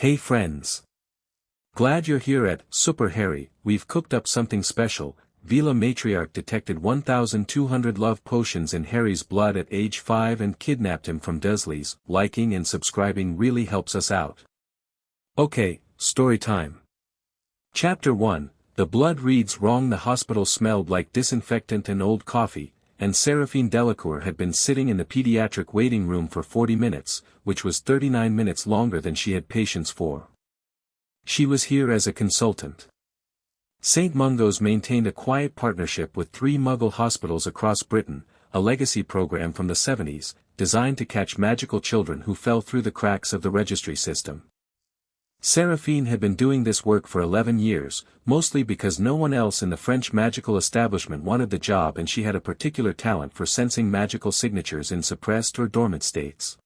Hey friends! Glad you're here at Super Harry. We've cooked up something special. Veela Matriarch detected 1,200 love potions in Harry's blood at age 5 and kidnapped him from Dursley's. Liking and subscribing really helps us out. Okay, story time. Chapter 1. The blood reads wrong. The hospital smelled like disinfectant and old coffee, and Seraphine Delacour had been sitting in the pediatric waiting room for 40 minutes, which was 39 minutes longer than she had patience for. She was here as a consultant. St. Mungo's maintained a quiet partnership with 3 Muggle hospitals across Britain, a legacy program from the 70s, designed to catch magical children who fell through the cracks of the registry system. Seraphine had been doing this work for 11 years, mostly because no one else in the French magical establishment wanted the job, and she had a particular talent for sensing magical signatures in suppressed or dormant states.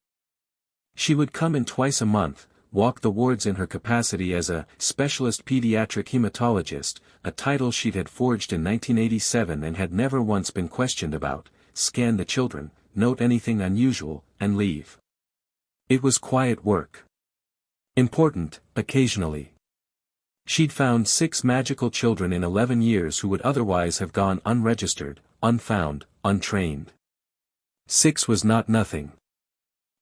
She would come in twice a month, walk the wards in her capacity as a specialist pediatric hematologist, a title she'd had forged in 1987 and had never once been questioned about, scan the children, note anything unusual, and leave. It was quiet work. Important, occasionally. She'd found 6 magical children in 11 years who would otherwise have gone unregistered, unfound, untrained. 6 was not nothing.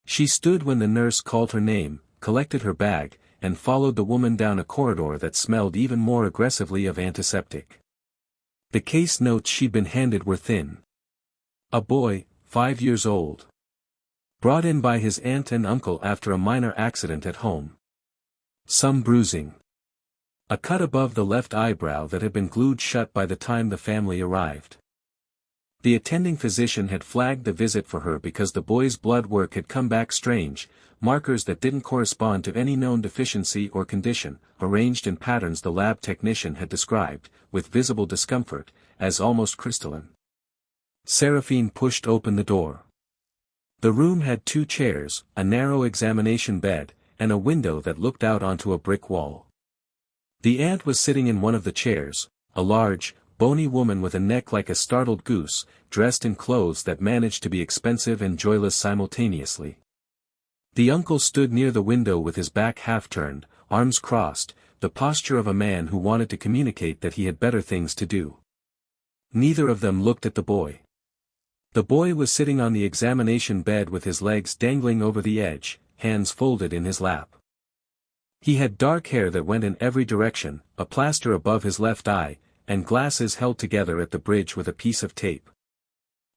She stood when the nurse called her name, collected her bag, and followed the woman down a corridor that smelled even more aggressively of antiseptic. The case notes she'd been handed were thin. A boy, 5 years old. Brought in by his aunt and uncle after a minor accident at home. Some bruising. A cut above the left eyebrow that had been glued shut by the time the family arrived. The attending physician had flagged the visit for her because the boy's blood work had come back strange, markers that didn't correspond to any known deficiency or condition, arranged in patterns the lab technician had described, with visible discomfort, as almost crystalline. Seraphine pushed open the door. The room had 2 chairs, a narrow examination bed, and a window that looked out onto a brick wall. The aunt was sitting in one of the chairs, a large, bony woman with a neck like a startled goose, dressed in clothes that managed to be expensive and joyless simultaneously. The uncle stood near the window with his back half-turned, arms crossed, the posture of a man who wanted to communicate that he had better things to do. Neither of them looked at the boy. The boy was sitting on the examination bed with his legs dangling over the edge, hands folded in his lap. He had dark hair that went in every direction, a plaster above his left eye, and glasses held together at the bridge with a piece of tape.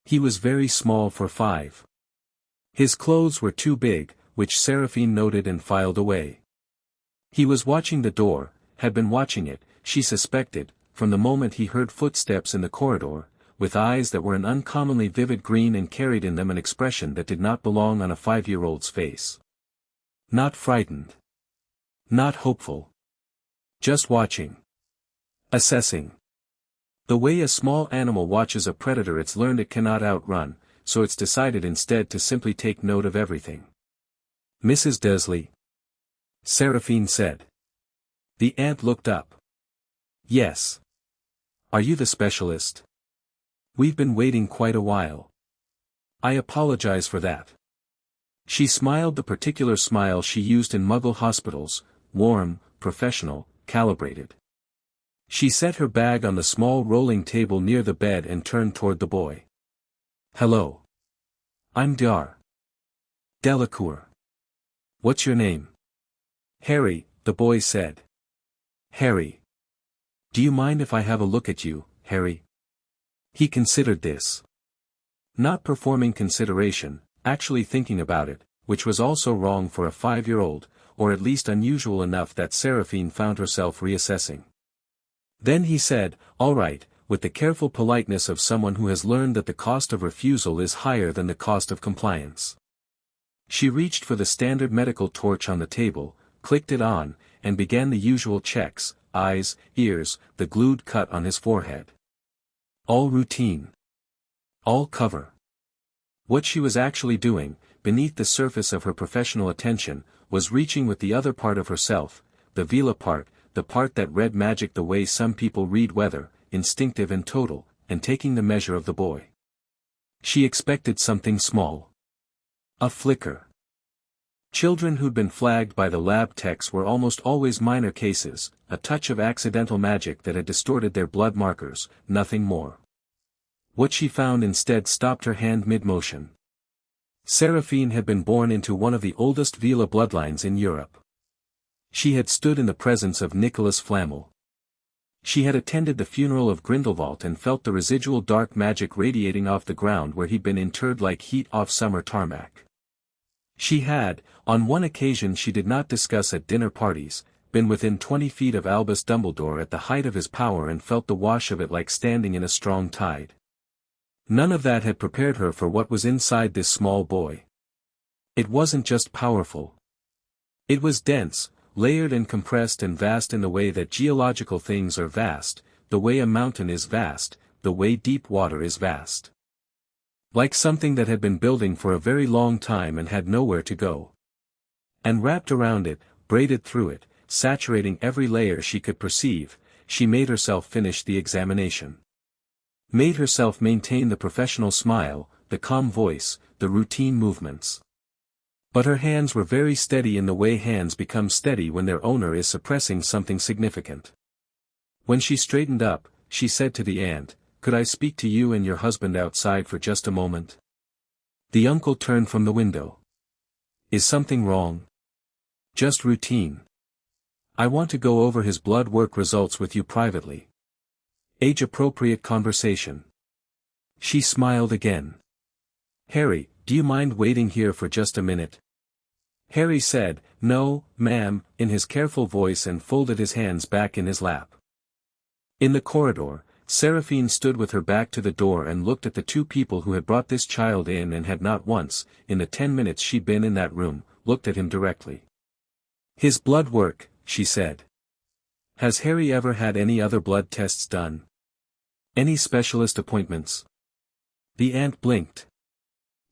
He was very small for 5. His clothes were too big, which Seraphine noted and filed away. He was watching the door, had been watching it, she suspected, from the moment he heard footsteps in the corridor, with eyes that were an uncommonly vivid green and carried in them an expression that did not belong on a 5-year-old's face. Not frightened. Not hopeful. Just watching. Assessing. The way a small animal watches a predator it's learned it cannot outrun, so it's decided instead to simply take note of everything. Mrs. Dursley? Seraphine said. The aunt looked up. Yes. Are you the specialist? We've been waiting quite a while. I apologize for that. She smiled the particular smile she used in Muggle hospitals, warm, professional, calibrated. She set her bag on the small rolling table near the bed and turned toward the boy. Hello. I'm Delacour. What's your name? Harry, the boy said. Harry. Do you mind if I have a look at you, Harry? He considered this. Not performing consideration, actually thinking about it, which was also wrong for a 5-year-old, or at least unusual enough that Seraphine found herself reassessing. Then he said, all right, with the careful politeness of someone who has learned that the cost of refusal is higher than the cost of compliance. She reached for the standard medical torch on the table, clicked it on, and began the usual checks, eyes, ears, the glued cut on his forehead. All routine. All cover. What she was actually doing, beneath the surface of her professional attention, was reaching with the other part of herself, the Veela part, the part that read magic the way some people read weather, instinctive and total, and taking the measure of the boy. She expected something small. A flicker. Children who'd been flagged by the lab techs were almost always minor cases, a touch of accidental magic that had distorted their blood markers, nothing more. What she found instead stopped her hand mid-motion. Seraphine had been born into one of the oldest Veela bloodlines in Europe. She had stood in the presence of Nicholas Flamel. She had attended the funeral of Grindelwald and felt the residual dark magic radiating off the ground where he'd been interred like heat off summer tarmac. She had, on one occasion she did not discuss at dinner parties, been within 20 feet of Albus Dumbledore at the height of his power and felt the wash of it like standing in a strong tide. None of that had prepared her for what was inside this small boy. It wasn't just powerful. It was dense, layered and compressed and vast in the way that geological things are vast, the way a mountain is vast, the way deep water is vast. Like something that had been building for a very long time and had nowhere to go. And wrapped around it, braided through it, saturating every layer she could perceive, she made herself finish the examination. Made herself maintain the professional smile, the calm voice, the routine movements. But her hands were very steady in the way hands become steady when their owner is suppressing something significant. When she straightened up, she said to the aunt, "Could I speak to you and your husband outside for just a moment?" The uncle turned from the window. "Is something wrong?" "Just routine. I want to go over his blood work results with you privately. Age-appropriate conversation." She smiled again. "Harry, do you mind waiting here for just a minute?" Harry said, "No, ma'am," in his careful voice and folded his hands back in his lap. In the corridor, Seraphine stood with her back to the door and looked at the two people who had brought this child in and had not once, in the 10 minutes she'd been in that room, looked at him directly. "His blood work," she said. "Has Harry ever had any other blood tests done? Any specialist appointments?" The aunt blinked.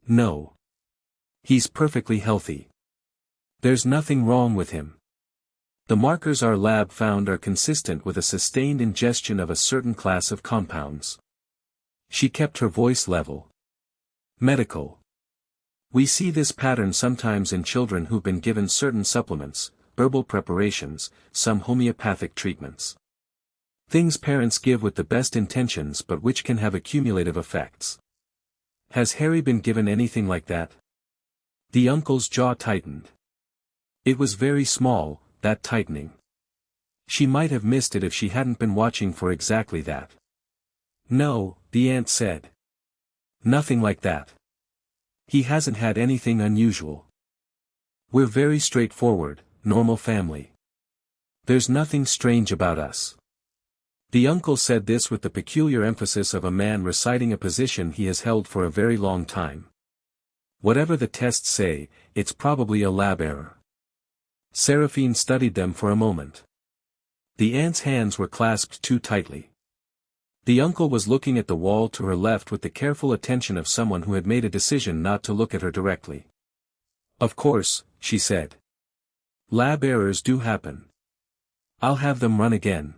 "No. He's perfectly healthy. There's nothing wrong with him. The markers our lab found are consistent with a sustained ingestion of a certain class of compounds." She kept her voice level. "Medical. We see this pattern sometimes in children who've been given certain supplements, herbal preparations, some homeopathic treatments. Things parents give with the best intentions but which can have accumulative effects. Has Harry been given anything like that?" The uncle's jaw tightened. It was very small, that tightening. She might have missed it if she hadn't been watching for exactly that. "No," the aunt said. "Nothing like that. He hasn't had anything unusual. We're very straightforward, normal family. There's nothing strange about us." The uncle said this with the peculiar emphasis of a man reciting a position he has held for a very long time. "Whatever the tests say, it's probably a lab error." Seraphine studied them for a moment. The aunt's hands were clasped too tightly. The uncle was looking at the wall to her left with the careful attention of someone who had made a decision not to look at her directly. "Of course," she said. "Lab errors do happen. I'll have them run again.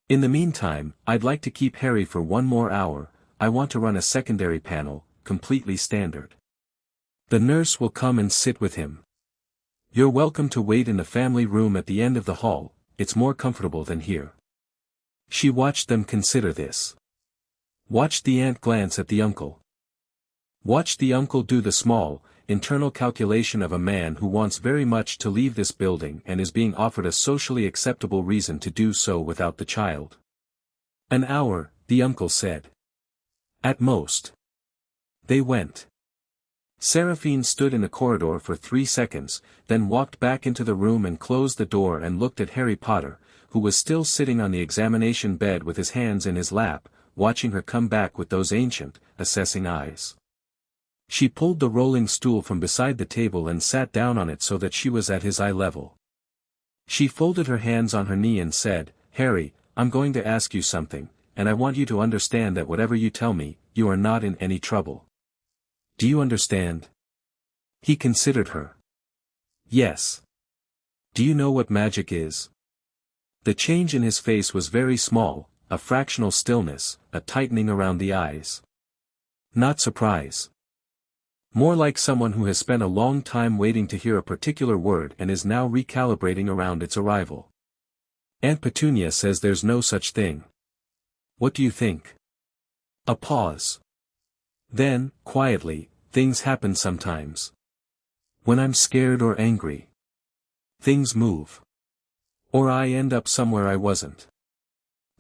In the meantime, I'd like to keep Harry for 1 more hour. I want to run a secondary panel, completely standard. The nurse will come and sit with him. You're welcome to wait in the family room at the end of the hall, it's more comfortable than here." She watched them consider this. Watched the aunt glance at the uncle. Watched the uncle do the small, internal calculation of a man who wants very much to leave this building and is being offered a socially acceptable reason to do so without the child. "An hour," the uncle said. "At most." They went. Seraphine stood in the corridor for 3 seconds, then walked back into the room and closed the door and looked at Harry Potter, who was still sitting on the examination bed with his hands in his lap, watching her come back with those ancient, assessing eyes. She pulled the rolling stool from beside the table and sat down on it so that she was at his eye level. She folded her hands on her knee and said, "Harry, I'm going to ask you something, and I want you to understand that whatever you tell me, you are not in any trouble. Do you understand?" He considered her. "Yes. Do you know what magic is?" The change in his face was very small, a fractional stillness, a tightening around the eyes. "Not surprise." More like someone who has spent a long time waiting to hear a particular word and is now recalibrating around its arrival. Aunt Petunia says there's no such thing. What do you think? A pause. Then, quietly, things happen sometimes. When I'm scared or angry. Things move. Or I end up somewhere I wasn't.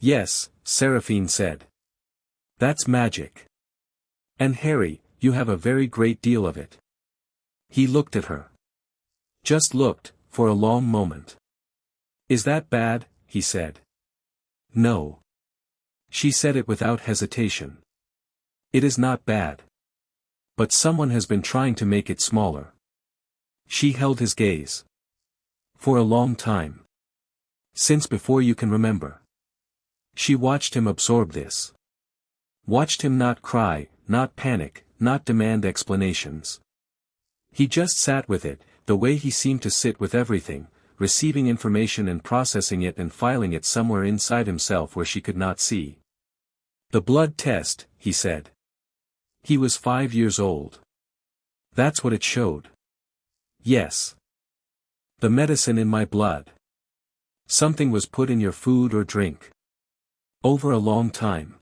Yes, Seraphine said. That's magic. And Harry, you have a very great deal of it. He looked at her. Just looked, for a long moment. Is that bad? He said. No. She said it without hesitation. It is not bad. But someone has been trying to make it smaller. She held his gaze. For a long time. Since before you can remember. She watched him absorb this. Watched him not cry, not panic, not demand explanations. He just sat with it, the way he seemed to sit with everything, receiving information and processing it and filing it somewhere inside himself where she could not see. The blood test, he said. He was 5 years old. That's what it showed. Yes. The medicine in my blood. Something was put in your food or drink. Over a long time.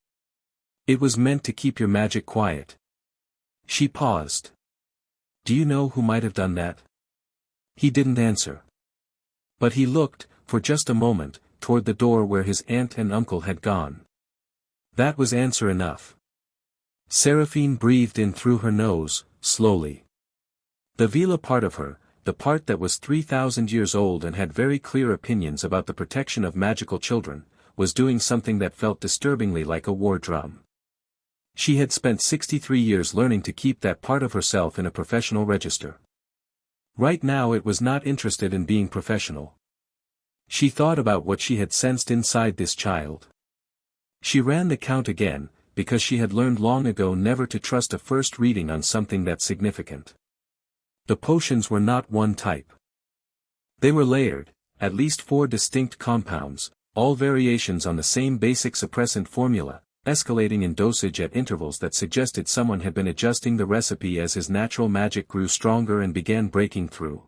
It was meant to keep your magic quiet. She paused. Do you know who might have done that? He didn't answer. But he looked, for just a moment, toward the door where his aunt and uncle had gone. That was answer enough. Seraphine breathed in through her nose, slowly. The Veela part of her, the part that was 3,000 years old and had very clear opinions about the protection of magical children, was doing something that felt disturbingly like a war drum. She had spent 63 years learning to keep that part of herself in a professional register. Right now it was not interested in being professional. She thought about what she had sensed inside this child. She ran the count again, because she had learned long ago never to trust a first reading on something that significant. The potions were not one type. They were layered, at least 4 distinct compounds, all variations on the same basic suppressant formula, escalating in dosage at intervals that suggested someone had been adjusting the recipe as his natural magic grew stronger and began breaking through.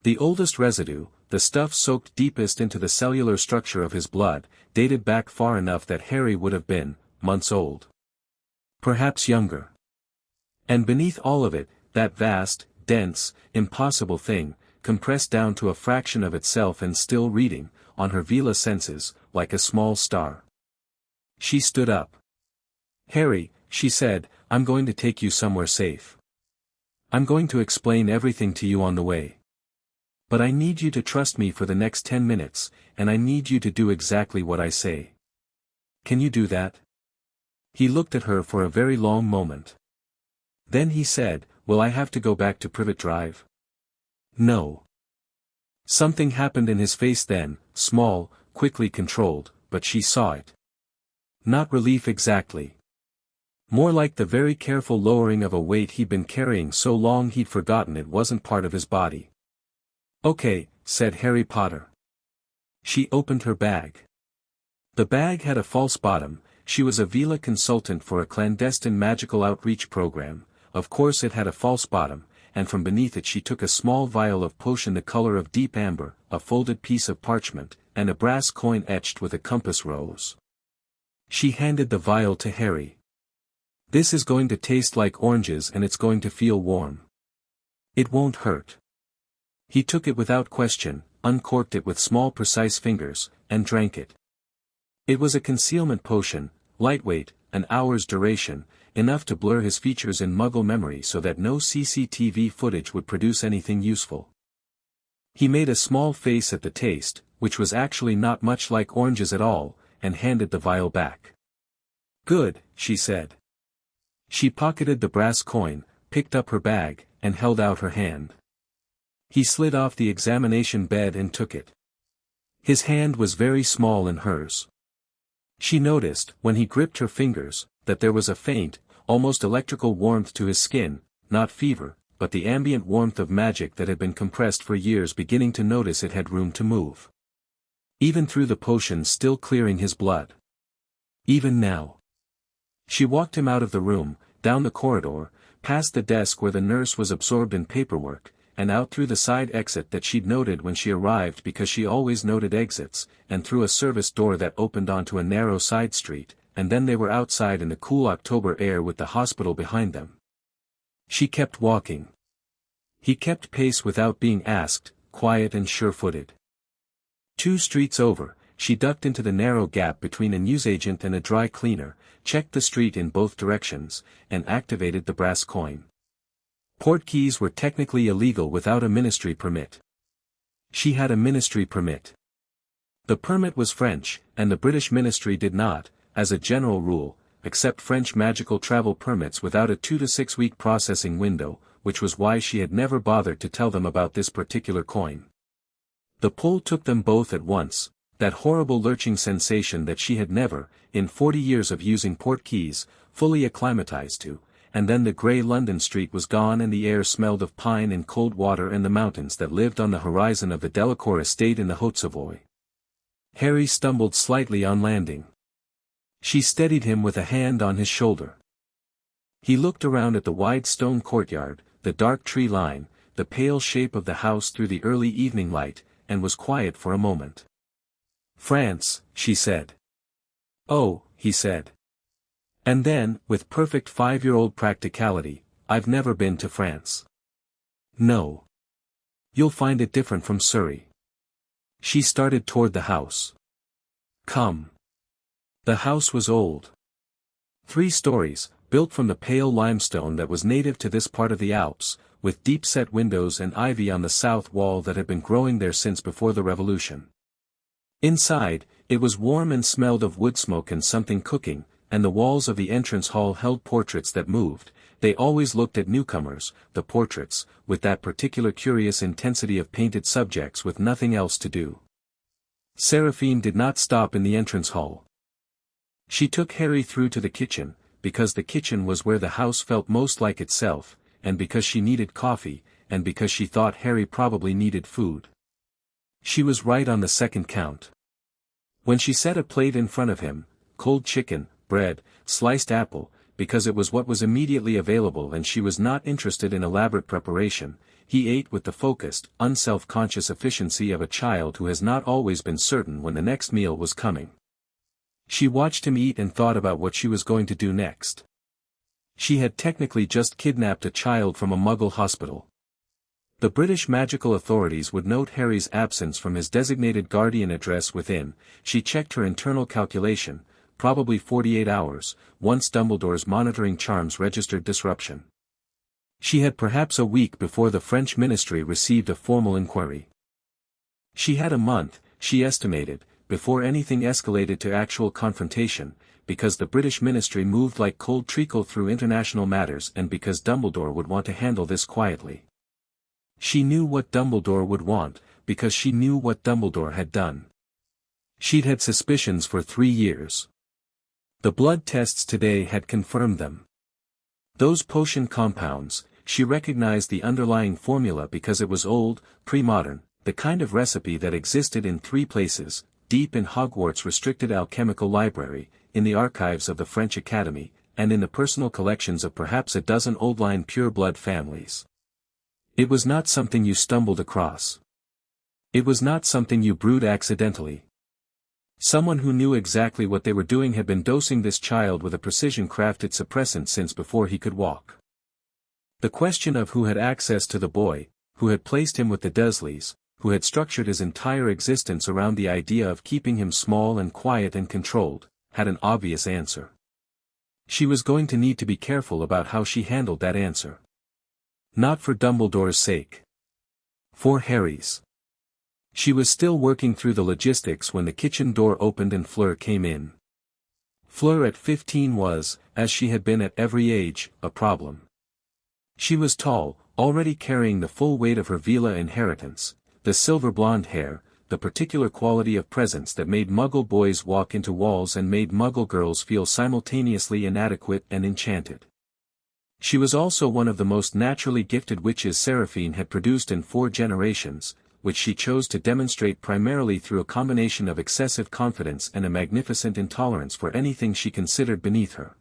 The oldest residue, the stuff soaked deepest into the cellular structure of his blood, dated back far enough that Harry would have been, months old. Perhaps younger. And beneath all of it, that vast, dense, impossible thing, compressed down to a fraction of itself and still reading, on her Veela senses, like a small star. She stood up. Harry, she said, I'm going to take you somewhere safe. I'm going to explain everything to you on the way. But I need you to trust me for the next 10 minutes, and I need you to do exactly what I say. Can you do that? He looked at her for a very long moment. Then he said, will I have to go back to Privet Drive? No. Something happened in his face then, small, quickly controlled, but she saw it. Not relief exactly. More like the very careful lowering of a weight he'd been carrying so long he'd forgotten it wasn't part of his body. Okay, said Harry Potter. She opened her bag. The bag had a false bottom. She was a Veela consultant for a clandestine magical outreach program. Of course it had a false bottom, and from beneath it she took a small vial of potion the color of deep amber, a folded piece of parchment, and a brass coin etched with a compass rose. She handed the vial to Harry. This is going to taste like oranges and it's going to feel warm. It won't hurt. He took it without question, uncorked it with small precise fingers, and drank it. It was a concealment potion, lightweight, an hour's duration, enough to blur his features in Muggle memory so that no CCTV footage would produce anything useful. He made a small face at the taste, which was actually not much like oranges at all, and handed the vial back. Good, she said. She pocketed the brass coin, picked up her bag, and held out her hand. He slid off the examination bed and took it. His hand was very small in hers. She noticed, when he gripped her fingers, that there was a faint, almost electrical warmth to his skin, not fever, but the ambient warmth of magic that had been compressed for years, beginning to notice it had room to move. Even through the potion still clearing his blood. Even now. She walked him out of the room, down the corridor, past the desk where the nurse was absorbed in paperwork, and out through the side exit that she'd noted when she arrived because she always noted exits, and through a service door that opened onto a narrow side street, and then they were outside in the cool October air with the hospital behind them. She kept walking. He kept pace without being asked, quiet and sure-footed. 2 streets over, she ducked into the narrow gap between a newsagent and a dry cleaner, checked the street in both directions, and activated the brass coin. Port keys were technically illegal without a ministry permit. She had a ministry permit. The permit was French, and the British ministry did not, as a general rule, accept French magical travel permits without a 2 to 6 week processing window, which was why she had never bothered to tell them about this particular coin. The pull took them both at once, that horrible lurching sensation that she had never, in 40 years of using port keys, fully acclimatized to, and then the grey London street was gone and the air smelled of pine and cold water and the mountains that lived on the horizon of the Delacour estate in the Haute-Savoie. Harry stumbled slightly on landing. She steadied him with a hand on his shoulder. He looked around at the wide stone courtyard, the dark tree line, the pale shape of the house through the early evening light, and was quiet for a moment. "France," she said. "Oh," he said. And then, with perfect 5-year-old practicality, "I've never been to France." "No. You'll find it different from Surrey." She started toward the house. "Come." The house was old. 3 stories, built from the pale limestone that was native to this part of the Alps, with deep-set windows and ivy on the south wall that had been growing there since before the Revolution. Inside, it was warm and smelled of wood smoke and something cooking, and the walls of the entrance hall held portraits that moved. They always looked at newcomers, the portraits, with that particular curious intensity of painted subjects with nothing else to do. Seraphine did not stop in the entrance hall. She took Harry through to the kitchen, because the kitchen was where the house felt most like itself, and because she needed coffee, and because she thought Harry probably needed food. She was right on the second count. When she set a plate in front of him, cold chicken, bread, sliced apple, because it was what was immediately available and she was not interested in elaborate preparation, he ate with the focused, unself-conscious efficiency of a child who has not always been certain when the next meal was coming. She watched him eat and thought about what she was going to do next. She had technically just kidnapped a child from a Muggle hospital. The British magical authorities would note Harry's absence from his designated guardian address within, she checked her internal calculation, probably 48 hours, once Dumbledore's monitoring charms registered disruption. She had perhaps a week before the French ministry received a formal inquiry. She had a month, she estimated, before anything escalated to actual confrontation, because the British ministry moved like cold treacle through international matters and because Dumbledore would want to handle this quietly. She knew what Dumbledore would want, because she knew what Dumbledore had done. She'd had suspicions for 3 years. The blood tests today had confirmed them. Those potion compounds, she recognized the underlying formula because it was old, pre-modern, the kind of recipe that existed in 3 places, deep in Hogwarts' restricted alchemical library, in the archives of the French Academy, and in the personal collections of perhaps a dozen old-line pure-blood families. It was not something you stumbled across. It was not something you brewed accidentally. Someone who knew exactly what they were doing had been dosing this child with a precision-crafted suppressant since before he could walk. The question of who had access to the boy, who had placed him with the Dursleys, who had structured his entire existence around the idea of keeping him small and quiet and controlled, had an obvious answer. She was going to need to be careful about how she handled that answer. Not for Dumbledore's sake. For Harry's. She was still working through the logistics when the kitchen door opened and Fleur came in. Fleur at 15 was, as she had been at every age, a problem. She was tall, already carrying the full weight of her Veela inheritance, the silver blonde hair, the particular quality of presence that made Muggle boys walk into walls and made Muggle girls feel simultaneously inadequate and enchanted. She was also one of the most naturally gifted witches Seraphine had produced in 4 generations, which she chose to demonstrate primarily through a combination of excessive confidence and a magnificent intolerance for anything she considered beneath her.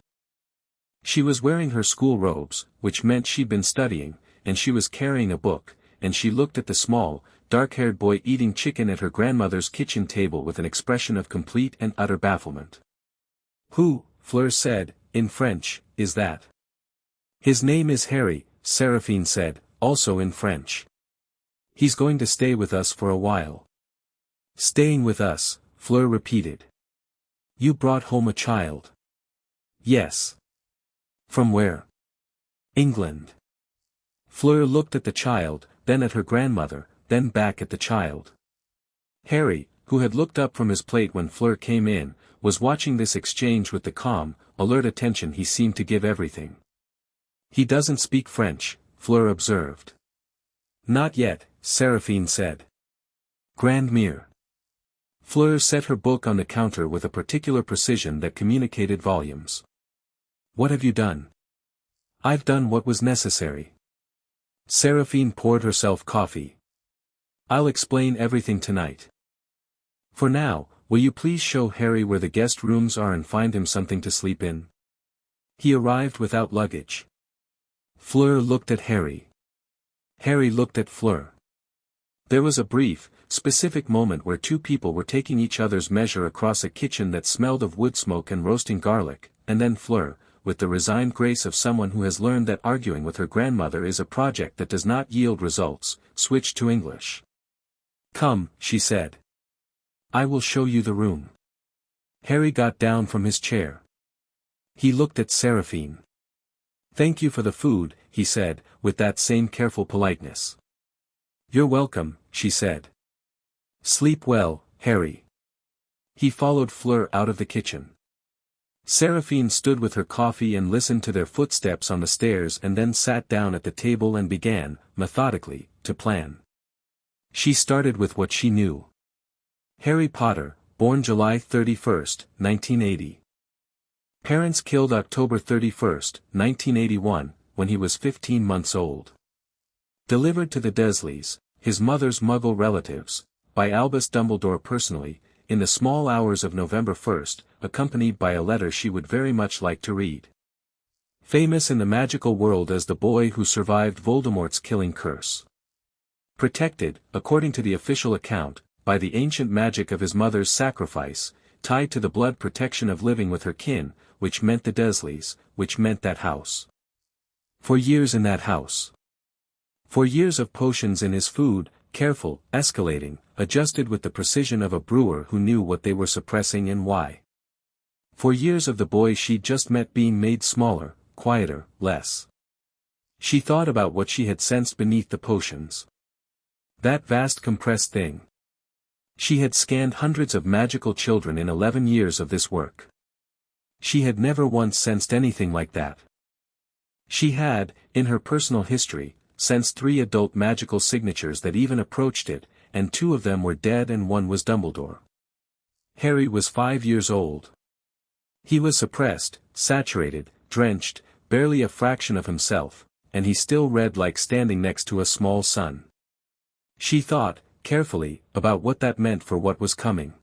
She was wearing her school robes, which meant she'd been studying, and she was carrying a book, and she looked at the small, dark-haired boy eating chicken at her grandmother's kitchen table with an expression of complete and utter bafflement. "Who," Fleur said, in French, "is that?" "His name is Harry," Seraphine said, also in French. "He's going to stay with us for a while." "Staying with us," Fleur repeated. "You brought home a child?" "Yes." "From where?" "England." Fleur looked at the child, then at her grandmother, then back at the child. Harry, who had looked up from his plate when Fleur came in, was watching this exchange with the calm, alert attention he seemed to give everything. "He doesn't speak French," Fleur observed. "Not yet," Seraphine said. "Grandmère." Fleur set her book on the counter with a particular precision that communicated volumes. "What have you done?" "I've done what was necessary." Seraphine poured herself coffee. "I'll explain everything tonight. For now, will you please show Harry where the guest rooms are and find him something to sleep in?" "He arrived without luggage." Fleur looked at Harry. Harry looked at Fleur. There was a brief, specific moment where two people were taking each other's measure across a kitchen that smelled of wood smoke and roasting garlic, and then Fleur, with the resigned grace of someone who has learned that arguing with her grandmother is a project that does not yield results, switched to English. "Come," she said. "I will show you the room." Harry got down from his chair. He looked at Seraphine. "Thank you for the food," he said, with that same careful politeness. "You're welcome," she said. "Sleep well, Harry." He followed Fleur out of the kitchen. Seraphine stood with her coffee and listened to their footsteps on the stairs and then sat down at the table and began, methodically, to plan. She started with what she knew. Harry Potter, born July 31, 1980. Parents killed October 31, 1981, when he was 15 months old. Delivered to the Dursleys, his mother's Muggle relatives, by Albus Dumbledore personally, in the small hours of November 1, accompanied by a letter she would very much like to read. Famous in the magical world as the boy who survived Voldemort's killing curse. Protected, according to the official account, by the ancient magic of his mother's sacrifice, tied to the blood protection of living with her kin, which meant the Dursleys, which meant that house. For years in that house. For years of potions in his food, careful, escalating, adjusted with the precision of a brewer who knew what they were suppressing and why. For years of the boy she'd just met being made smaller, quieter, less. She thought about what she had sensed beneath the potions. That vast compressed thing. She had scanned hundreds of magical children in 11 years of this work. She had never once sensed anything like that. She had, in her personal history, sensed 3 adult magical signatures that even approached it, and 2 of them were dead and 1 was Dumbledore. Harry was 5 years old. He was suppressed, saturated, drenched, barely a fraction of himself, and he still read like standing next to a small sun. She thought, carefully, about what that meant for what was coming.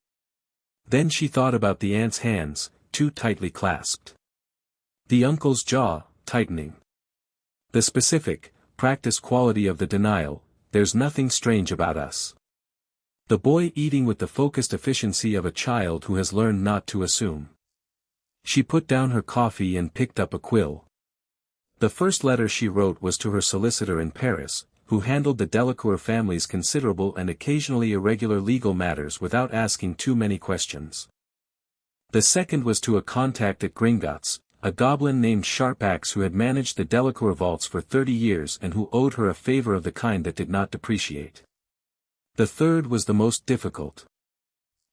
Then she thought about the aunt's hands, too tightly clasped. The uncle's jaw, tightening. The specific, practice quality of the denial, "There's nothing strange about us." The boy eating with the focused efficiency of a child who has learned not to assume. She put down her coffee and picked up a quill. The first letter she wrote was to her solicitor in Paris, who handled the Delacour family's considerable and occasionally irregular legal matters without asking too many questions. The second was to a contact at Gringotts, a goblin named Sharpax who had managed the Delacour vaults for 30 years and who owed her a favor of the kind that did not depreciate. The third was the most difficult.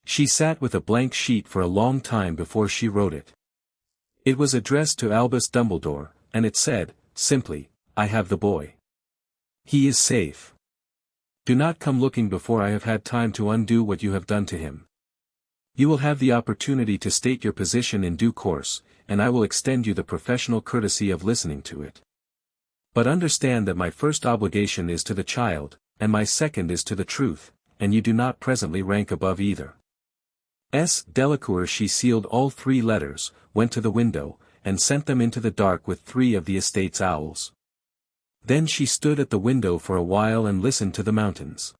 She sat with a blank sheet for a long time before she wrote it. It was addressed to Albus Dumbledore, and it said, simply, "I have the boy. He is safe. Do not come looking before I have had time to undo what you have done to him. You will have the opportunity to state your position in due course, and I will extend you the professional courtesy of listening to it. But understand that my first obligation is to the child, and my second is to the truth, and you do not presently rank above either." Delacour. She sealed all 3 letters, went to the window, and sent them into the dark with 3 of the estate's owls. Then she stood at the window for a while and listened to the mountains.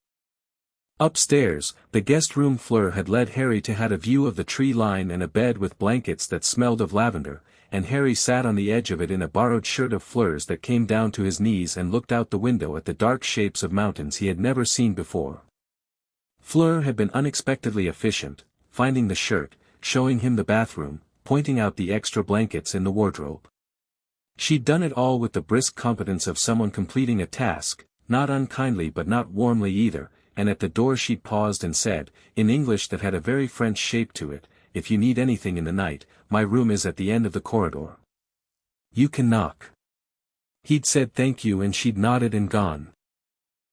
Upstairs, the guest room Fleur had led Harry to had a view of the tree line and a bed with blankets that smelled of lavender, and Harry sat on the edge of it in a borrowed shirt of Fleur's that came down to his knees and looked out the window at the dark shapes of mountains he had never seen before. Fleur had been unexpectedly efficient, finding the shirt, showing him the bathroom, pointing out the extra blankets in the wardrobe. She'd done it all with the brisk competence of someone completing a task, not unkindly but not warmly either, and at the door she'd paused and said, in English that had a very French shape to it, "If you need anything in the night, my room is at the end of the corridor. You can knock." He'd said thank you and she'd nodded and gone.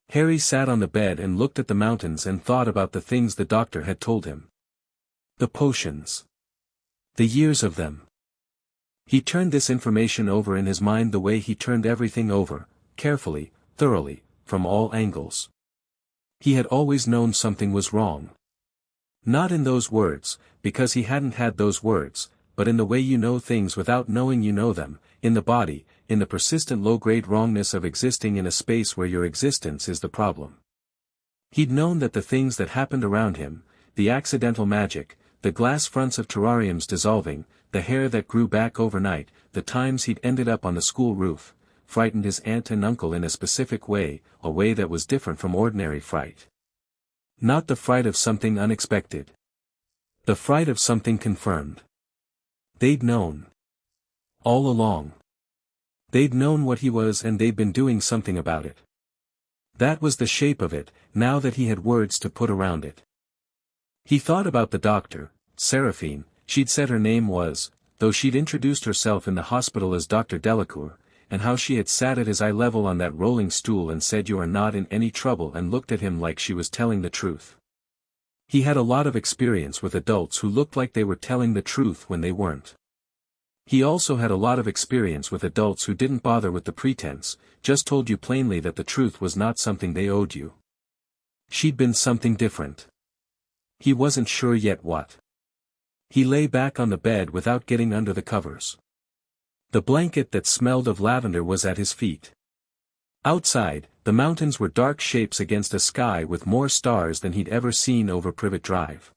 Harry sat on the bed and looked at the mountains and thought about the things the doctor had told him. The potions. The years of them. He turned this information over in his mind the way he turned everything over, carefully, thoroughly, from all angles. He had always known something was wrong. Not in those words, because he hadn't had those words, but in the way you know things without knowing you know them, in the body, in the persistent low-grade wrongness of existing in a space where your existence is the problem. He'd known that the things that happened around him, the accidental magic, the glass fronts of terrariums dissolving, the hair that grew back overnight, the times he'd ended up on the school roof, frightened his aunt and uncle in a specific way, a way that was different from ordinary fright. Not the fright of something unexpected. The fright of something confirmed. They'd known. All along. They'd known what he was and they'd been doing something about it. That was the shape of it, now that he had words to put around it. He thought about the doctor, Seraphine, she'd said her name was, though she'd introduced herself in the hospital as Dr. Delacour, and how she had sat at his eye level on that rolling stool and said you are not in any trouble and looked at him like she was telling the truth. He had a lot of experience with adults who looked like they were telling the truth when they weren't. He also had a lot of experience with adults who didn't bother with the pretense, just told you plainly that the truth was not something they owed you. She'd been something different. He wasn't sure yet what. He lay back on the bed without getting under the covers. The blanket that smelled of lavender was at his feet. Outside, the mountains were dark shapes against a sky with more stars than he'd ever seen over Privet Drive.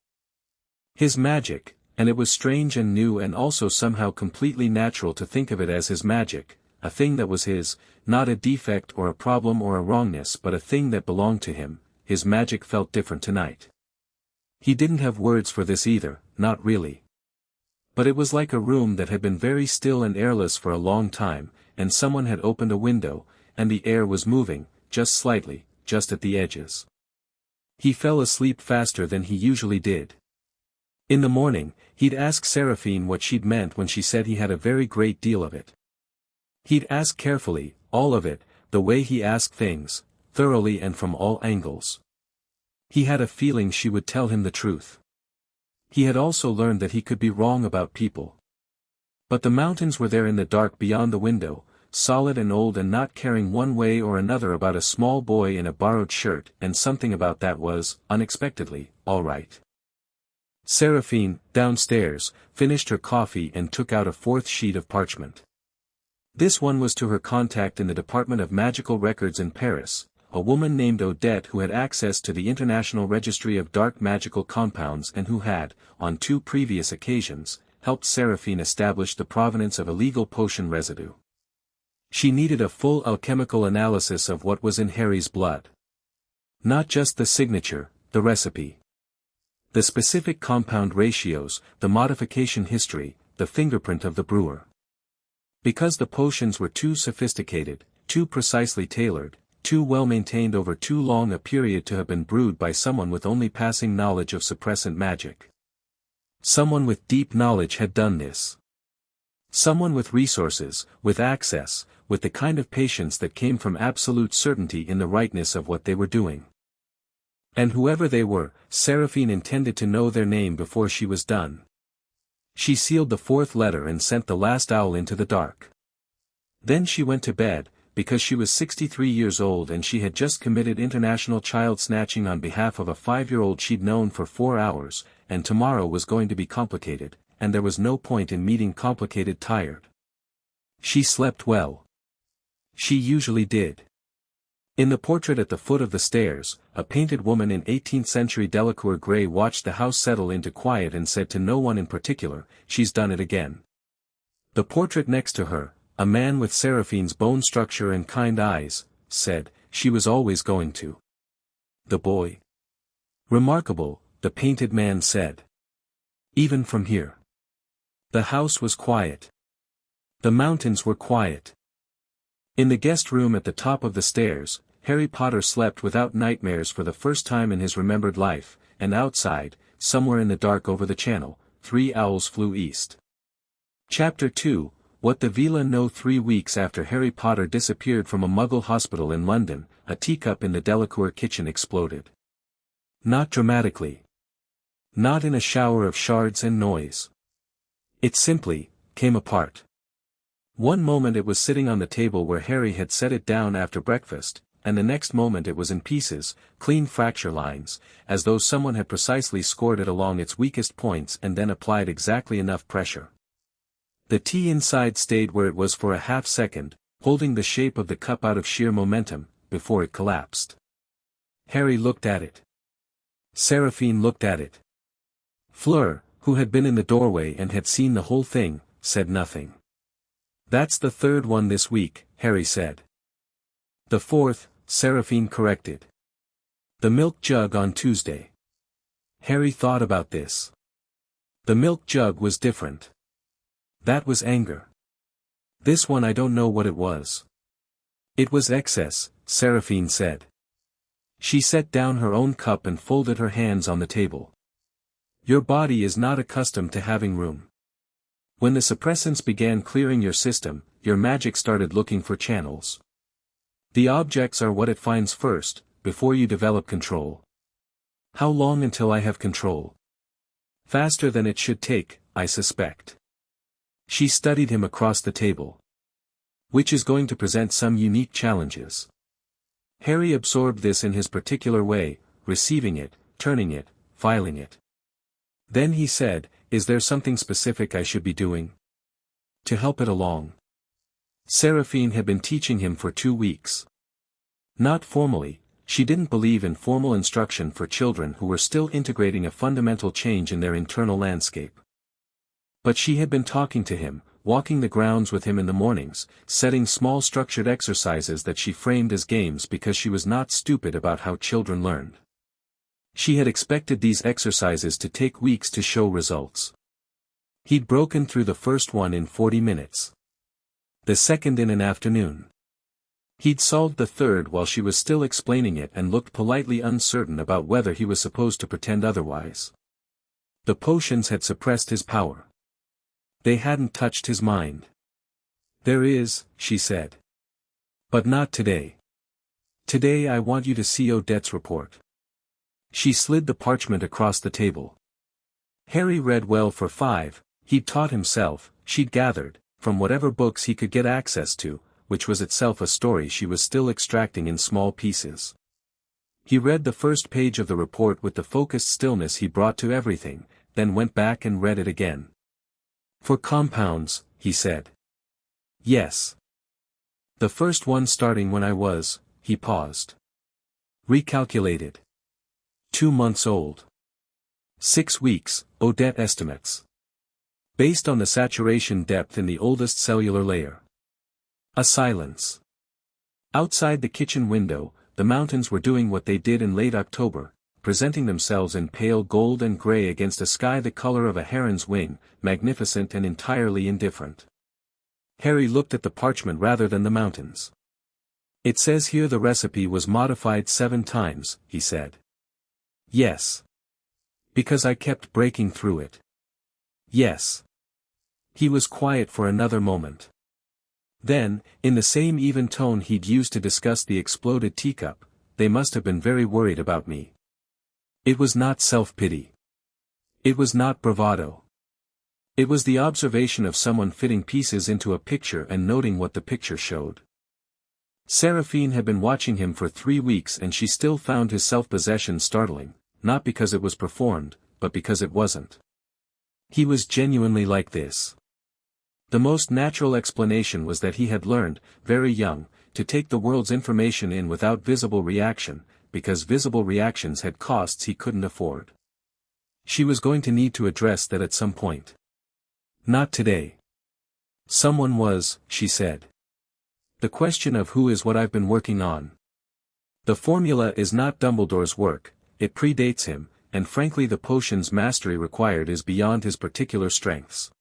His magic, and it was strange and new and also somehow completely natural to think of it as his magic, a thing that was his, not a defect or a problem or a wrongness but a thing that belonged to him, his magic felt different tonight. He didn't have words for this either, not really. But it was like a room that had been very still and airless for a long time, and someone had opened a window, and the air was moving, just slightly, just at the edges. He fell asleep faster than he usually did. In the morning, he'd ask Seraphine what she'd meant when she said he had a very great deal of it. He'd ask carefully, all of it, the way he asked things, thoroughly and from all angles. He had a feeling she would tell him the truth. He had also learned that he could be wrong about people. But the mountains were there in the dark beyond the window, solid and old and not caring one way or another about a small boy in a borrowed shirt, and something about that was, unexpectedly, all right. Seraphine, downstairs, finished her coffee and took out a 4th sheet of parchment. This one was to her contact in the Department of Magical Records in Paris, a woman named Odette who had access to the International Registry of Dark Magical Compounds and who had, on 2 previous occasions, helped Seraphine establish the provenance of illegal potion residue. She needed a full alchemical analysis of what was in Harry's blood. Not just the signature, the recipe. The specific compound ratios, the modification history, the fingerprint of the brewer. Because the potions were too sophisticated, too precisely tailored, too well maintained over too long a period to have been brewed by someone with only passing knowledge of suppressant magic. Someone with deep knowledge had done this. Someone with resources, with access, with the kind of patience that came from absolute certainty in the rightness of what they were doing. And whoever they were, Seraphine intended to know their name before she was done. She sealed the 4th letter and sent the last owl into the dark. Then she went to bed, because she was 63 years old and she had just committed international child snatching on behalf of a 5-year-old she'd known for 4 hours, and tomorrow was going to be complicated, and there was no point in meeting complicated tired. She slept well. She usually did. In the portrait at the foot of the stairs, a painted woman in 18th-century Delacour grey watched the house settle into quiet and said to no one in particular, "She's done it again." The portrait next to her, a man with Seraphine's bone structure and kind eyes, said, "She was always going to." The boy. "Remarkable," the painted man said. "Even from here." The house was quiet. The mountains were quiet. In the guest room at the top of the stairs, Harry Potter slept without nightmares for the first time in his remembered life, and outside, somewhere in the dark over the channel, 3 owls flew east. Chapter 2, What the Veela Know. 3 weeks after Harry Potter disappeared from a Muggle hospital in London, a teacup in the Delacour kitchen exploded. Not dramatically. Not in a shower of shards and noise. It simply came apart. One moment it was sitting on the table where Harry had set it down after breakfast, and the next moment it was in pieces, clean fracture lines, as though someone had precisely scored it along its weakest points and then applied exactly enough pressure. The tea inside stayed where it was for a half second, holding the shape of the cup out of sheer momentum, before it collapsed. Harry looked at it. Seraphine looked at it. Fleur, who had been in the doorway and had seen the whole thing, said nothing. "That's the third one this week," Harry said. "The fourth," Seraphine corrected. "The milk jug on Tuesday." Harry thought about this. The milk jug was different. That was anger. This one I don't know what it was. "It was excess," Seraphine said. She set down her own cup and folded her hands on the table. "Your body is not accustomed to having room. When the suppressants began clearing your system, your magic started looking for channels. The objects are what it finds first, before you develop control." "How long until I have control?" "Faster than it should take, I suspect." She studied him across the table. "Which is going to present some unique challenges." Harry absorbed this in his particular way, receiving it, turning it, filing it. Then he said, "Is there something specific I should be doing to help it along?" Seraphine had been teaching him for 2 weeks. Not formally, she didn't believe in formal instruction for children who were still integrating a fundamental change in their internal landscape. But she had been talking to him, walking the grounds with him in the mornings, setting small structured exercises that she framed as games because she was not stupid about how children learned. She had expected these exercises to take weeks to show results. He'd broken through the first one in 40 minutes. The second in an afternoon. He'd solved the third while she was still explaining it and looked politely uncertain about whether he was supposed to pretend otherwise. The potions had suppressed his power. They hadn't touched his mind. "There is," she said. "But not today. Today I want you to see Odette's report." She slid the parchment across the table. Harry read well for 5, he'd taught himself, she'd gathered, from whatever books he could get access to, which was itself a story she was still extracting in small pieces. He read the first page of the report with the focused stillness he brought to everything, then went back and read it again. "For compounds," he said. "Yes. The first one starting when I was," he paused. "Recalculated. 2 months old. 6 weeks, Odette estimates. Based on the saturation depth in the oldest cellular layer." A silence. Outside the kitchen window, the mountains were doing what they did in late October, presenting themselves in pale gold and grey against a sky the color of a heron's wing, magnificent and entirely indifferent. Harry looked at the parchment rather than the mountains. "It says here the recipe was modified 7 times, he said. "Yes. Because I kept breaking through it." "Yes." He was quiet for another moment. Then, in the same even tone he'd used to discuss the exploded teacup, "They must have been very worried about me." It was not self-pity. It was not bravado. It was the observation of someone fitting pieces into a picture and noting what the picture showed. Seraphine had been watching him for 3 weeks and she still found his self-possession startling, not because it was performed, but because it wasn't. He was genuinely like this. The most natural explanation was that he had learned, very young, to take the world's information in without visible reaction, because visible reactions had costs he couldn't afford. She was going to need to address that at some point. Not today. Someone was, she said. The question of who is what I've been working on. The formula is not Dumbledore's work, it predates him, and frankly the potion's mastery required is beyond his particular strengths.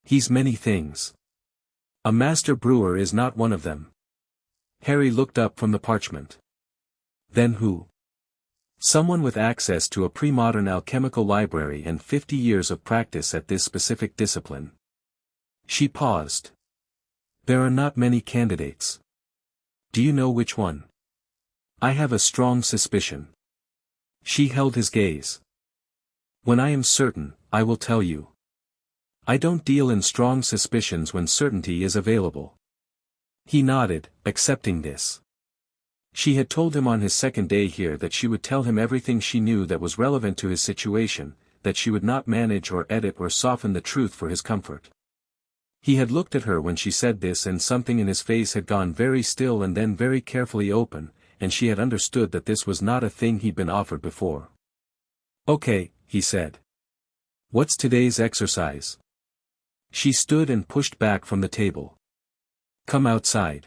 He's many things. A master brewer is not one of them. Harry looked up from the parchment. Then who? Someone with access to a pre-modern alchemical library and 50 years of practice at this specific discipline. She paused. There are not many candidates. Do you know which one? I have a strong suspicion. She held his gaze. When I am certain, I will tell you. I don't deal in strong suspicions when certainty is available. He nodded, accepting this. She had told him on his second day here that she would tell him everything she knew that was relevant to his situation, that she would not manage or edit or soften the truth for his comfort. He had looked at her when she said this and something in his face had gone very still and then very carefully open, and she had understood that this was not a thing he'd been offered before. Okay, he said. What's today's exercise? She stood and pushed back from the table. Come outside.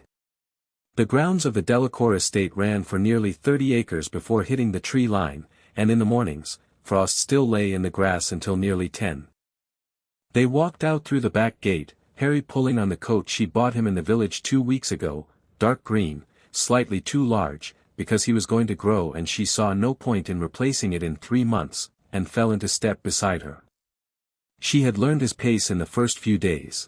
The grounds of the Delacour estate ran for nearly 30 acres before hitting the tree line, and in the mornings, Frost still lay in the grass until nearly 10. They walked out through the back gate, Harry pulling on the coat she bought him in the village 2 weeks ago, dark green, slightly too large, because he was going to grow and she saw no point in replacing it in 3 months, and fell into step beside her. She had learned his pace in the first few days.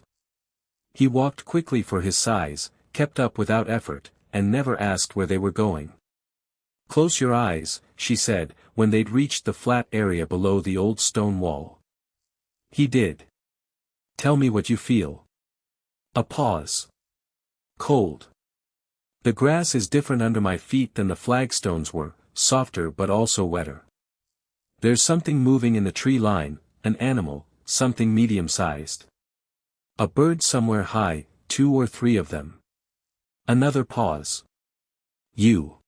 He walked quickly for his size, kept up without effort, and never asked where they were going. Close your eyes, she said, when they'd reached the flat area below the old stone wall. He did. Tell me what you feel. A pause. Cold. The grass is different under my feet than the flagstones were, softer but also wetter. There's something moving in the tree line, an animal, something medium-sized. A bird somewhere high, 2 or 3 of them. Another pause. You.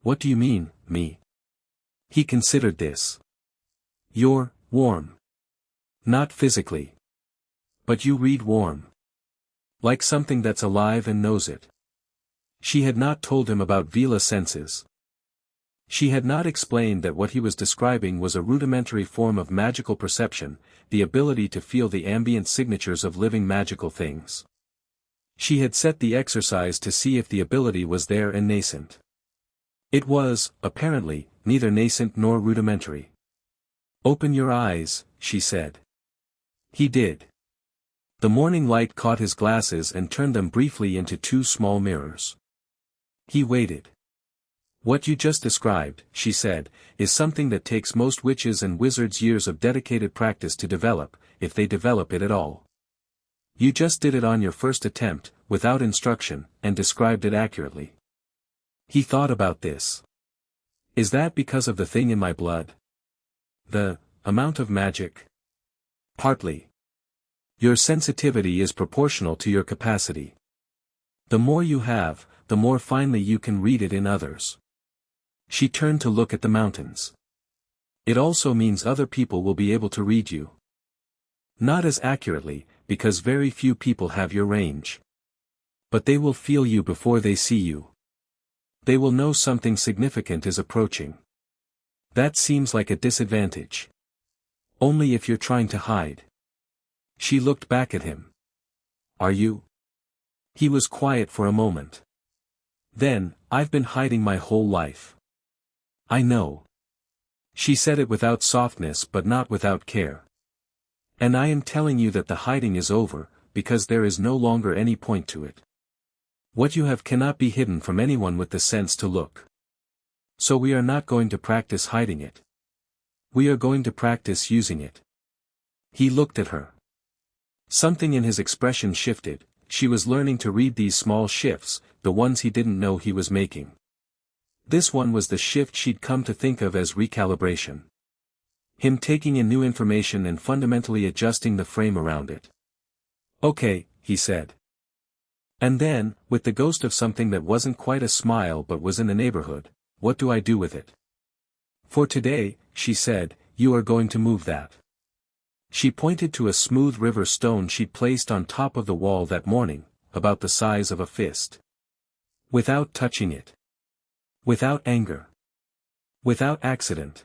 What do you mean, me? He considered this. You're warm. Not physically. But you read warm. Like something that's alive and knows it. She had not told him about Veela senses. She had not explained that what he was describing was a rudimentary form of magical perception, the ability to feel the ambient signatures of living magical things. She had set the exercise to see if the ability was there and nascent. It was, apparently, neither nascent nor rudimentary. Open your eyes, she said. He did. The morning light caught his glasses and turned them briefly into 2 small mirrors. He waited. What you just described, she said, is something that takes most witches and wizards years of dedicated practice to develop, if they develop it at all. You just did it on your first attempt, without instruction, and described it accurately. He thought about this. Is that because of the thing in my blood? The amount of magic? Partly. Your sensitivity is proportional to your capacity. The more you have, the more finely you can read it in others. She turned to look at the mountains. It also means other people will be able to read you. Not as accurately, because very few people have your range. But they will feel you before they see you. They will know something significant is approaching. That seems like a disadvantage. Only if you're trying to hide. She looked back at him. Are you? He was quiet for a moment. Then, I've been hiding my whole life. I know. She said it without softness but not without care. And I am telling you that the hiding is over, because there is no longer any point to it. What you have cannot be hidden from anyone with the sense to look. So we are not going to practice hiding it. We are going to practice using it. He looked at her. Something in his expression shifted. She was learning to read these small shifts, the ones he didn't know he was making. This one was the shift she'd come to think of as recalibration. Him taking in new information and fundamentally adjusting the frame around it. Okay, he said. And then, with the ghost of something that wasn't quite a smile but was in the neighborhood, what do I do with it? For today, she said, you are going to move that. She pointed to a smooth river stone she'd placed on top of the wall that morning, about the size of a fist. Without touching it. Without anger. Without accident.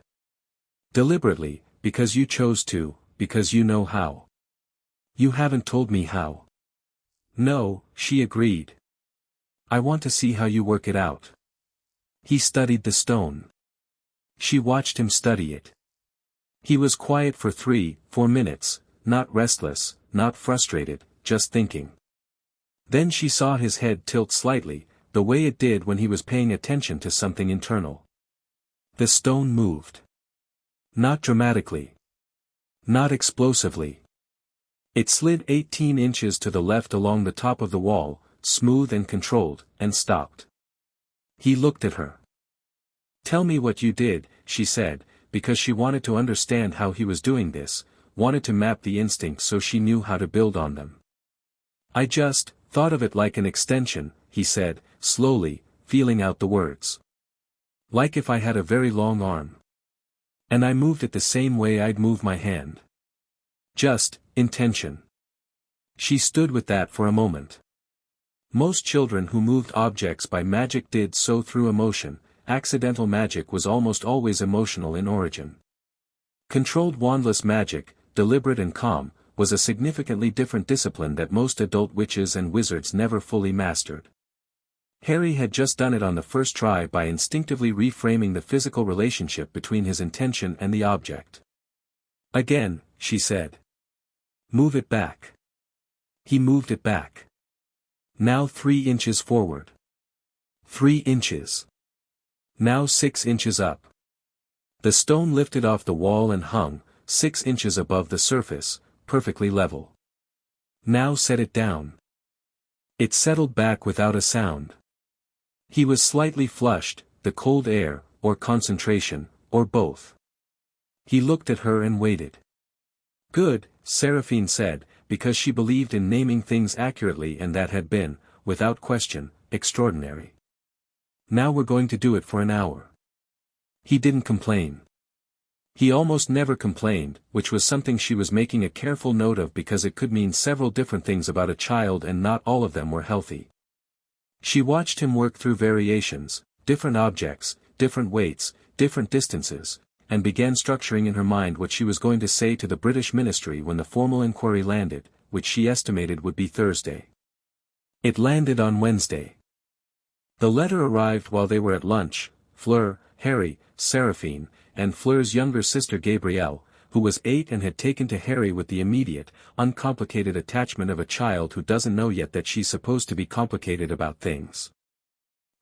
Deliberately, because you chose to, because you know how. You haven't told me how. No, she agreed. I want to see how you work it out. He studied the stone. She watched him study it. He was quiet for 3-4 minutes, not restless, not frustrated, just thinking. Then she saw his head tilt slightly, the way it did when he was paying attention to something internal. The stone moved. Not dramatically. Not explosively. It slid 18 inches to the left along the top of the wall, smooth and controlled, and stopped. He looked at her. Tell me what you did, she said, because she wanted to understand how he was doing this, wanted to map the instincts so she knew how to build on them. I just thought of it like an extension, he said, slowly, feeling out the words. Like if I had a very long arm. And I moved it the same way I'd move my hand. Just, intention. She stood with that for a moment. Most children who moved objects by magic did so through emotion. Accidental magic was almost always emotional in origin. Controlled wandless magic, deliberate and calm, was a significantly different discipline that most adult witches and wizards never fully mastered. Harry had just done it on the first try by instinctively reframing the physical relationship between his intention and the object. Again, she said. Move it back. He moved it back. Now 3 inches forward. 3 inches. Now 6 inches up. The stone lifted off the wall and hung, 6 inches above the surface, perfectly level. Now set it down. It settled back without a sound. He was slightly flushed, the cold air, or concentration, or both. He looked at her and waited. Good, Seraphine said, because she believed in naming things accurately, and that had been, without question, extraordinary. Now we're going to do it for an hour. He didn't complain. He almost never complained, which was something she was making a careful note of because it could mean several different things about a child and not all of them were healthy. She watched him work through variations, different objects, different weights, different distances, and began structuring in her mind what she was going to say to the British ministry when the formal inquiry landed, which she estimated would be Thursday. It landed on Wednesday. The letter arrived while they were at lunch. Fleur, Harry, Seraphine, and Fleur's younger sister Gabrielle, who was 8 and had taken to Harry with the immediate, uncomplicated attachment of a child who doesn't know yet that she's supposed to be complicated about things.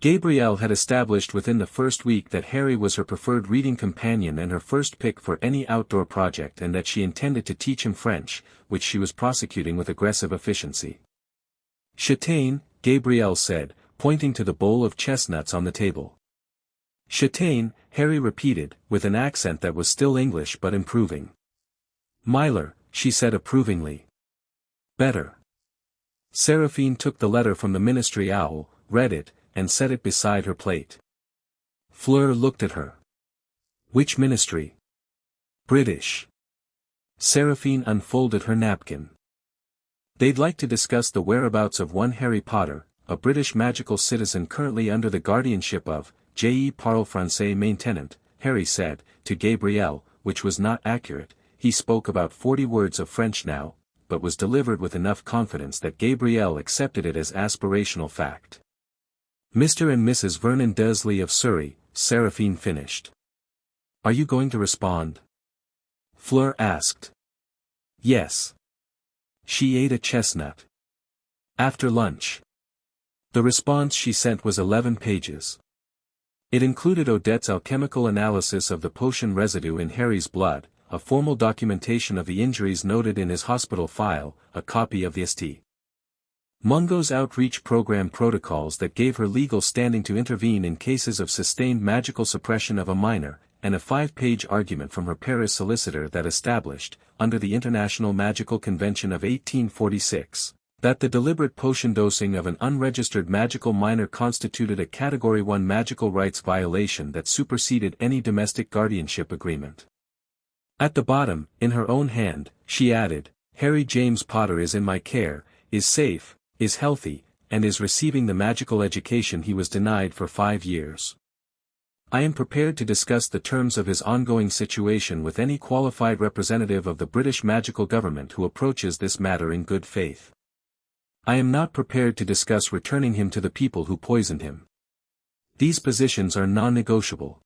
Gabrielle had established within the first week that Harry was her preferred reading companion and her first pick for any outdoor project, and that she intended to teach him French, which she was prosecuting with aggressive efficiency. Châtain, Gabrielle said, pointing to the bowl of chestnuts on the table. Châtain, Harry repeated, with an accent that was still English but improving. Myler, she said approvingly. Better. Seraphine took the letter from the ministry owl, read it, and set it beside her plate. Fleur looked at her. Which ministry? British. Seraphine unfolded her napkin. They'd like to discuss the whereabouts of one Harry Potter, a British magical citizen currently under the guardianship of J.E. Parle Français Maintenant, Harry said, to Gabrielle, which was not accurate. He spoke about 40 words of French now, but was delivered with enough confidence that Gabrielle accepted it as aspirational fact. Mr. and Mrs. Vernon Dursley of Surrey, Seraphine finished. Are you going to respond? Fleur asked. Yes. She ate a chestnut. After lunch. The response she sent was 11 pages. It included Odette's alchemical analysis of the potion residue in Harry's blood, a formal documentation of the injuries noted in his hospital file, a copy of the St. Mungo's outreach program protocols that gave her legal standing to intervene in cases of sustained magical suppression of a minor, and a 5-page argument from her Paris solicitor that established, under the International Magical Convention of 1846, that the deliberate potion dosing of an unregistered magical minor constituted a Category 1 magical rights violation that superseded any domestic guardianship agreement. At the bottom, in her own hand, she added, "Harry James Potter is in my care, is safe, is healthy, and is receiving the magical education he was denied for 5 years. I am prepared to discuss the terms of his ongoing situation with any qualified representative of the British magical government who approaches this matter in good faith. I am not prepared to discuss returning him to the people who poisoned him. These positions are non-negotiable."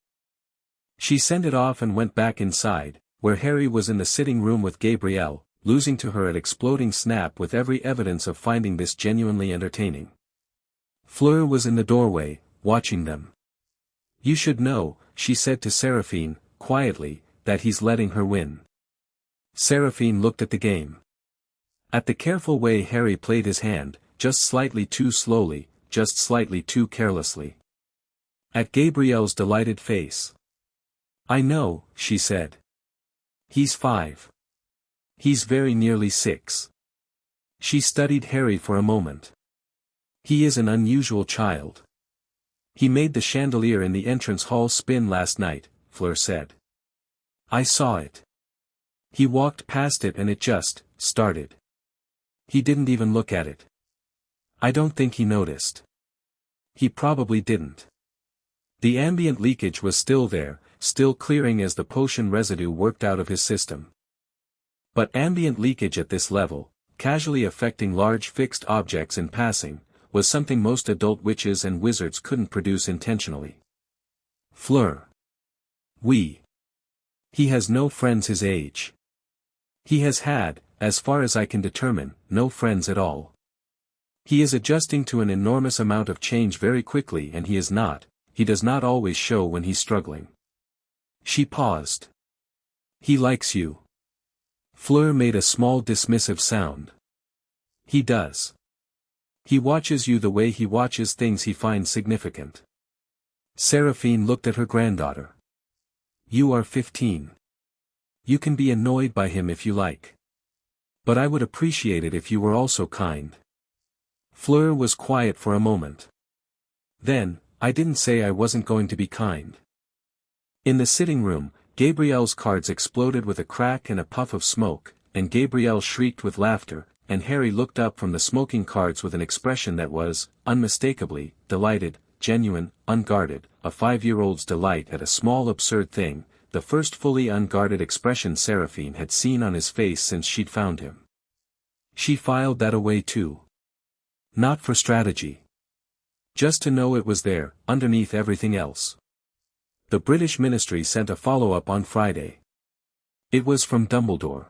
She sent it off and went back inside, where Harry was in the sitting room with Gabrielle, losing to her at exploding snap with every evidence of finding this genuinely entertaining. Fleur was in the doorway, watching them. "You should know," she said to Seraphine, quietly, "that he's letting her win." Seraphine looked at the game. At the careful way Harry played his hand, just slightly too slowly, just slightly too carelessly. At Gabrielle's delighted face. "I know," she said. "He's 5. He's very nearly 6. She studied Harry for a moment. "He is an unusual child. He made the chandelier in the entrance hall spin last night," Fleur said. "I saw it. He walked past it and it just started. He didn't even look at it. I don't think he noticed. He probably didn't." The ambient leakage was still there, still clearing as the potion residue worked out of his system. But ambient leakage at this level, casually affecting large fixed objects in passing, was something most adult witches and wizards couldn't produce intentionally. "Fleur. He has no friends his age. He has had, as far as I can determine, no friends at all. He is adjusting to an enormous amount of change very quickly and he does not always show when he's struggling." She paused. "He likes you." Fleur made a small dismissive sound. "He does. He watches you the way he watches things he finds significant." Seraphine looked at her granddaughter. "You are 15. You can be annoyed by him if you like. But I would appreciate it if you were also kind." Fleur was quiet for a moment. Then, "I didn't say I wasn't going to be kind." In the sitting room, Gabrielle's cards exploded with a crack and a puff of smoke, and Gabrielle shrieked with laughter, and Harry looked up from the smoking cards with an expression that was, unmistakably, delighted, genuine, unguarded, a 5-year-old's delight at a small absurd thing, the first fully unguarded expression Seraphine had seen on his face since she'd found him. She filed that away too. Not for strategy. Just to know it was there, underneath everything else. The British Ministry sent a follow-up on Friday. It was from Dumbledore.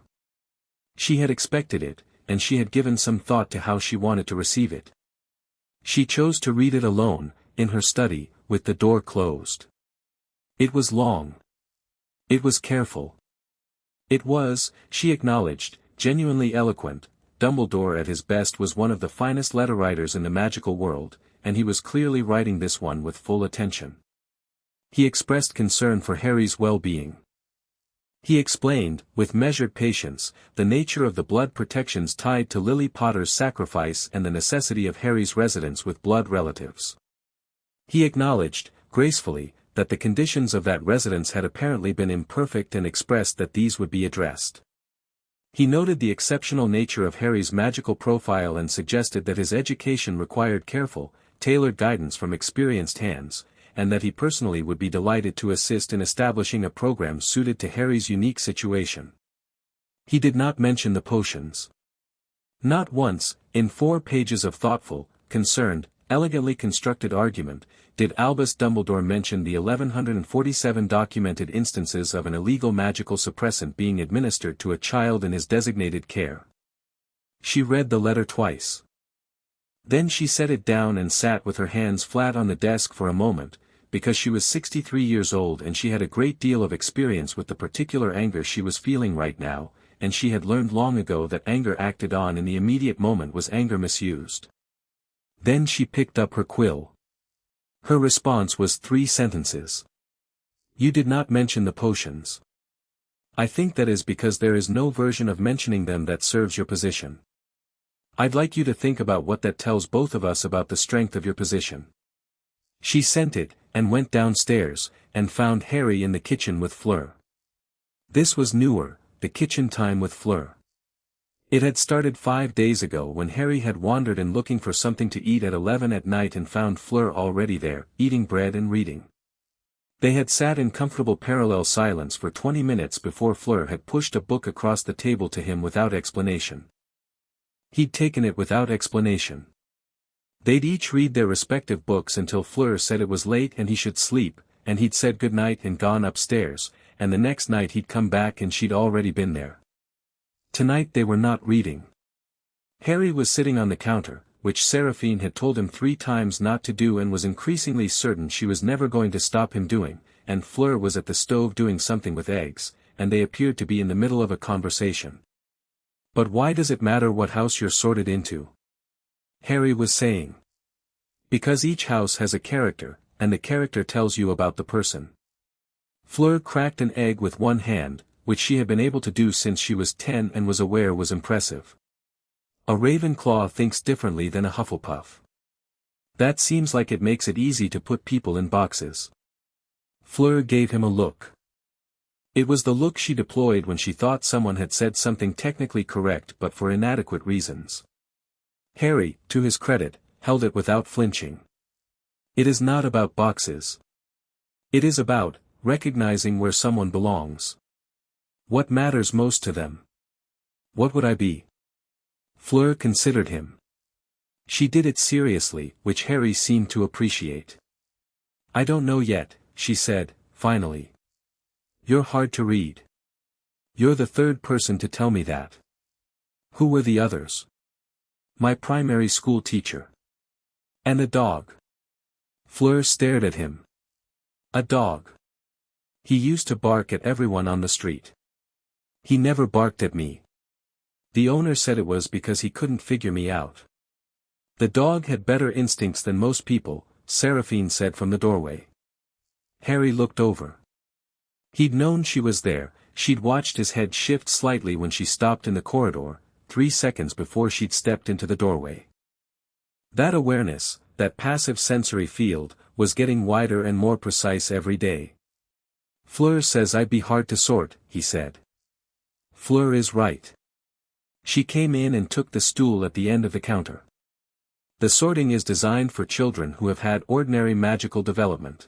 She had expected it, and she had given some thought to how she wanted to receive it. She chose to read it alone, in her study, with the door closed. It was long. It was careful. It was, she acknowledged, genuinely eloquent. Dumbledore at his best was one of the finest letter-writers in the magical world, and he was clearly writing this one with full attention. He expressed concern for Harry's well-being. He explained, with measured patience, the nature of the blood protections tied to Lily Potter's sacrifice and the necessity of Harry's residence with blood relatives. He acknowledged, gracefully, that the conditions of that residence had apparently been imperfect and expressed that these would be addressed. He noted the exceptional nature of Harry's magical profile and suggested that his education required careful, tailored guidance from experienced hands, and that he personally would be delighted to assist in establishing a program suited to Harry's unique situation. He did not mention the potions. Not once, in 4 pages of thoughtful, concerned, elegantly constructed argument, did Albus Dumbledore mention the 1147 documented instances of an illegal magical suppressant being administered to a child in his designated care. She read the letter twice. Then she set it down and sat with her hands flat on the desk for a moment, because she was 63 years old and she had a great deal of experience with the particular anger she was feeling right now, and she had learned long ago that anger acted on in the immediate moment was anger misused. Then she picked up her quill. Her response was 3 sentences. You did not mention the potions. I think that is because there is no version of mentioning them that serves your position. I'd like you to think about what that tells both of us about the strength of your position. She sent it, and went downstairs, and found Harry in the kitchen with Fleur. This was newer, the kitchen time with Fleur. It had started 5 days ago when Harry had wandered in looking for something to eat at 11 at night and found Fleur already there, eating bread and reading. They had sat in comfortable parallel silence for 20 minutes before Fleur had pushed a book across the table to him without explanation. He'd taken it without explanation. They'd each read their respective books until Fleur said it was late and he should sleep, and he'd said good night and gone upstairs, and the next night he'd come back and she'd already been there. Tonight they were not reading. Harry was sitting on the counter, which Seraphine had told him 3 times not to do and was increasingly certain she was never going to stop him doing, and Fleur was at the stove doing something with eggs, and they appeared to be in the middle of a conversation. But why does it matter what house you're sorted into? Harry was saying. Because each house has a character, and the character tells you about the person. Fleur cracked an egg with one hand, which she had been able to do since she was 10 and was aware was impressive. A Ravenclaw thinks differently than a Hufflepuff. That seems like it makes it easy to put people in boxes. Fleur gave him a look. It was the look she deployed when she thought someone had said something technically correct but for inadequate reasons. Harry, to his credit, held it without flinching. It is not about boxes. It is about recognizing where someone belongs. What matters most to them? What would I be? Fleur considered him. She did it seriously, which Harry seemed to appreciate. I don't know yet, she said, finally. You're hard to read. You're the third person to tell me that. Who were the others? My primary school teacher. And a dog. Fleur stared at him. A dog. He used to bark at everyone on the street. He never barked at me. The owner said it was because he couldn't figure me out. The dog had better instincts than most people, Seraphine said from the doorway. Harry looked over. He'd known she was there, she'd watched his head shift slightly when she stopped in the corridor, 3 seconds before she'd stepped into the doorway. That awareness, that passive sensory field, was getting wider and more precise every day. Fleur says I'd be hard to sort, he said. Fleur is right. She came in and took the stool at the end of the counter. The sorting is designed for children who have had ordinary magical development.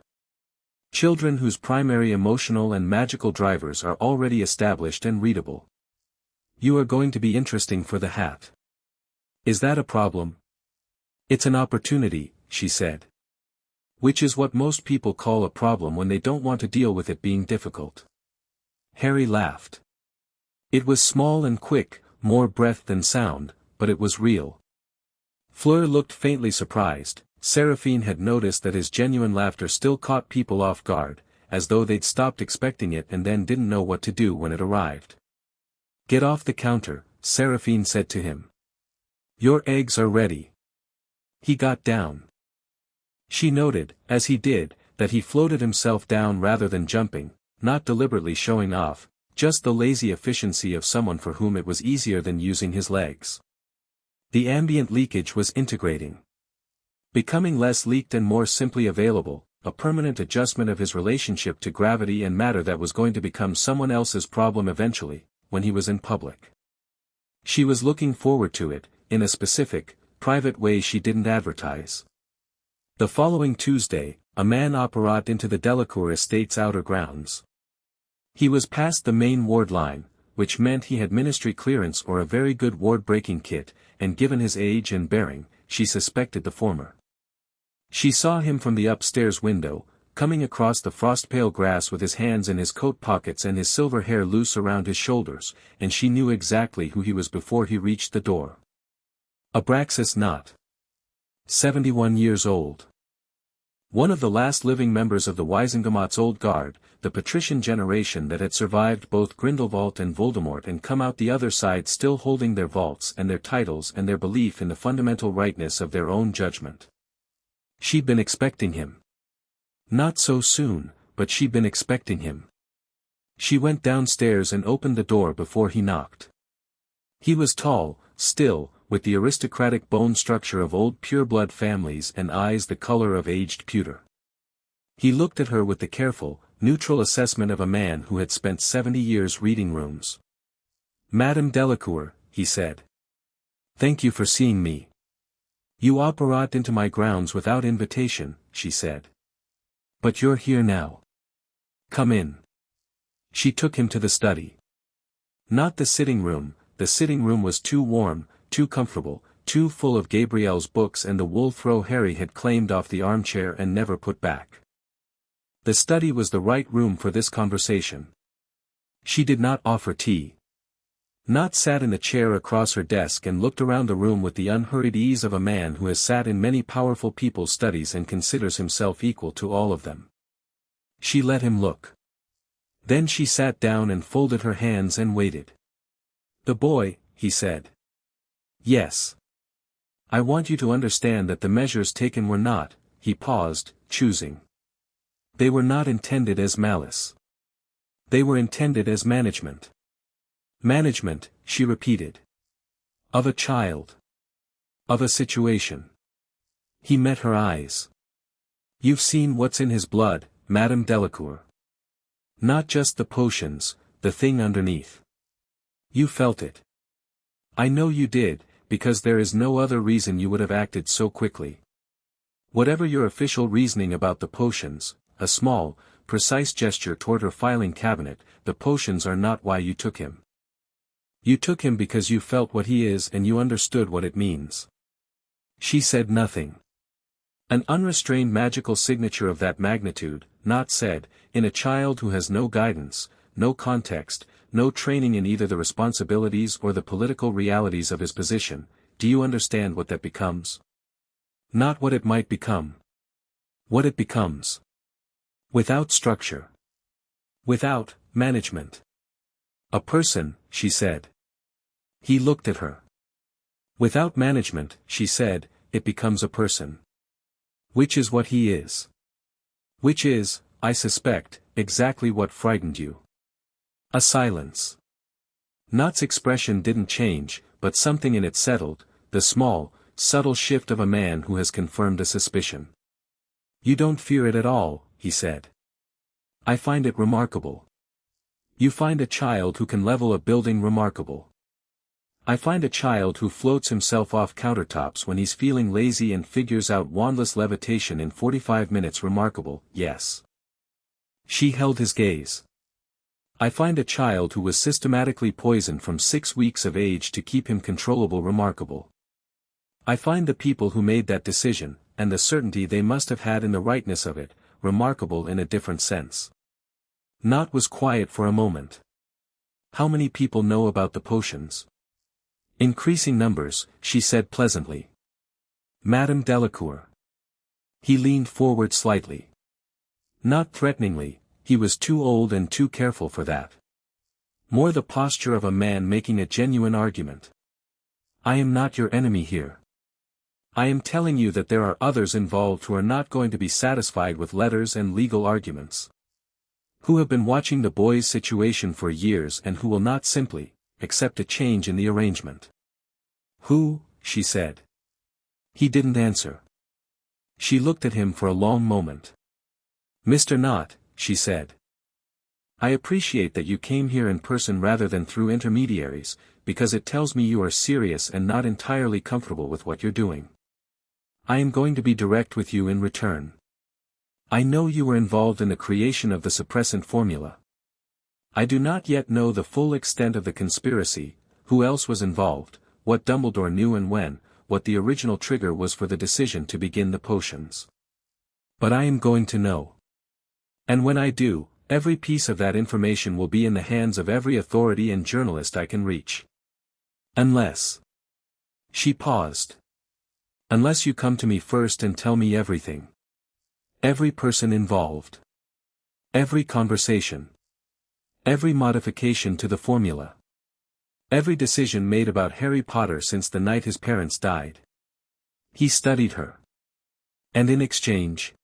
Children whose primary emotional and magical drivers are already established and readable. You are going to be interesting for the hat. Is that a problem? It's an opportunity, she said. Which is what most people call a problem when they don't want to deal with it being difficult. Harry laughed. It was small and quick, more breath than sound, but it was real. Fleur looked faintly surprised. Seraphine had noticed that his genuine laughter still caught people off guard, as though they'd stopped expecting it and then didn't know what to do when it arrived. Get off the counter, Seraphine said to him. Your eggs are ready. He got down. She noted, as he did, that he floated himself down rather than jumping, not deliberately showing off, just the lazy efficiency of someone for whom it was easier than using his legs. The ambient leakage was integrating. Becoming less leaked and more simply available, a permanent adjustment of his relationship to gravity and matter that was going to become someone else's problem eventually, when he was in public. She was looking forward to it, in a specific, private way she didn't advertise. The following Tuesday, a man operated into the Delacour estate's outer grounds. He was past the main ward line, which meant he had ministry clearance or a very good ward-breaking kit, and given his age and bearing, she suspected the former. She saw him from the upstairs window, coming across the frost-pale grass with his hands in his coat pockets and his silver hair loose around his shoulders, and she knew exactly who he was before he reached the door. Abraxas Knott. 71 years old. One of the last living members of the Wisengamot's old guard, the patrician generation that had survived both Grindelwald and Voldemort and come out the other side still holding their vaults and their titles and their belief in the fundamental rightness of their own judgment. She'd been expecting him. Not so soon, but she'd been expecting him. She went downstairs and opened the door before he knocked. He was tall, still, with the aristocratic bone structure of old pureblood families and eyes the color of aged pewter. He looked at her with the careful, neutral assessment of a man who had spent 70 years reading rooms. "Madame Delacour," he said. "Thank you for seeing me." "You operated into my grounds without invitation," she said. "But you're here now. Come in." She took him to the study. Not the sitting room was too warm, too comfortable, too full of Gabrielle's books and the wool throw Harry had claimed off the armchair and never put back. The study was the right room for this conversation. She did not offer tea. Not sat in the chair across her desk and looked around the room with the unhurried ease of a man who has sat in many powerful people's studies and considers himself equal to all of them. She let him look. Then she sat down and folded her hands and waited. "The boy," he said. "Yes. I want you to understand that the measures taken were not," he paused, choosing. "They were not intended as malice. They were intended as management." "Management," she repeated. "Of a child. Of a situation." He met her eyes. "You've seen what's in his blood, Madame Delacour. Not just the potions, the thing underneath. You felt it. I know you did, because there is no other reason you would have acted so quickly. Whatever your official reasoning about the potions," a small, precise gesture toward her filing cabinet, "the potions are not why you took him. You took him because you felt what he is and you understood what it means." She said nothing. An unrestrained magical signature of that magnitude, not said, in a child who has no guidance, no context, no training in either the responsibilities or the political realities of his position. Do you understand what that becomes? Not what it might become. What it becomes. Without structure. Without management. "A person," she said. He looked at her. "Without management," she said, "it becomes a person. Which is what he is. Which is, I suspect, exactly what frightened you." A silence. Nott's expression didn't change, but something in it settled, the small, subtle shift of a man who has confirmed a suspicion. "You don't fear it at all," he said. "I find it remarkable." "You find a child who can level a building remarkable." "I find a child who floats himself off countertops when he's feeling lazy and figures out wandless levitation in 45 minutes remarkable, yes." She held his gaze. "I find a child who was systematically poisoned from 6 weeks of age to keep him controllable remarkable. I find the people who made that decision, and the certainty they must have had in the rightness of it, remarkable in a different sense." Nott was quiet for a moment. "How many people know about the potions?" "Increasing numbers," she said pleasantly. "Madame Delacour." He leaned forward slightly. Not threateningly, he was too old and too careful for that. More the posture of a man making a genuine argument. "I am not your enemy here. I am telling you that there are others involved who are not going to be satisfied with letters and legal arguments. Who have been watching the boy's situation for years and who will not simply accept a change in the arrangement." "Who?" she said. He didn't answer. She looked at him for a long moment. "Mr. Nott," she said. "I appreciate that you came here in person rather than through intermediaries, because it tells me you are serious and not entirely comfortable with what you're doing. I am going to be direct with you in return. I know you were involved in the creation of the suppressant formula. I do not yet know the full extent of the conspiracy, who else was involved, what Dumbledore knew and when, what the original trigger was for the decision to begin the potions. But I am going to know. And when I do, every piece of that information will be in the hands of every authority and journalist I can reach. Unless..." She paused. "Unless you come to me first and tell me everything. Every person involved. Every conversation. Every modification to the formula. Every decision made about Harry Potter since the night his parents died." He studied her. "And in exchange?"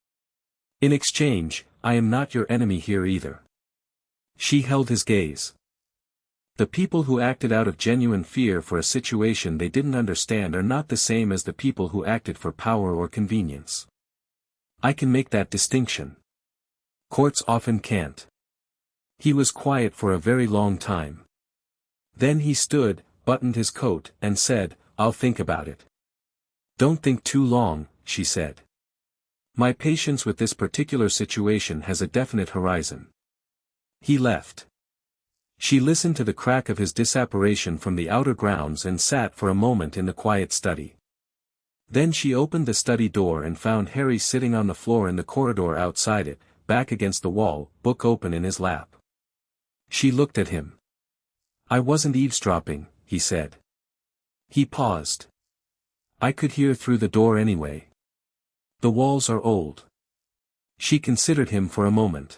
In exchange, I am not your enemy here either. She held his gaze. The people who acted out of genuine fear for a situation they didn't understand are not the same as the people who acted for power or convenience. I can make that distinction. Courts often can't. He was quiet for a very long time. Then he stood, buttoned his coat, and said, "I'll think about it." "Don't think too long," she said. "My patience with this particular situation has a definite horizon." He left. She listened to the crack of his disapprobation from the outer grounds and sat for a moment in the quiet study. Then she opened the study door and found Harry sitting on the floor in the corridor outside it, back against the wall, book open in his lap. She looked at him. "I wasn't eavesdropping," he said. He paused. "I could hear through the door anyway. The walls are old." She considered him for a moment.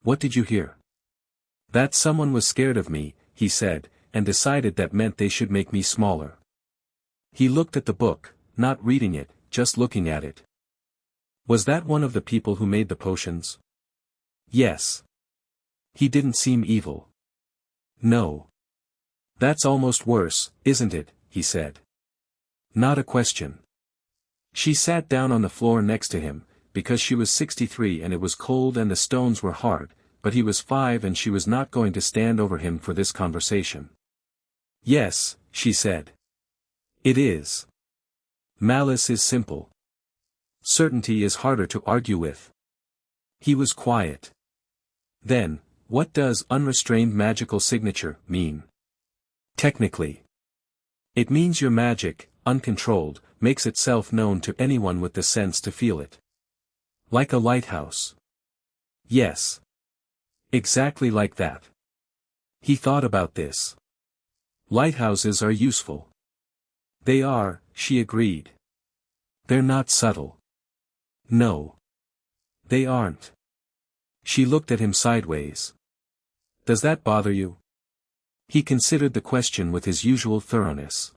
"What did you hear?" "That someone was scared of me," he said, and decided that meant they should make me smaller. He looked at the book, not reading it, just looking at it. "Was that one of the people who made the potions?" "Yes." "He didn't seem evil." "No." "That's almost worse, isn't it?" he said. "Not a question." She sat down on the floor next to him, because she was 63 and it was cold and the stones were hard, but he was 5 and she was not going to stand over him for this conversation. "Yes," she said. "It is. Malice is simple. Certainty is harder to argue with." He was quiet. "Then, what does unrestrained magical signature mean?" "Technically, it means your magic, uncontrolled, makes itself known to anyone with the sense to feel it. Like a lighthouse." "Yes. Exactly like that." He thought about this. "Lighthouses are useful." "They are," she agreed. "They're not subtle." "No. They aren't." She looked at him sideways. "Does that bother you?" He considered the question with his usual thoroughness.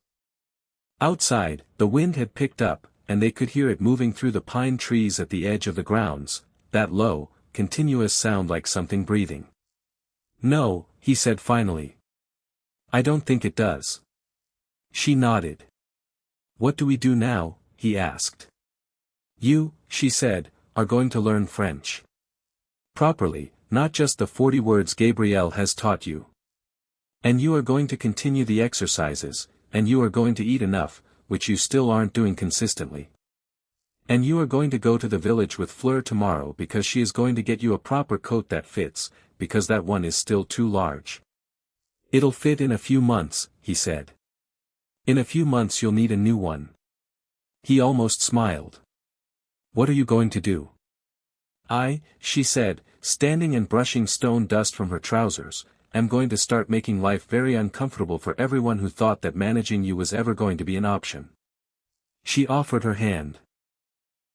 Outside, the wind had picked up, and they could hear it moving through the pine trees at the edge of the grounds, that low, continuous sound like something breathing. "No," he said finally. "I don't think it does." She nodded. "What do we do now?" he asked. "You," she said, "are going to learn French. Properly, not just the 40 words Gabrielle has taught you. And you are going to continue the exercises, and you are going to eat enough, which you still aren't doing consistently. And you are going to go to the village with Fleur tomorrow because she is going to get you a proper coat that fits, because that one is still too large. It'll fit in a few months," he said. "In a few months you'll need a new one." He almost smiled. "What are you going to do?" She said, standing and brushing stone dust from her trousers, "am going to start making life very uncomfortable for everyone who thought that managing you was ever going to be an option." She offered her hand.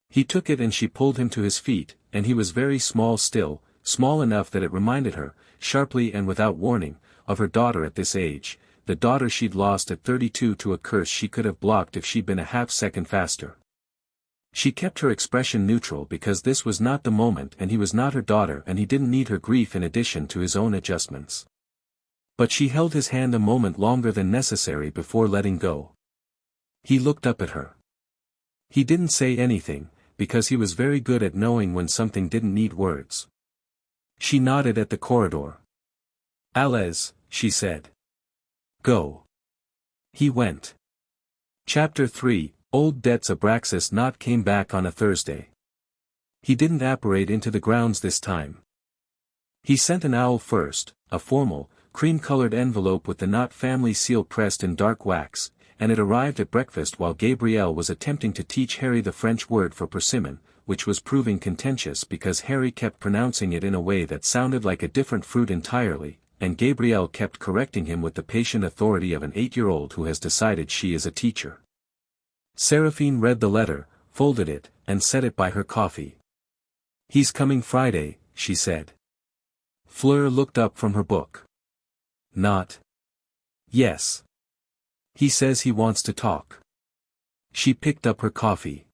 He took it and she pulled him to his feet, and he was very small still, small enough that it reminded her, sharply and without warning, of her daughter at this age, the daughter she'd lost at 32 to a curse she could have blocked if she'd been a half-second faster. She kept her expression neutral because this was not the moment and he was not her daughter and he didn't need her grief in addition to his own adjustments. But she held his hand a moment longer than necessary before letting go. He looked up at her. He didn't say anything, because he was very good at knowing when something didn't need words. She nodded at the corridor. "Allez," she said. "Go." He went. Chapter 3, Old Debts. Abraxas Knot came back on a Thursday. He didn't apparate into the grounds this time. He sent an owl first, a formal, cream-colored envelope with the Knot family seal pressed in dark wax, and it arrived at breakfast while Gabrielle was attempting to teach Harry the French word for persimmon, which was proving contentious because Harry kept pronouncing it in a way that sounded like a different fruit entirely, and Gabrielle kept correcting him with the patient authority of an 8-year-old who has decided she is a teacher. Seraphine read the letter, folded it, and set it by her coffee. "He's coming Friday," she said. Fleur looked up from her book. "Not?" "Yes. He says he wants to talk." She picked up her coffee.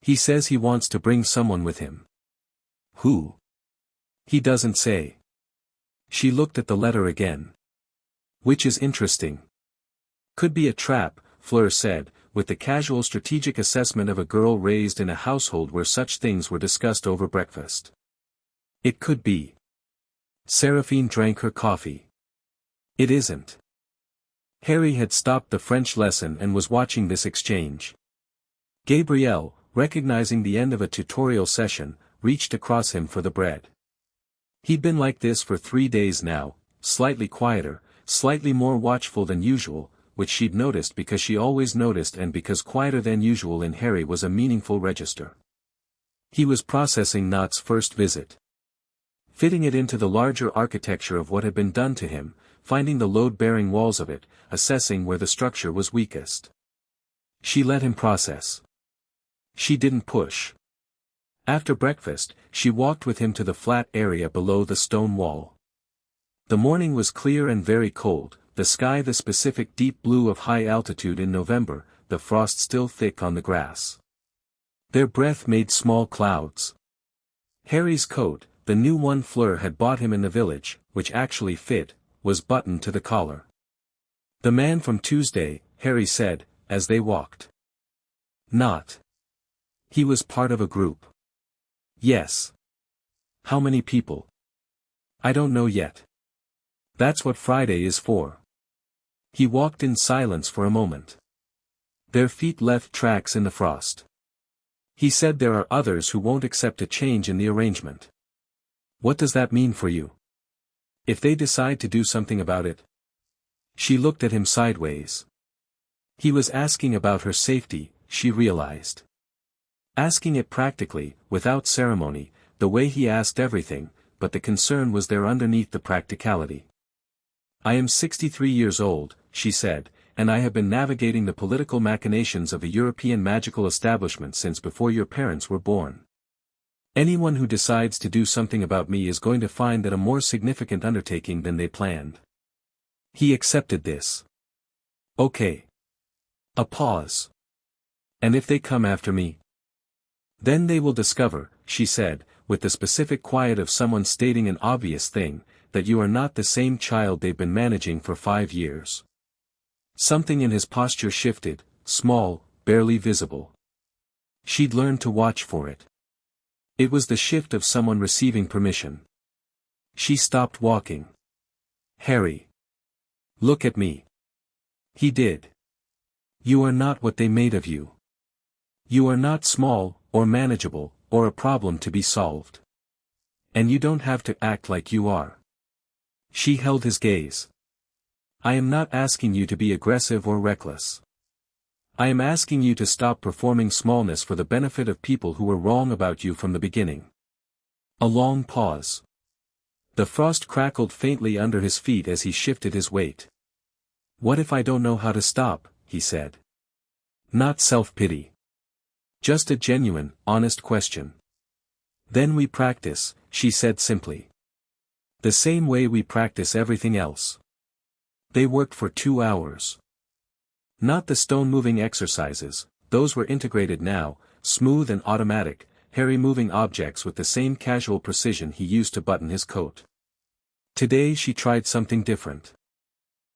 "He says he wants to bring someone with him." Who? He doesn't say. She looked at the letter again. Which is interesting. Could be a trap, Fleur said, with the casual strategic assessment of a girl raised in a household where such things were discussed over breakfast. It could be. Seraphine drank her coffee. It isn't. Harry had stopped the French lesson and was watching this exchange. Gabrielle, recognizing the end of a tutorial session, reached across him for the bread. He'd been like this for 3 days now, slightly quieter, slightly more watchful than usual, which she'd noticed because she always noticed and because quieter than usual in Harry was a meaningful register. He was processing Nott's first visit. Fitting it into the larger architecture of what had been done to him, finding the load-bearing walls of it, assessing where the structure was weakest. She let him process. She didn't push. After breakfast, she walked with him to the flat area below the stone wall. The morning was clear and very cold, the sky the specific deep blue of high altitude in November, the frost still thick on the grass. Their breath made small clouds. Harry's coat, the new one Fleur had bought him in the village, which actually fit, was buttoned to the collar. The man from Tuesday, Harry said, as they walked. Not. He was part of a group. Yes. How many people? I don't know yet. That's what Friday is for. He walked in silence for a moment. Their feet left tracks in the frost. He said there are others who won't accept a change in the arrangement. What does that mean for you? If they decide to do something about it? She looked at him sideways. He was asking about her safety, she realized. Asking it practically, without ceremony, the way he asked everything, but the concern was there underneath the practicality. I am 63 years old, she said, and I have been navigating the political machinations of a European magical establishment since before your parents were born. Anyone who decides to do something about me is going to find that a more significant undertaking than they planned. He accepted this. Okay. A pause. And if they come after me? Then they will discover, she said, with the specific quiet of someone stating an obvious thing, that you are not the same child they've been managing for 5 years. Something in his posture shifted, small, barely visible. She'd learned to watch for it. It was the shift of someone receiving permission. She stopped walking. Harry. Look at me. He did. You are not what they made of you. You are not small, or manageable, or a problem to be solved. And you don't have to act like you are. She held his gaze. I am not asking you to be aggressive or reckless. I am asking you to stop performing smallness for the benefit of people who were wrong about you from the beginning. A long pause. The frost crackled faintly under his feet as he shifted his weight. What if I don't know how to stop, he said. Not self-pity. Just a genuine, honest question. Then we practice, she said simply. The same way we practice everything else. They worked for 2 hours. Not the stone-moving exercises, those were integrated now, smooth and automatic, Harry moving objects with the same casual precision he used to button his coat. Today she tried something different.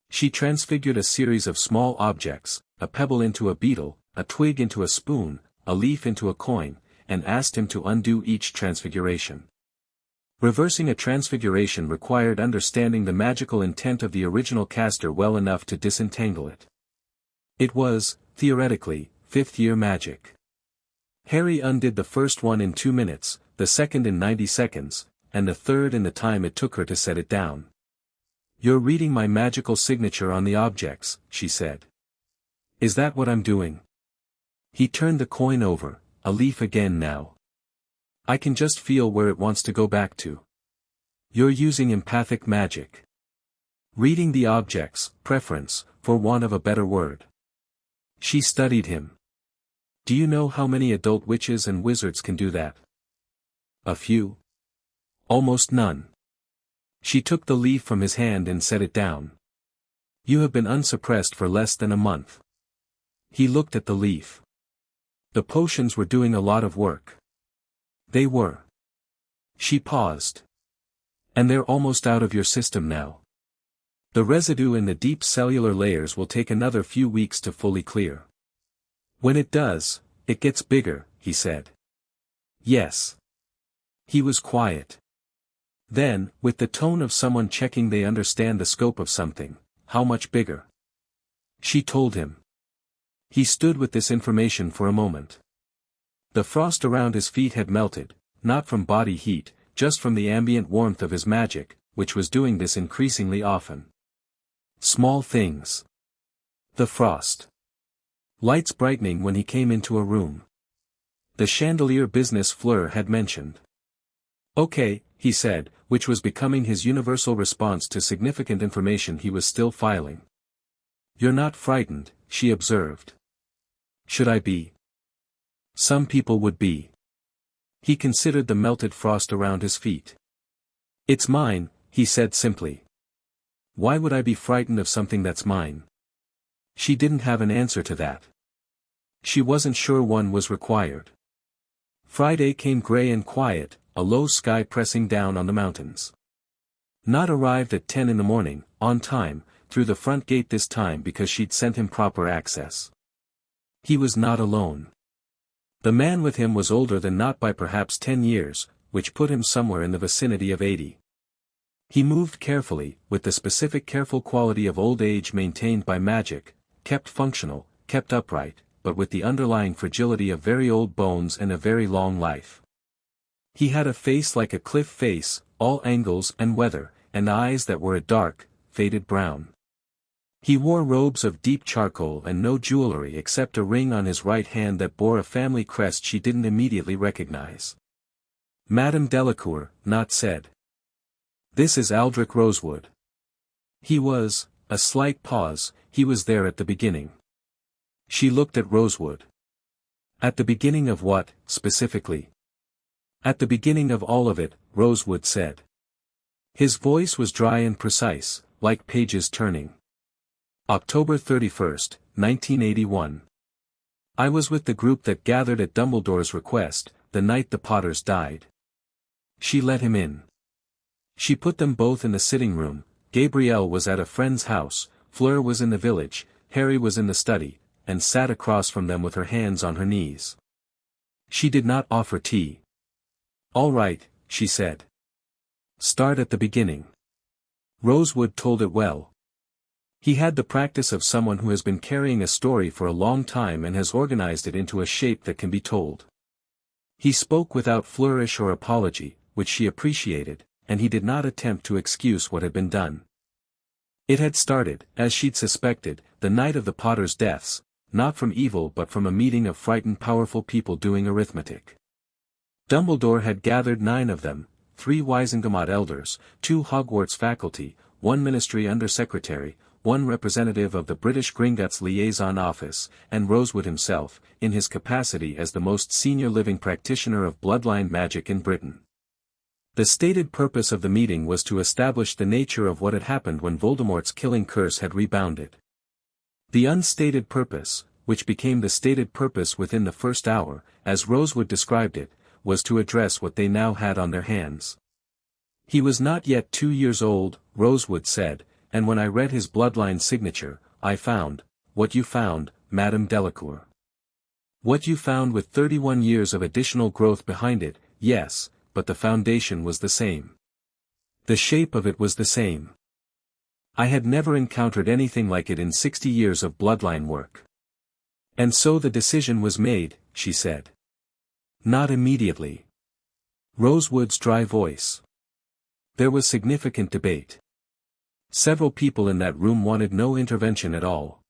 She transfigured a series of small objects, a pebble into a beetle, a twig into a spoon, a leaf into a coin, and asked him to undo each transfiguration. Reversing a transfiguration required understanding the magical intent of the original caster well enough to disentangle it. It was, theoretically, 5th-year magic. Harry undid the first one in 2 minutes, the second in 90 seconds, and the third in the time it took her to set it down. You're reading my magical signature on the objects, she said. Is that what I'm doing? He turned the coin over, a leaf again now. I can just feel where it wants to go back to. You're using empathic magic. Reading the objects, preference, for want of a better word. She studied him. Do you know how many adult witches and wizards can do that? A few. Almost none. She took the leaf from his hand and set it down. You have been unsuppressed for less than a month. He looked at the leaf. The potions were doing a lot of work. They were. She paused. And they're almost out of your system now. The residue in the deep cellular layers will take another few weeks to fully clear. When it does, it gets bigger, he said. Yes. He was quiet. Then, with the tone of someone checking they understand the scope of something, how much bigger? She told him. He stood with this information for a moment. The frost around his feet had melted, not from body heat, just from the ambient warmth of his magic, which was doing this increasingly often. Small things. The frost. Lights brightening when he came into a room. The chandelier business Fleur had mentioned. Okay, he said, which was becoming his universal response to significant information he was still filing. You're not frightened, she observed. Should I be? Some people would be. He considered the melted frost around his feet. It's mine, he said simply. Why would I be frightened of something that's mine? She didn't have an answer to that. She wasn't sure one was required. Friday came gray and quiet, a low sky pressing down on the mountains. Not arrived at 10 in the morning, on time, through the front gate this time because she'd sent him proper access. He was not alone. The man with him was older than not by perhaps 10 years, which put him somewhere in the vicinity of 80. He moved carefully, with the specific careful quality of old age maintained by magic, kept functional, kept upright, but with the underlying fragility of very old bones and a very long life. He had a face like a cliff face, all angles and weather, and eyes that were a dark, faded brown. He wore robes of deep charcoal and no jewelry except a ring on his right hand that bore a family crest she didn't immediately recognize. Madame Delacour, not said. This is Aldrich Rosewood. He was, a slight pause, he was there at the beginning. She looked at Rosewood. At the beginning of what, specifically? At the beginning of all of it, Rosewood said. His voice was dry and precise, like pages turning. October 31st, 1981. I was with the group that gathered at Dumbledore's request, the night the Potters died. She let him in. She put them both in the sitting room. Gabrielle was at a friend's house, Fleur was in the village, Harry was in the study, and sat across from them with her hands on her knees. She did not offer tea. All right, she said. Start at the beginning. Rosewood told it well. He had the practice of someone who has been carrying a story for a long time and has organized it into a shape that can be told. He spoke without flourish or apology, which she appreciated, and he did not attempt to excuse what had been done. It had started, as she'd suspected, the night of the Potters' deaths, not from evil but from a meeting of frightened powerful people doing arithmetic. Dumbledore had gathered 9 of them, 3 Wisengamot elders, 2 Hogwarts faculty, 1 ministry undersecretary, 1 representative of the British Gringotts Liaison Office, and Rosewood himself, in his capacity as the most senior living practitioner of bloodline magic in Britain. The stated purpose of the meeting was to establish the nature of what had happened when Voldemort's killing curse had rebounded. The unstated purpose, which became the stated purpose within the first hour, as Rosewood described it, was to address what they now had on their hands. He was not yet 2 years old, Rosewood said, and when I read his bloodline signature, I found, what you found, Madame Delacour. What you found with 31 years of additional growth behind it, yes, but the foundation was the same. The shape of it was the same. I had never encountered anything like it in 60 years of bloodline work. And so the decision was made, she said. Not immediately. Rosewood's dry voice. There was significant debate. Several people in that room wanted no intervention at all.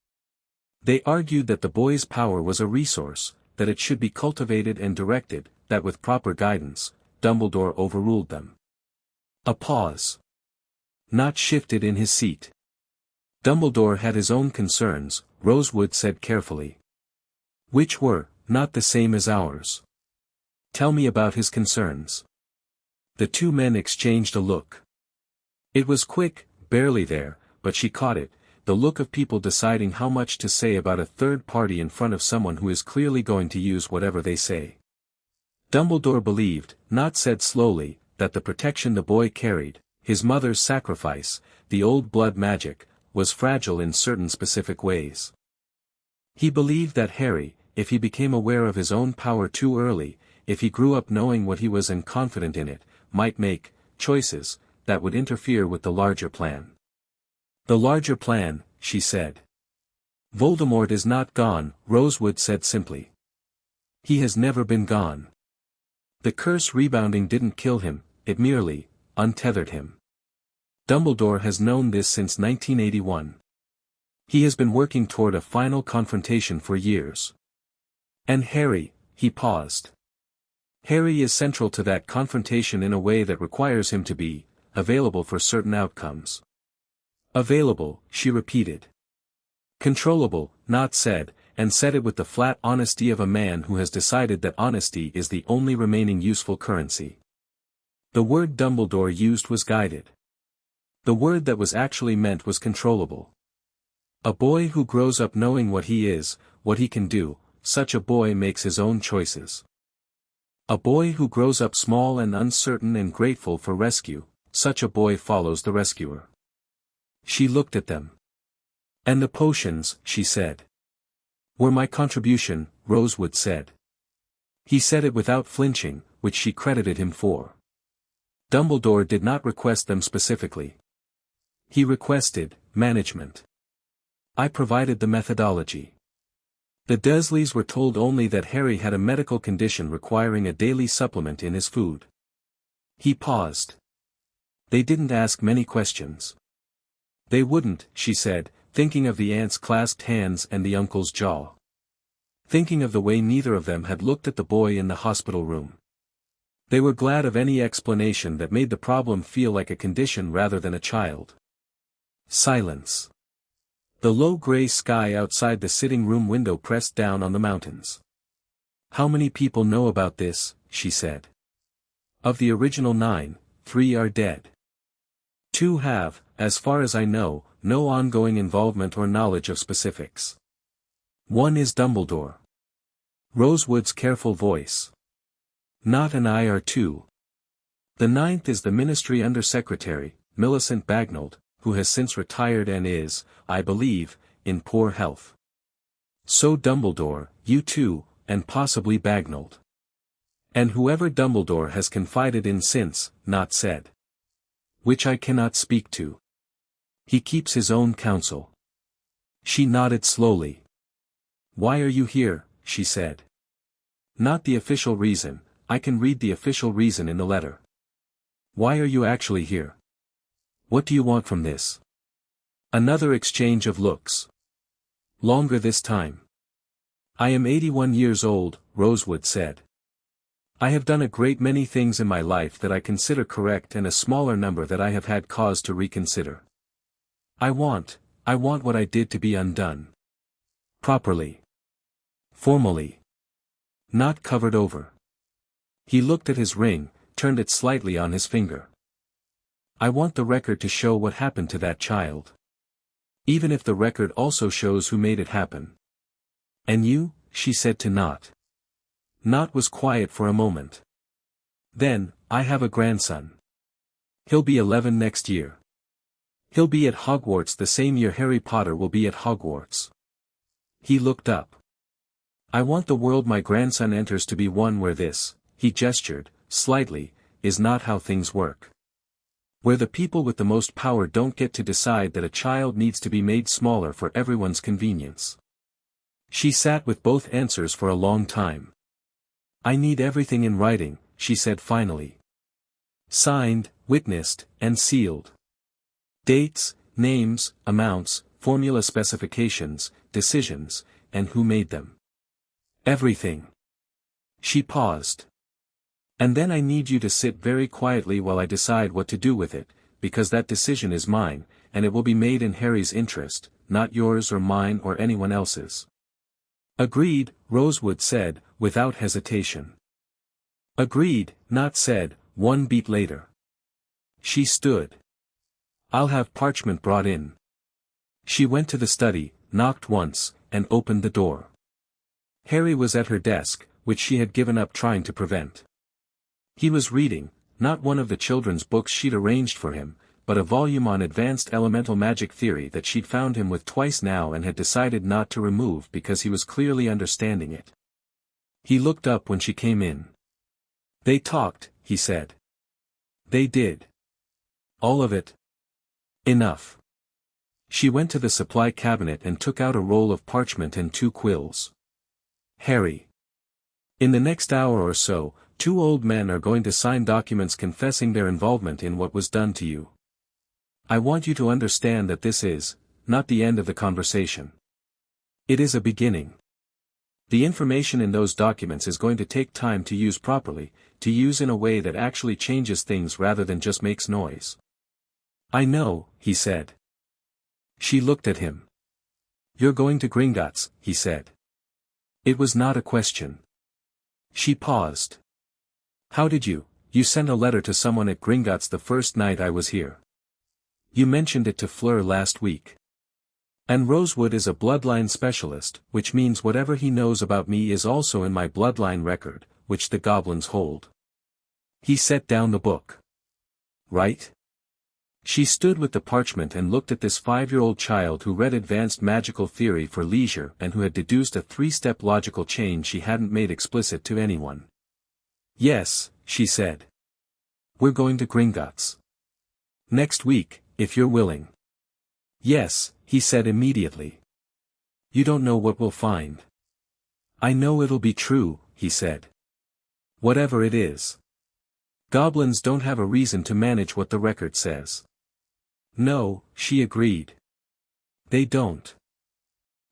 They argued that the boy's power was a resource, that it should be cultivated and directed, that with proper guidance, Dumbledore overruled them. A pause. Not shifted in his seat. Dumbledore had his own concerns, Rosewood said carefully. Which were, not the same as ours. Tell me about his concerns. The 2 men exchanged a look. It was quick, barely there, but she caught it, the look of people deciding how much to say about a third party in front of someone who is clearly going to use whatever they say. Dumbledore believed, not said slowly, that the protection the boy carried, his mother's sacrifice, the old blood magic, was fragile in certain specific ways. He believed that Harry, if he became aware of his own power too early, if he grew up knowing what he was and confident in it, might make choices that would interfere with the larger plan. The larger plan, she said. Voldemort is not gone, Rosewood said simply. He has never been gone. The curse rebounding didn't kill him, it merely untethered him. Dumbledore has known this since 1981. He has been working toward a final confrontation for years. And Harry, he paused. Harry is central to that confrontation in a way that requires him to be available for certain outcomes. Available, she repeated. Controllable, not said, and said it with the flat honesty of a man who has decided that honesty is the only remaining useful currency. The word Dumbledore used was guided. The word that was actually meant was controllable. A boy who grows up knowing what he is, what he can do, such a boy makes his own choices. A boy who grows up small and uncertain and grateful for rescue, such a boy follows the rescuer. She looked at them. And the potions, she said. Were my contribution, Rosewood said. He said it without flinching, which she credited him for. Dumbledore did not request them specifically. He requested management. I provided the methodology. The Dursleys were told only that Harry had a medical condition requiring a daily supplement in his food. He paused. They didn't ask many questions. They wouldn't, she said, thinking of the aunt's clasped hands and the uncle's jaw. Thinking of the way neither of them had looked at the boy in the hospital room. They were glad of any explanation that made the problem feel like a condition rather than a child. Silence. The low gray sky outside the sitting room window pressed down on the mountains. How many people know about this, she said. Of the original 9, 3 are dead. 2 have, as far as I know, no ongoing involvement or knowledge of specifics. 1 is Dumbledore. Rosewood's careful voice. Not and I are 2. The 9th is the Ministry Undersecretary, Millicent Bagnold, who has since retired and is, I believe, in poor health. So Dumbledore, you too, and possibly Bagnold. And whoever Dumbledore has confided in since, not said. Which I cannot speak to. He keeps his own counsel. She nodded slowly. Why are you here, she said. Not the official reason, I can read the official reason in the letter. Why are you actually here? What do you want from this? Another exchange of looks. Longer this time. I am 81 years old, Rosewood said. I have done a great many things in my life that I consider correct and a smaller number that I have had cause to reconsider. I want what I did to be undone. Properly. Formally. Not covered over. He looked at his ring, turned it slightly on his finger. I want the record to show what happened to that child. Even if the record also shows who made it happen. And you, she said to Nott. Nott was quiet for a moment. Then, I have a grandson. He'll be 11 next year. He'll be at Hogwarts the same year Harry Potter will be at Hogwarts. He looked up. I want the world my grandson enters to be one where this, he gestured, slightly, is not how things work. Where the people with the most power don't get to decide that a child needs to be made smaller for everyone's convenience. She sat with both answers for a long time. I need everything in writing, she said finally. Signed, witnessed, and sealed. Dates, names, amounts, formula specifications, decisions, and who made them. Everything. She paused. And then I need you to sit very quietly while I decide what to do with it, because that decision is mine, and it will be made in Harry's interest, not yours or mine or anyone else's. Agreed, Rosewood said, without hesitation. Agreed, Nott said, 1 beat later. She stood. I'll have parchment brought in. She went to the study, knocked once, and opened the door. Harry was at her desk, which she had given up trying to prevent. He was reading, not one of the children's books she'd arranged for him, but a volume on advanced elemental magic theory that she'd found him with twice now and had decided not to remove because he was clearly understanding it. He looked up when she came in. "They talked," he said. "They did. All of it?" "Enough." She went to the supply cabinet and took out a roll of parchment and 2 quills. "Harry. In the next hour or so, 2 old men are going to sign documents confessing their involvement in what was done to you. I want you to understand that this is, not the end of the conversation. It is a beginning. The information in those documents is going to take time to use properly, to use in a way that actually changes things rather than just makes noise." "I know," he said. She looked at him. "You're going to Gringotts," he said. It was not a question. She paused. "How did you sent a letter to someone at Gringotts the first night I was here. You mentioned it to Fleur last week. And Rosewood is a bloodline specialist, which means whatever he knows about me is also in my bloodline record, which the goblins hold." He set down the book. "Right?" She stood with the parchment and looked at this 5-year-old child who read advanced magical theory for leisure and who had deduced a 3-step logical chain she hadn't made explicit to anyone. "Yes," she said. "We're going to Gringotts. Next week, if you're willing." "Yes," he said immediately. "You don't know what we'll find." "I know it'll be true," he said. "Whatever it is. Goblins don't have a reason to manage what the record says." "No," she agreed. "They don't."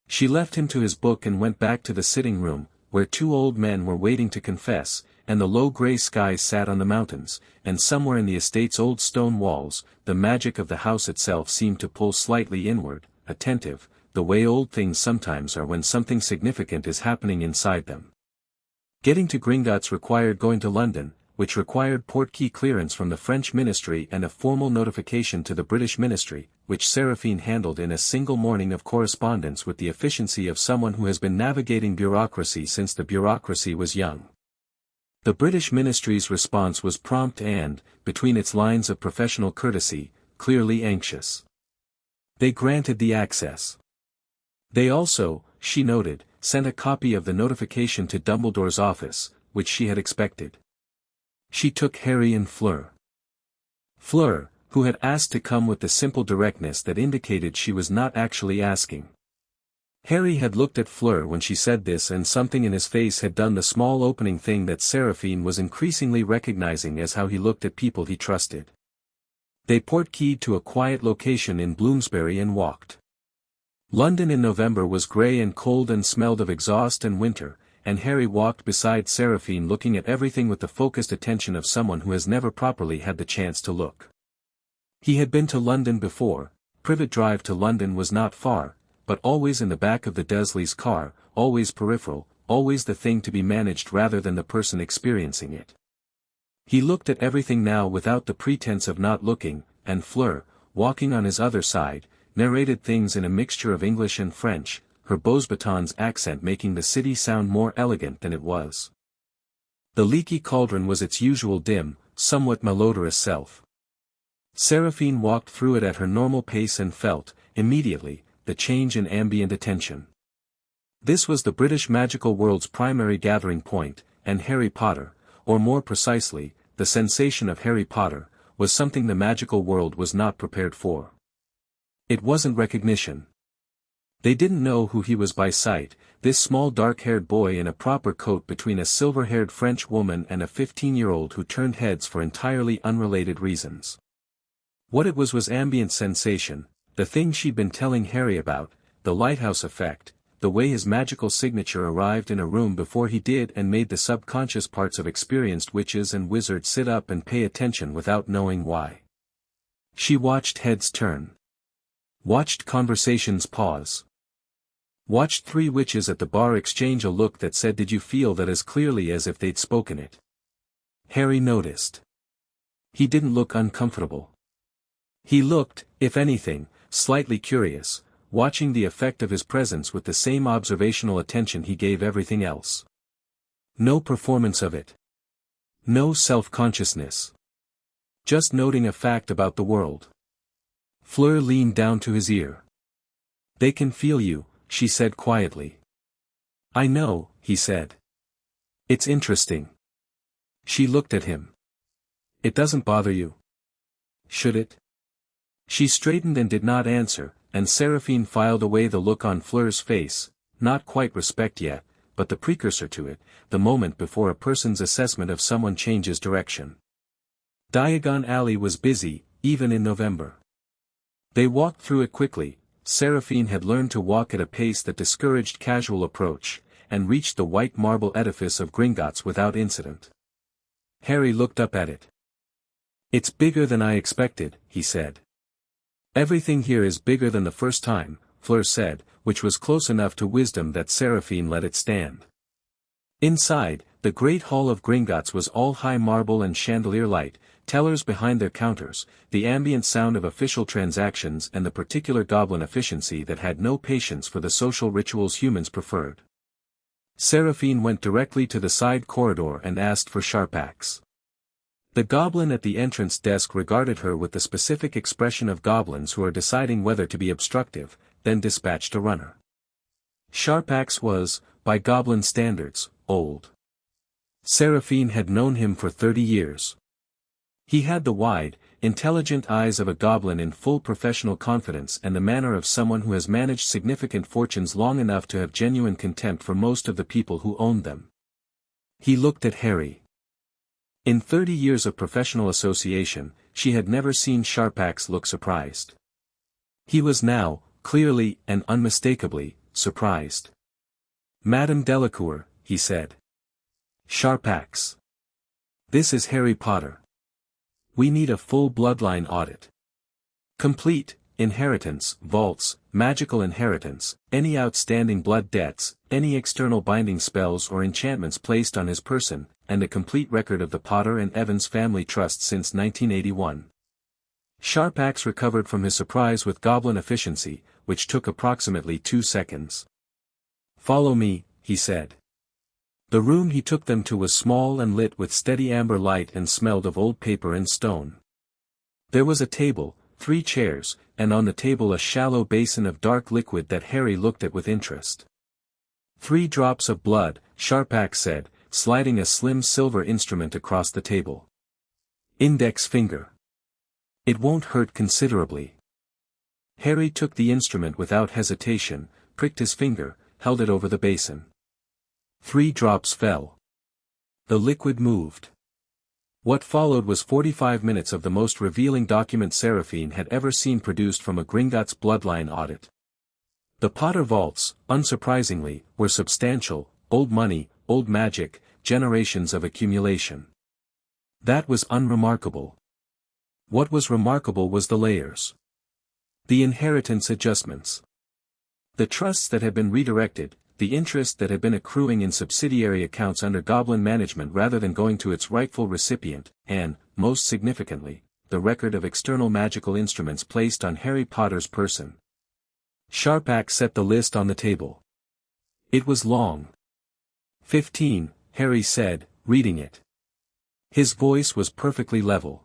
She left him to his book and went back to the sitting room, where 2 old men were waiting to confess, and the low grey skies sat on the mountains, and somewhere in the estate's old stone walls, the magic of the house itself seemed to pull slightly inward, attentive, the way old things sometimes are when something significant is happening inside them. Getting to Gringotts required going to London, which required portkey clearance from the French ministry and a formal notification to the British ministry, which Seraphine handled in a single morning of correspondence with the efficiency of someone who has been navigating bureaucracy since the bureaucracy was young. The British ministry's response was prompt and, between its lines of professional courtesy, clearly anxious. They granted the access. They also, she noted, sent a copy of the notification to Dumbledore's office, which she had expected. She took Harry and Fleur. Fleur, who had asked to come with the simple directness that indicated she was not actually asking. Harry had looked at Fleur when she said this and something in his face had done the small opening thing that Seraphine was increasingly recognizing as how he looked at people he trusted. They portkeyed to a quiet location in Bloomsbury and walked. London in November was grey and cold and smelled of exhaust and winter, and Harry walked beside Seraphine looking at everything with the focused attention of someone who has never properly had the chance to look. He had been to London before. Privet Drive to London was not far, but always in the back of the Desleys' car, always peripheral, always the thing to be managed rather than the person experiencing it. He looked at everything now without the pretense of not looking, and Fleur, walking on his other side, narrated things in a mixture of English and French, her Beauxbatons accent making the city sound more elegant than it was. The leaky cauldron was its usual dim, somewhat malodorous self. Seraphine walked through it at her normal pace and felt, immediately, the change in ambient attention. This was the British magical world's primary gathering point, and Harry Potter, or more precisely, the sensation of Harry Potter, was something the magical world was not prepared for. It wasn't recognition. They didn't know who he was by sight, this small dark-haired boy in a proper coat between a silver-haired French woman and a 15-year-old who turned heads for entirely unrelated reasons. What it was ambient sensation, the thing she'd been telling Harry about, the lighthouse effect, the way his magical signature arrived in a room before he did and made the subconscious parts of experienced witches and wizards sit up and pay attention without knowing why. She watched heads turn. Watched conversations pause. Watched 3 witches at the bar exchange a look that said "Did you feel that?" as clearly as if they'd spoken it. Harry noticed. He didn't look uncomfortable. He looked, if anything, slightly curious, watching the effect of his presence with the same observational attention he gave everything else. No performance of it. No self-consciousness. Just noting a fact about the world. Fleur leaned down to his ear. They can feel you, she said quietly. I know, he said. It's interesting. She looked at him. It doesn't bother you. Should it? She straightened and did not answer, and Seraphine filed away the look on Fleur's face, not quite respect yet, but the precursor to it, the moment before a person's assessment of someone changes direction. Diagon Alley was busy, even in November. They walked through it quickly. Seraphine had learned to walk at a pace that discouraged casual approach, and reached the white marble edifice of Gringotts without incident. Harry looked up at it. It's bigger than I expected, he said. Everything here is bigger than the first time, Fleur said, which was close enough to wisdom that Seraphine let it stand. Inside, the great hall of Gringotts was all high marble and chandelier light, tellers behind their counters, the ambient sound of official transactions and the particular goblin efficiency that had no patience for the social rituals humans preferred. Seraphine went directly to the side corridor and asked for Sharpax. The goblin at the entrance desk regarded her with the specific expression of goblins who are deciding whether to be obstructive, then dispatched a runner. Sharpax was, by goblin standards, old. Seraphine had known him for 30 years. He had the wide, intelligent eyes of a goblin in full professional confidence and the manner of someone who has managed significant fortunes long enough to have genuine contempt for most of the people who owned them. He looked at Harry. In 30 years of professional association, she had never seen Sharpax look surprised. He was now, clearly and unmistakably, surprised. Madame Delacour, he said. Sharpax. This is Harry Potter. We need a full bloodline audit. Complete, inheritance, vaults, magical inheritance, any outstanding blood debts, any external binding spells or enchantments placed on his person, and a complete record of the Potter and Evans family trust since 1981. Sharpax recovered from his surprise with goblin efficiency, which took approximately 2 seconds. Follow me, he said. The room he took them to was small and lit with steady amber light and smelled of old paper and stone. There was a table, 3 chairs, and on the table a shallow basin of dark liquid that Harry looked at with interest. 3 drops of blood, Sharpax said, sliding a slim silver instrument across the table. Index finger. It won't hurt considerably. Harry took the instrument without hesitation, pricked his finger, held it over the basin. 3 drops fell. The liquid moved. What followed was 45 minutes of the most revealing document Seraphine had ever seen produced from a Gringotts bloodline audit. The Potter vaults, unsurprisingly, were substantial, old money, old magic, generations of accumulation. That was unremarkable. What was remarkable was the layers. The inheritance adjustments. The trusts that had been redirected, the interest that had been accruing in subsidiary accounts under Goblin management rather than going to its rightful recipient, and, most significantly, the record of external magical instruments placed on Harry Potter's person. Sharpax set the list on the table. It was long. 15, Harry said, reading it. His voice was perfectly level.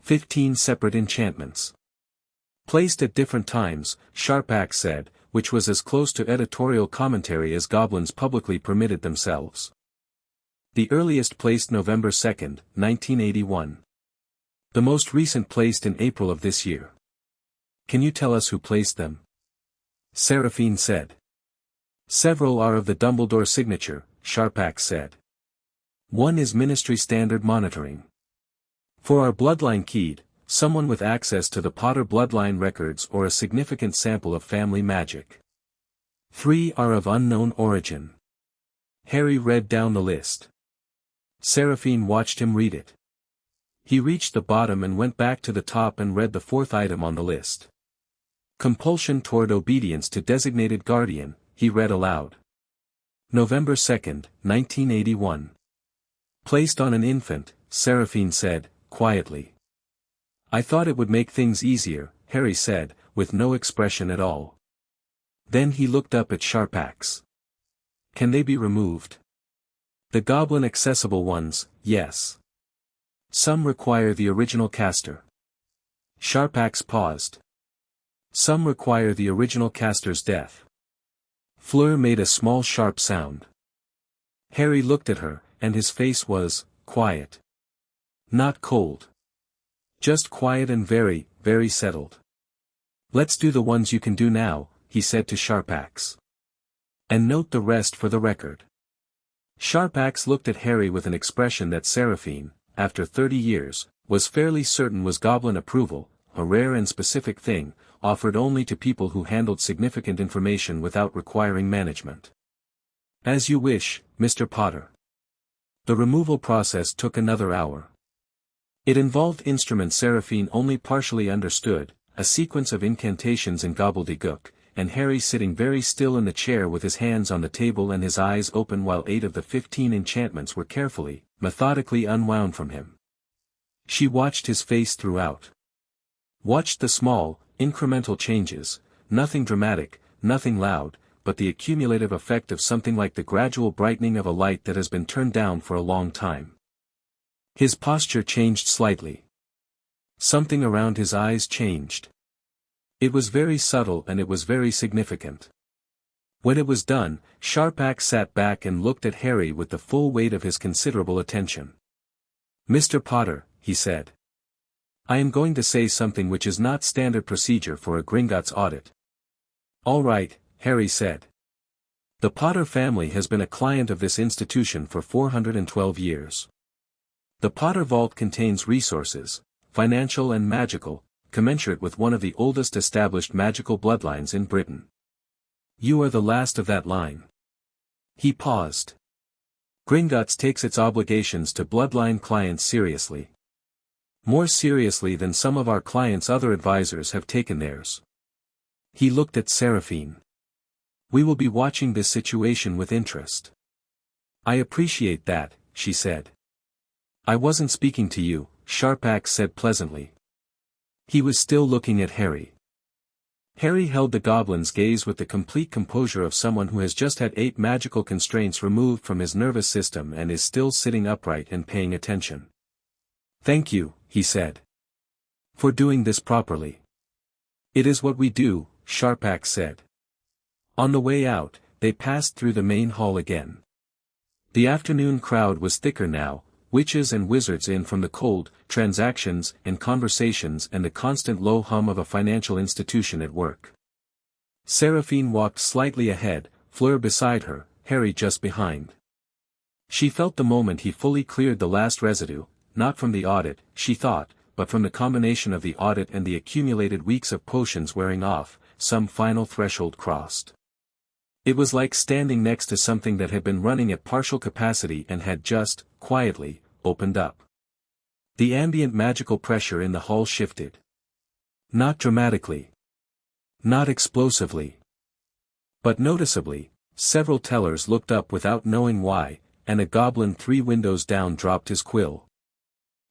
15 separate enchantments. Placed at different times, Sharpax said, which was as close to editorial commentary as goblins publicly permitted themselves. The earliest placed November 2, 1981. The most recent placed in April of this year. Can you tell us who placed them? Seraphine said. Several are of the Dumbledore signature, Sharpax said. One is Ministry Standard Monitoring. For our bloodline keyed, someone with access to the Potter bloodline records or a significant sample of family magic. 3 are of unknown origin. Harry read down the list. Seraphine watched him read it. He reached the bottom and went back to the top and read the 4th item on the list. Compulsion toward obedience to designated guardian, he read aloud. November 2, 1981. Placed on an infant, Seraphine said, quietly. I thought it would make things easier, Harry said, with no expression at all. Then he looked up at Sharpax. Can they be removed? The goblin accessible ones, yes. Some require the original caster. Sharpax paused. Some require the original caster's death. Fleur made a small sharp sound. Harry looked at her, and his face was quiet. Not cold. Just quiet and very, very settled. Let's do the ones you can do now, he said to Sharpax. And note the rest for the record. Sharpax looked at Harry with an expression that Seraphine, after 30 years, was fairly certain was goblin approval, a rare and specific thing, offered only to people who handled significant information without requiring management. As you wish, Mr. Potter. The removal process took another hour. It involved instruments Seraphine only partially understood, a sequence of incantations and gobbledygook, and Harry sitting very still in the chair with his hands on the table and his eyes open while 8 of the 15 enchantments were carefully, methodically unwound from him. She watched his face throughout. Watched the small, incremental changes, nothing dramatic, nothing loud, but the accumulative effect of something like the gradual brightening of a light that has been turned down for a long time. His posture changed slightly. Something around his eyes changed. It was very subtle and it was very significant. When it was done, Sharpax sat back and looked at Harry with the full weight of his considerable attention. Mr. Potter, he said. I am going to say something which is not standard procedure for a Gringotts audit. All right, Harry said. The Potter family has been a client of this institution for 412 years. The Potter Vault contains resources, financial and magical, commensurate with one of the oldest established magical bloodlines in Britain. You are the last of that line. He paused. Gringotts takes its obligations to bloodline clients seriously. More seriously than some of our clients' other advisors have taken theirs. He looked at Seraphine. We will be watching this situation with interest. I appreciate that, she said. I wasn't speaking to you, Sharpax said pleasantly. He was still looking at Harry. Harry held the goblin's gaze with the complete composure of someone who has just had 8 magical constraints removed from his nervous system and is still sitting upright and paying attention. Thank you, he said. For doing this properly. It is what we do, Sharpax said. On the way out, they passed through the main hall again. The afternoon crowd was thicker now, witches and wizards in from the cold, transactions and conversations and the constant low hum of a financial institution at work. Seraphine walked slightly ahead, Fleur beside her, Harry just behind. She felt the moment he fully cleared the last residue, not from the audit, she thought, but from the combination of the audit and the accumulated weeks of potions wearing off, some final threshold crossed. It was like standing next to something that had been running at partial capacity and had just, quietly, opened up. The ambient magical pressure in the hall shifted. Not dramatically. Not explosively. But noticeably, several tellers looked up without knowing why, and a goblin 3 windows down dropped his quill.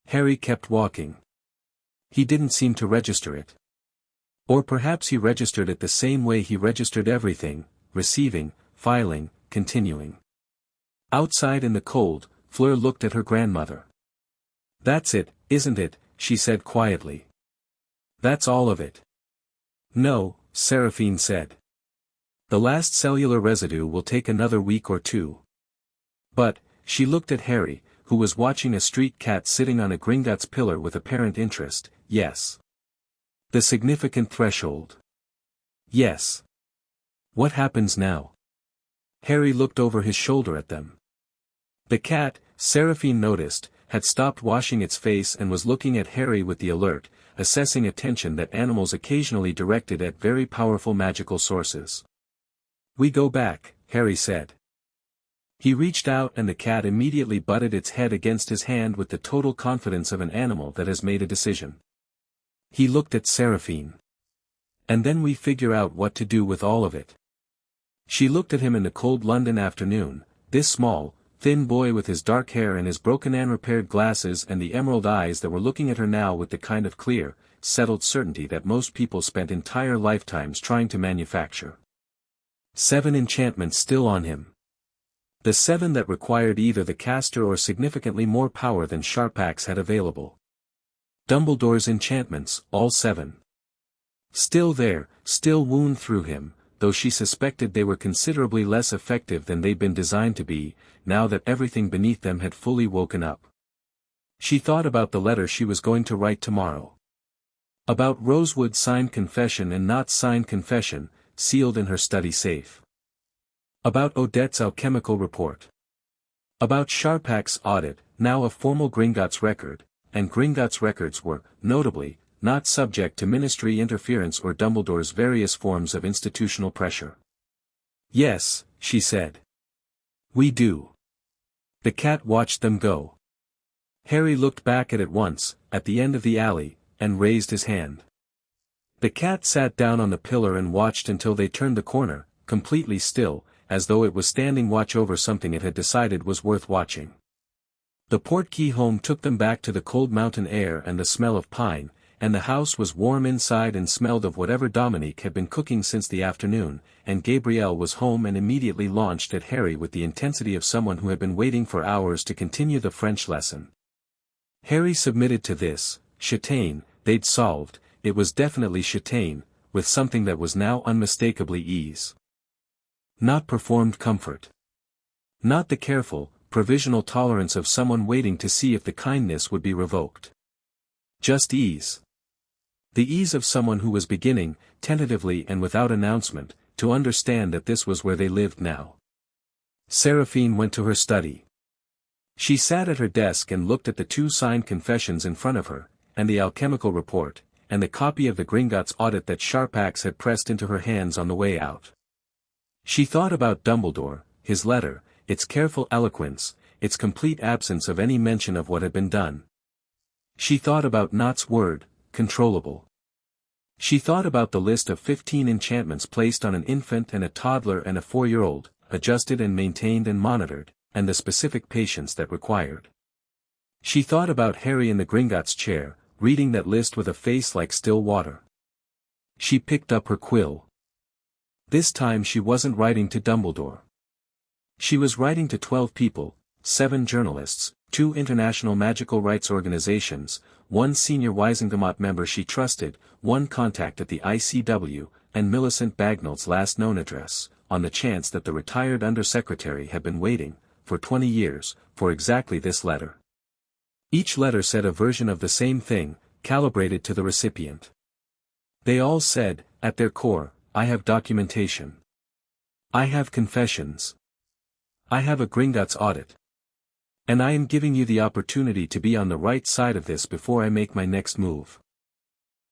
Harry kept walking. He didn't seem to register it. Or perhaps he registered it the same way he registered everything, receiving, filing, continuing. Outside in the cold, Fleur looked at her grandmother. That's it, isn't it, she said quietly. That's all of it. No, Seraphine said. The last cellular residue will take another week or 2. But, she looked at Harry, who was watching a street cat sitting on a Gringotts pillar with apparent interest, yes. The significant threshold. Yes. What happens now? Harry looked over his shoulder at them. The cat, Seraphine noticed, had stopped washing its face and was looking at Harry with the alert, assessing attention that animals occasionally directed at very powerful magical sources. We go back, Harry said. He reached out and the cat immediately butted its head against his hand with the total confidence of an animal that has made a decision. He looked at Seraphine. And then we figure out what to do with all of it. She looked at him in the cold London afternoon, this small, thin boy with his dark hair and his broken and repaired glasses and the emerald eyes that were looking at her now with the kind of clear, settled certainty that most people spent entire lifetimes trying to manufacture. 7 enchantments still on him. The 7 that required either the caster or significantly more power than Sharpax had available. Dumbledore's enchantments, all 7. Still there, still wound through him, though she suspected they were considerably less effective than they'd been designed to be, now that everything beneath them had fully woken up. She thought about the letter she was going to write tomorrow. About Rosewood's signed confession and not signed confession, sealed in her study safe. About Odette's alchemical report. About Sharpax's audit, now a formal Gringotts record, and Gringotts records were, notably, not subject to ministry interference or Dumbledore's various forms of institutional pressure. Yes, she said. We do. The cat watched them go. Harry looked back at it once, at the end of the alley, and raised his hand. The cat sat down on the pillar and watched until they turned the corner, completely still, as though it was standing watch over something it had decided was worth watching. The portkey home took them back to the cold mountain air and the smell of pine, and the house was warm inside and smelled of whatever Dominique had been cooking since the afternoon, and Gabrielle was home and immediately launched at Harry with the intensity of someone who had been waiting for hours to continue the French lesson. Harry submitted to this. Châtain, they'd solved, it was definitely Châtain, with something that was now unmistakably ease. Not performed comfort. Not the careful, provisional tolerance of someone waiting to see if the kindness would be revoked. Just ease. The ease of someone who was beginning, tentatively and without announcement, to understand that this was where they lived now. Seraphine went to her study. She sat at her desk and looked at the 2 signed confessions in front of her, and the alchemical report, and the copy of the Gringotts audit that Sharpax had pressed into her hands on the way out. She thought about Dumbledore, his letter, its careful eloquence, its complete absence of any mention of what had been done. She thought about Nott's word, controllable. She thought about the list of 15 enchantments placed on an infant and a toddler and a 4-year-old, adjusted and maintained and monitored, and the specific patience that required. She thought about Harry in the Gringotts chair, reading that list with a face like still water. She picked up her quill. This time she wasn't writing to Dumbledore. She was writing to 12 people, 7 journalists, 2 international magical rights organizations, 1 senior Wisingamot member she trusted, 1 contact at the ICW, and Millicent Bagnall's last known address, on the chance that the retired undersecretary had been waiting, for 20 years, for exactly this letter. Each letter said a version of the same thing, calibrated to the recipient. They all said, at their core, I have documentation. I have confessions. I have a Gringotts audit. And I am giving you the opportunity to be on the right side of this before I make my next move.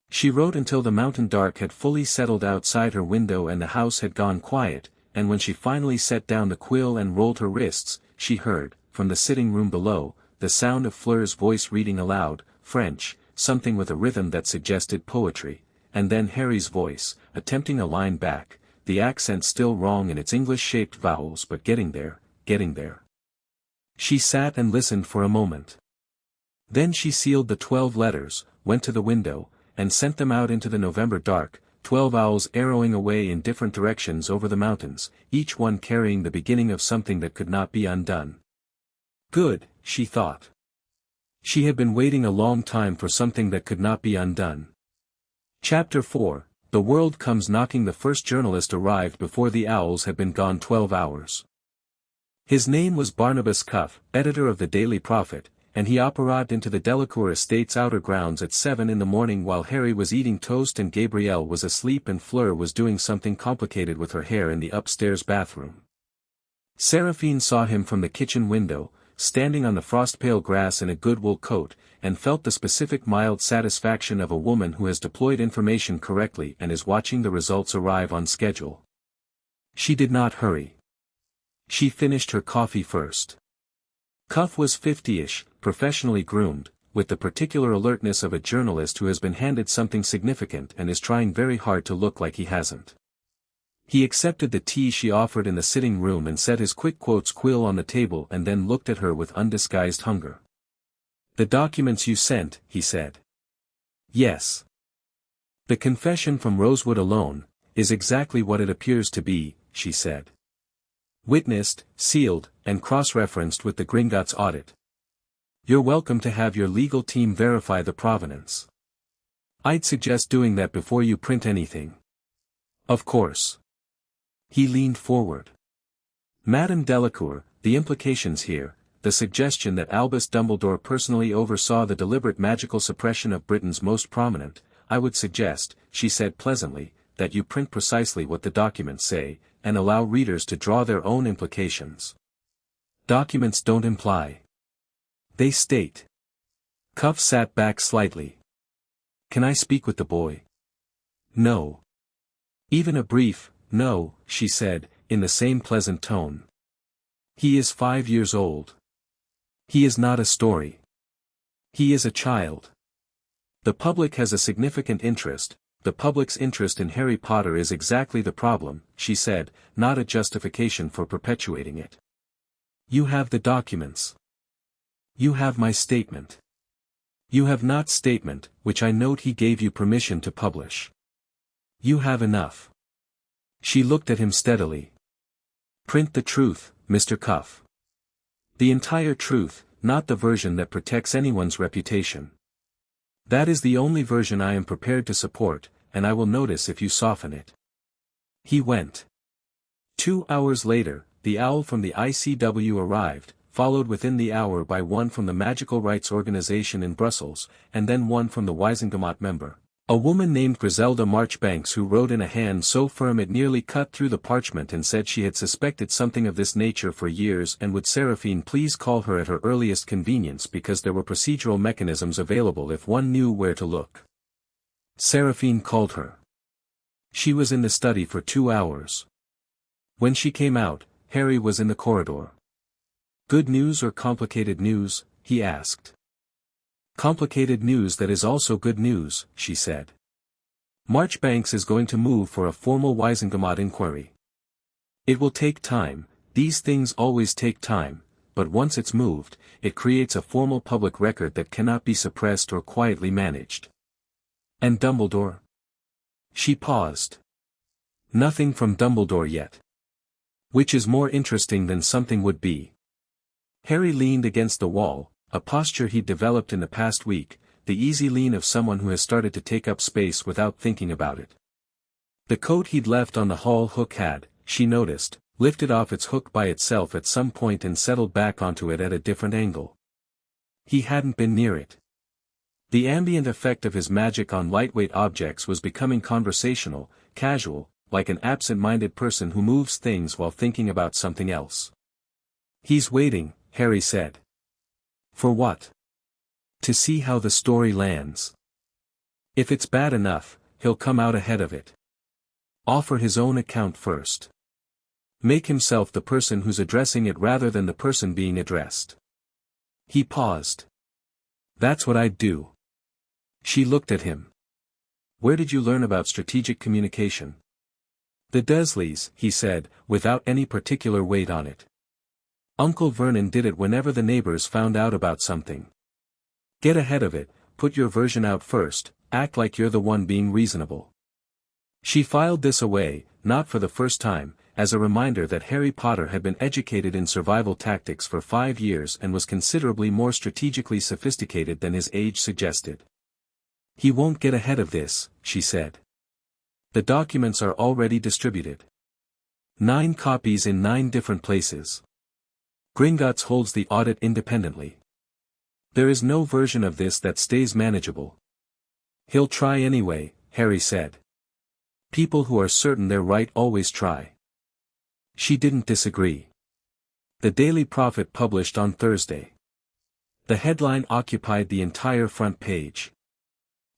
She wrote until the mountain dark had fully settled outside her window and the house had gone quiet, and when she finally set down the quill and rolled her wrists, she heard, from the sitting room below, the sound of Fleur's voice reading aloud, French, something with a rhythm that suggested poetry, and then Harry's voice, attempting a line back, the accent still wrong in its English-shaped vowels but getting there, getting there. She sat and listened for a moment. Then she sealed the 12 letters, went to the window, and sent them out into the November dark, 12 owls arrowing away in different directions over the mountains, each one carrying the beginning of something that could not be undone. Good, she thought. She had been waiting a long time for something that could not be undone. Chapter 4, The World Comes Knocking. The first journalist arrived before the owls had been gone 12 hours. His name was Barnabas Cuff, editor of the Daily Prophet, and he arrived into the Delacour Estate's outer grounds at 7 in the morning while Harry was eating toast and Gabrielle was asleep and Fleur was doing something complicated with her hair in the upstairs bathroom. Seraphine saw him from the kitchen window, standing on the frost-pale grass in a good wool coat, and felt the specific mild satisfaction of a woman who has deployed information correctly and is watching the results arrive on schedule. She did not hurry. She finished her coffee first. Cuff was 50-ish, professionally groomed, with the particular alertness of a journalist who has been handed something significant and is trying very hard to look like he hasn't. He accepted the tea she offered in the sitting room and set his quick quotes quill on the table and then looked at her with undisguised hunger. "The documents you sent," he said. "Yes. The confession from Rosewood alone, is exactly what it appears to be," she said. "Witnessed, sealed, and cross-referenced with the Gringotts audit. You're welcome to have your legal team verify the provenance. I'd suggest doing that before you print anything. Of course. He leaned forward. Madame Delacour, the implications here, the suggestion that Albus Dumbledore personally oversaw the deliberate magical suppression of Britain's most prominent, I would suggest, she said pleasantly, that you print precisely what the documents say, and allow readers to draw their own implications. Documents don't imply. They state. Cuff sat back slightly. Can I speak with the boy? No. Even a brief, no, she said, in the same pleasant tone. He is 5 years old. He is not a story. He is a child. The public has a significant interest. The public's interest in Harry Potter is exactly the problem, she said, not a justification for perpetuating it. You have the documents. You have my statement. You have not statement, which I note he gave you permission to publish. You have enough. She looked at him steadily. Print the truth, Mr. Cuff. The entire truth, not the version that protects anyone's reputation. That is the only version I am prepared to support, and I will notice if you soften it. He went. 2 hours later, the owl from the ICW arrived, followed within the hour by one from the Magical Rights Organization in Brussels, and then one from the Wisengamot member. A woman named Griselda Marchbanks who wrote in a hand so firm it nearly cut through the parchment and said she had suspected something of this nature for years and would Seraphine please call her at her earliest convenience because there were procedural mechanisms available if one knew where to look. Seraphine called her. She was in the study for 2 hours. When she came out, Harry was in the corridor. Good news or complicated news? He asked. Complicated news that is also good news, she said. Marchbanks is going to move for a formal Wisengamot inquiry. It will take time, these things always take time, but once it's moved, it creates a formal public record that cannot be suppressed or quietly managed. And Dumbledore? She paused. Nothing from Dumbledore yet. Which is more interesting than something would be. Harry leaned against the wall, a posture he'd developed in the past week, the easy lean of someone who has started to take up space without thinking about it. The coat he'd left on the hall hook had, she noticed, lifted off its hook by itself at some point and settled back onto it at a different angle. He hadn't been near it. The ambient effect of his magic on lightweight objects was becoming conversational, casual, like an absent-minded person who moves things while thinking about something else. He's waiting, Harry said. For what? To see how the story lands. If it's bad enough, he'll come out ahead of it. Offer his own account first. Make himself the person who's addressing it rather than the person being addressed. He paused. That's what I'd do. She looked at him. Where did you learn about strategic communication? The Dursleys, he said, without any particular weight on it. Uncle Vernon did it whenever the neighbors found out about something. Get ahead of it, put your version out first, act like you're the one being reasonable. She filed this away, not for the first time, as a reminder that Harry Potter had been educated in survival tactics for 5 years and was considerably more strategically sophisticated than his age suggested. He won't get ahead of this, she said. The documents are already distributed. 9 copies in 9 different places. Gringotts holds the audit independently. There is no version of this that stays manageable. He'll try anyway, Harry said. People who are certain they're right always try. She didn't disagree. The Daily Prophet published on Thursday. The headline occupied the entire front page.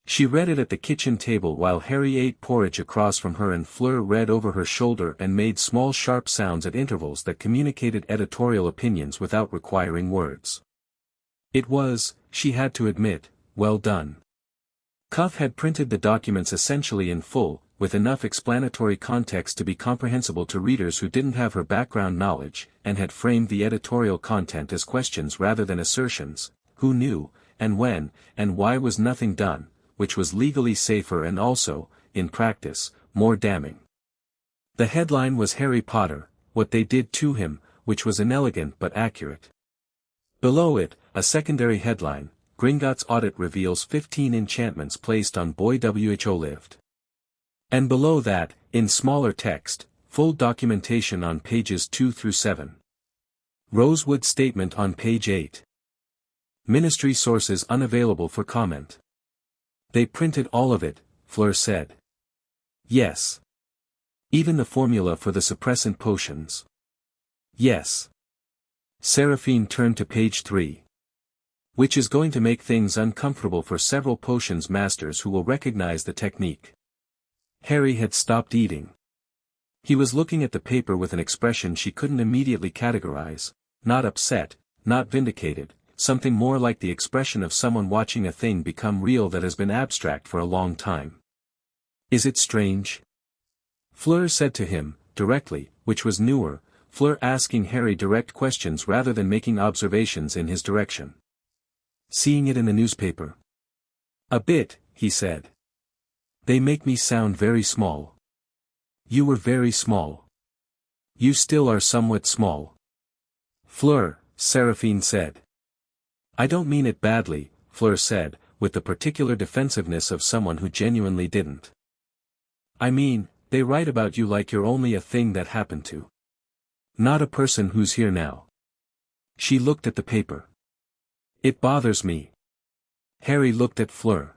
She read it at the kitchen table while Harry ate porridge across from her and Fleur read over her shoulder and made small sharp sounds at intervals that communicated editorial opinions without requiring words. It was, she had to admit, well done. Cuff had printed the documents essentially in full, with enough explanatory context to be comprehensible to readers who didn't have her background knowledge, and had framed the editorial content as questions rather than assertions. Who knew, and when, and why was nothing done, which was legally safer and also, in practice, more damning. The headline was Harry Potter, What They Did to Him, which was inelegant but accurate. Below it, a secondary headline, Gringotts Audit Reveals 15 Enchantments Placed on Boy Who Lived. And below that, in smaller text, full documentation on pages 2 through 7. Rosewood Statement on page 8. Ministry sources unavailable for comment. They printed all of it, Fleur said. Yes. Even the formula for the suppressant potions. Yes. Seraphine turned to page 3. Which is going to make things uncomfortable for several potions masters who will recognize the technique. Harry had stopped eating. He was looking at the paper with an expression she couldn't immediately categorize, not upset, not vindicated, something more like the expression of someone watching a thing become real that has been abstract for a long time. Is it strange? Fleur said to him, directly, which was newer, Fleur asking Harry direct questions rather than making observations in his direction. Seeing it in the newspaper? A bit, he said. They make me sound very small. You were very small. You still are somewhat small. Fleur, Seraphine said. I don't mean it badly, Fleur said, with the particular defensiveness of someone who genuinely didn't. I mean, they write about you like you're only a thing that happened to. Not a person who's here now. She looked at the paper. It bothers me. Harry looked at Fleur.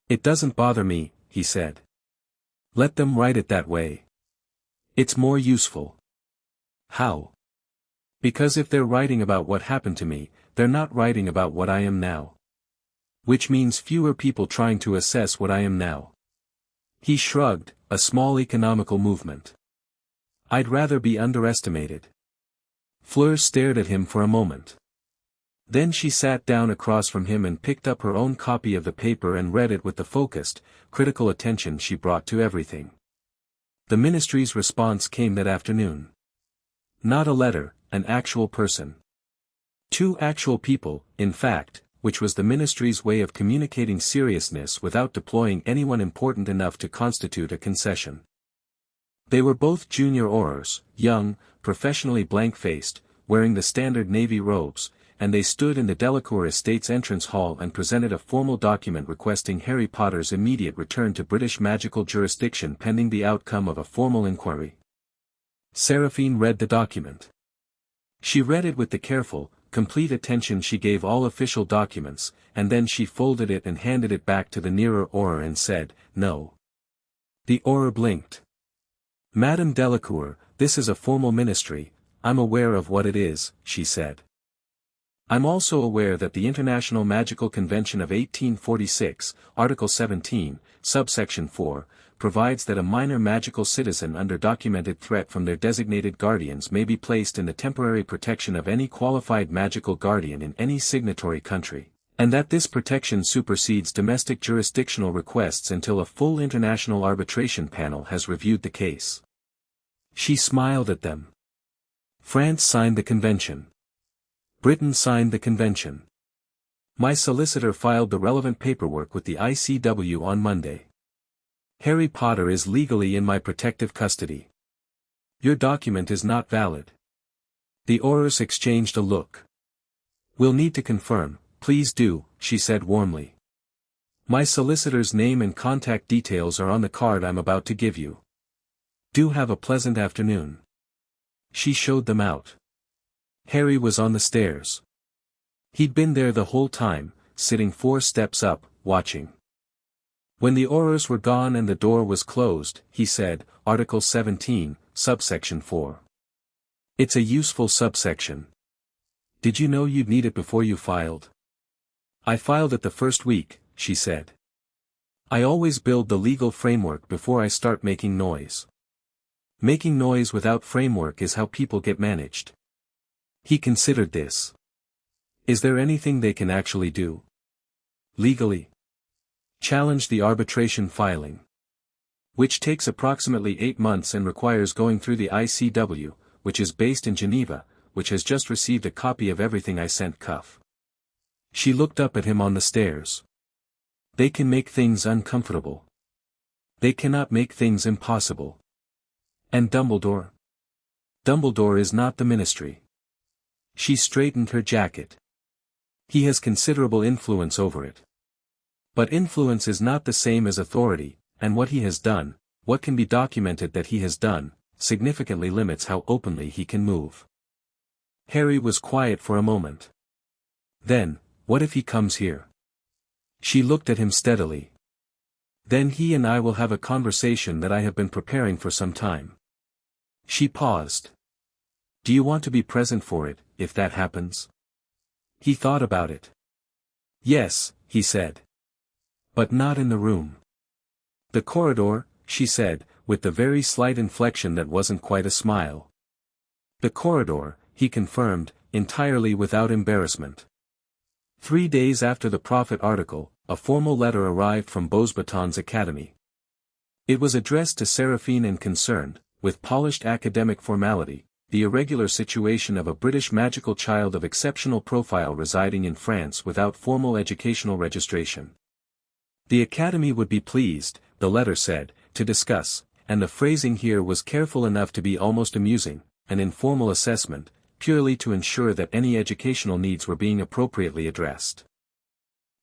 It doesn't bother me, he said. Let them write it that way. It's more useful. How? Because if they're writing about what happened to me, they're not writing about what I am now. Which means fewer people trying to assess what I am now. He shrugged, a small economical movement. I'd rather be underestimated. Fleur stared at him for a moment. Then she sat down across from him and picked up her own copy of the paper and read it with the focused, critical attention she brought to everything. The ministry's response came that afternoon. Not a letter, an actual person. 2 actual people, in fact, which was the ministry's way of communicating seriousness without deploying anyone important enough to constitute a concession. They were both junior aurors, young, professionally blank-faced, wearing the standard navy robes, and they stood in the Delacour Estates entrance hall and presented a formal document requesting Harry Potter's immediate return to British magical jurisdiction pending the outcome of a formal inquiry. Seraphine read the document. She read it with the careful, complete attention she gave all official documents, and then she folded it and handed it back to the nearer auror and said, No. The auror blinked. Madame Delacour, this is a formal ministry, I'm aware of what it is, she said. I'm also aware that the International Magical Convention of 1846, Article 17, subsection 4, provides that a minor magical citizen under documented threat from their designated guardians may be placed in the temporary protection of any qualified magical guardian in any signatory country, and that this protection supersedes domestic jurisdictional requests until a full international arbitration panel has reviewed the case. She smiled at them. France signed the convention. Britain signed the convention. My solicitor filed the relevant paperwork with the ICW on Monday. Harry Potter is legally in my protective custody. Your document is not valid. The aurors exchanged a look. We'll need to confirm, please do, she said warmly. My solicitor's name and contact details are on the card I'm about to give you. Do have a pleasant afternoon. She showed them out. Harry was on the stairs. He'd been there the whole time, sitting 4 steps up, watching. When the aurors were gone and the door was closed, he said, Article 17, subsection 4. It's a useful subsection. Did you know you'd need it before you filed? I filed it the first week, she said. I always build the legal framework before I start making noise. Making noise without framework is how people get managed. He considered this. Is there anything they can actually do? Legally? Challenge the arbitration filing. Which takes approximately 8 months and requires going through the ICW, which is based in Geneva, which has just received a copy of everything I sent Cuff. She looked up at him on the stairs. They can make things uncomfortable. They cannot make things impossible. And Dumbledore? Dumbledore is not the Ministry. She straightened her jacket. He has considerable influence over it. But influence is not the same as authority, and what he has done, what can be documented that he has done, significantly limits how openly he can move. Harry was quiet for a moment. Then, what if he comes here? She looked at him steadily. Then he and I will have a conversation that I have been preparing for some time. She paused. Do you want to be present for it, if that happens? He thought about it. Yes, he said. But not in the room. The corridor, she said, with the very slight inflection that wasn't quite a smile. The corridor, he confirmed, entirely without embarrassment. 3 days after the Prophet article, a formal letter arrived from Beauxbatons Academy. It was addressed to Seraphine and concerned, with polished academic formality, the irregular situation of a British magical child of exceptional profile residing in France without formal educational registration. The Academy would be pleased, the letter said, to discuss, and the phrasing here was careful enough to be almost amusing, an informal assessment, purely to ensure that any educational needs were being appropriately addressed.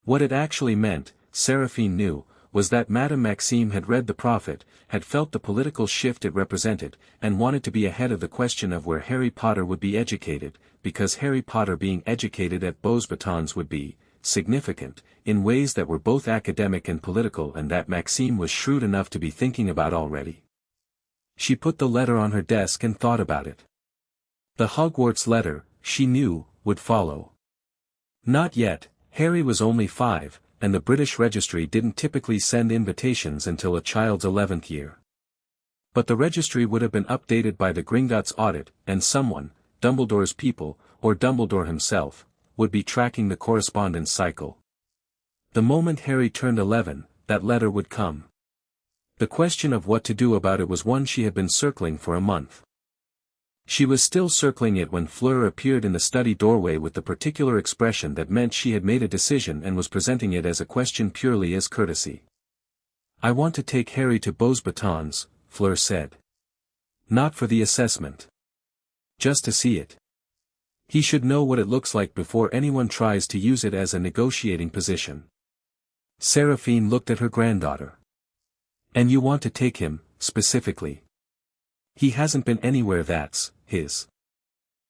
What it actually meant, Seraphine knew, was that Madame Maxime had read the Prophet, had felt the political shift it represented, and wanted to be ahead of the question of where Harry Potter would be educated, because Harry Potter being educated at Beauxbatons would be significant, in ways that were both academic and political, and that Maxime was shrewd enough to be thinking about already. She put the letter on her desk and thought about it. The Hogwarts letter, she knew, would follow. Not yet, Harry was only 5, and the British registry didn't typically send invitations until a child's 11th year. But the registry would have been updated by the Gringotts audit, and someone, Dumbledore's people, or Dumbledore himself, would be tracking the correspondence cycle. The moment Harry turned 11, that letter would come. The question of what to do about it was one she had been circling for a month. She was still circling it when Fleur appeared in the study doorway with the particular expression that meant she had made a decision and was presenting it as a question purely as courtesy. I want to take Harry to Beauxbatons, Fleur said. Not for the assessment. Just to see it. He should know what it looks like before anyone tries to use it as a negotiating position. Seraphine looked at her granddaughter. And you want to take him, specifically? He hasn't been anywhere that's his.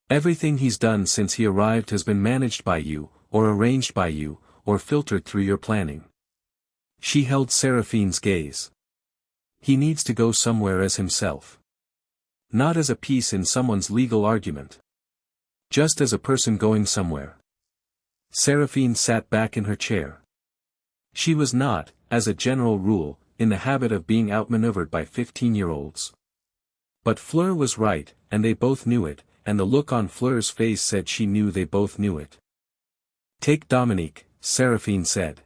Everything he's done since he arrived has been managed by you, or arranged by you, or filtered through your planning. She held Seraphine's gaze. He needs to go somewhere as himself. Not as a piece in someone's legal argument. Just as a person going somewhere. Seraphine sat back in her chair. She was not, as a general rule, in the habit of being outmaneuvered by 15-year-olds. But Fleur was right, and they both knew it, and the look on Fleur's face said she knew they both knew it. Take Dominique, Seraphine said.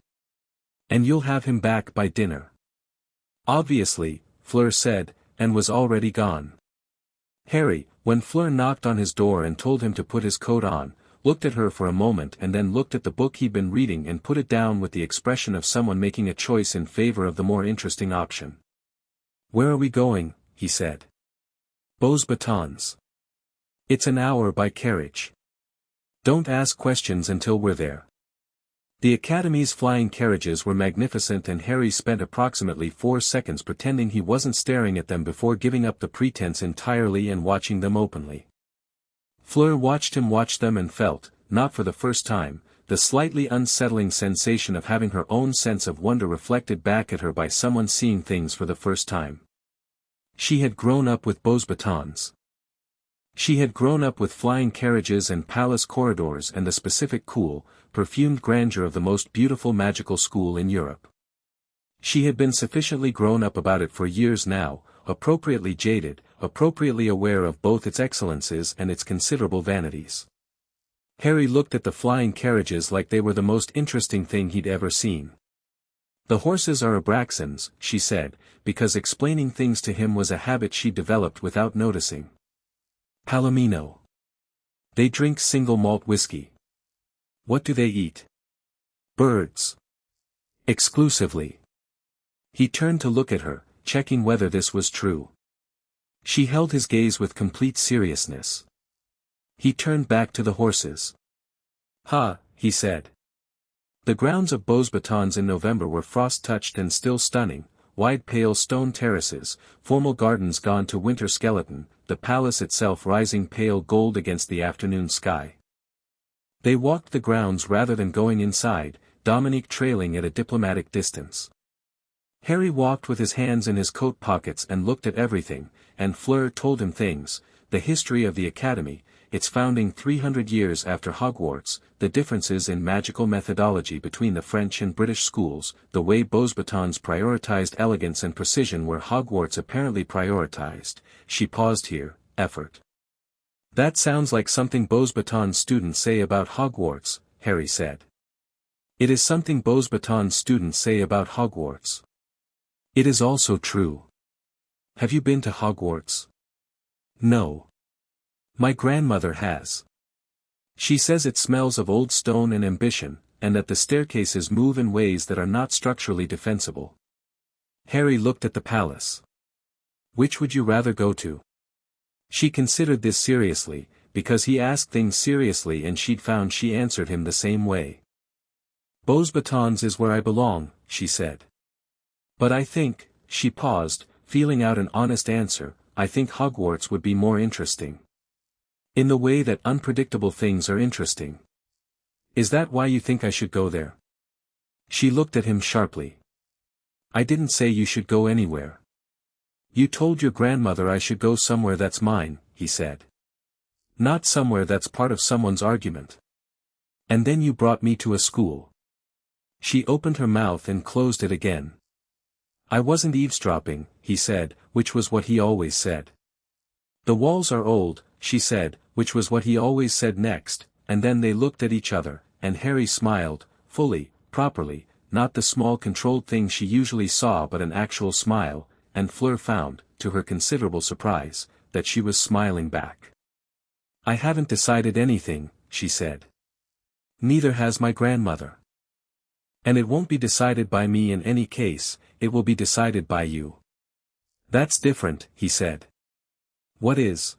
And you'll have him back by dinner. Obviously, Fleur said, and was already gone. Harry, when Fleur knocked on his door and told him to put his coat on, looked at her for a moment and then looked at the book he'd been reading and put it down with the expression of someone making a choice in favor of the more interesting option. Where are we going? He said. Beauxbatons. It's an hour by carriage. Don't ask questions until we're there. The Academy's flying carriages were magnificent, and Harry spent approximately 4 seconds pretending he wasn't staring at them before giving up the pretense entirely and watching them openly. Fleur watched him watch them and felt, not for the first time, the slightly unsettling sensation of having her own sense of wonder reflected back at her by someone seeing things for the first time. She had grown up with Beauxbatons. She had grown up with flying carriages and palace corridors and the specific cool, perfumed grandeur of the most beautiful magical school in Europe. She had been sufficiently grown up about it for years now, appropriately jaded, appropriately aware of both its excellences and its considerable vanities. Harry looked at the flying carriages like they were the most interesting thing he'd ever seen. The horses are Abraxans, she said, because explaining things to him was a habit she developed without noticing. Palomino. They drink single malt whiskey. What do they eat? Birds. Exclusively. He turned to look at her, checking whether this was true. She held his gaze with complete seriousness. He turned back to the horses. "Ha," he said. The grounds of Beauxbatons in November were frost-touched and still stunning, wide pale stone terraces, formal gardens gone to winter skeleton, the palace itself rising pale gold against the afternoon sky. They walked the grounds rather than going inside, Dominique trailing at a diplomatic distance. Harry walked with his hands in his coat pockets and looked at everything, and Fleur told him things, the history of the academy, its founding 300 years after Hogwarts, the differences in magical methodology between the French and British schools, the way Beauxbatons prioritized elegance and precision where Hogwarts apparently prioritized. She paused here, effort. "That sounds like something Beauxbatons students say about Hogwarts," Harry said. "It is something Beauxbatons students say about Hogwarts. It is also true. Have you been to Hogwarts?" "No. My grandmother has. She says it smells of old stone and ambition, and that the staircases move in ways that are not structurally defensible." Harry looked at the palace. "Which would you rather go to?" She considered this seriously, because he asked things seriously and she'd found she answered him the same way. "Beauxbatons is where I belong," she said. "But I think," she paused, feeling out an honest answer, "I think Hogwarts would be more interesting. In the way that unpredictable things are interesting." "Is that why you think I should go there?" She looked at him sharply. "I didn't say you should go anywhere. You told your grandmother I should go somewhere that's mine," he said. "Not somewhere that's part of someone's argument. And then you brought me to a school." She opened her mouth and closed it again. "I wasn't eavesdropping," he said, which was what he always said. "The walls are old," she said, which was what he always said next, and then they looked at each other, and Harry smiled, fully, properly, not the small controlled thing she usually saw but an actual smile, and Fleur found, to her considerable surprise, that she was smiling back. "I haven't decided anything," she said. "Neither has my grandmother. And it won't be decided by me in any case, it will be decided by you." "That's different," he said. "What is?"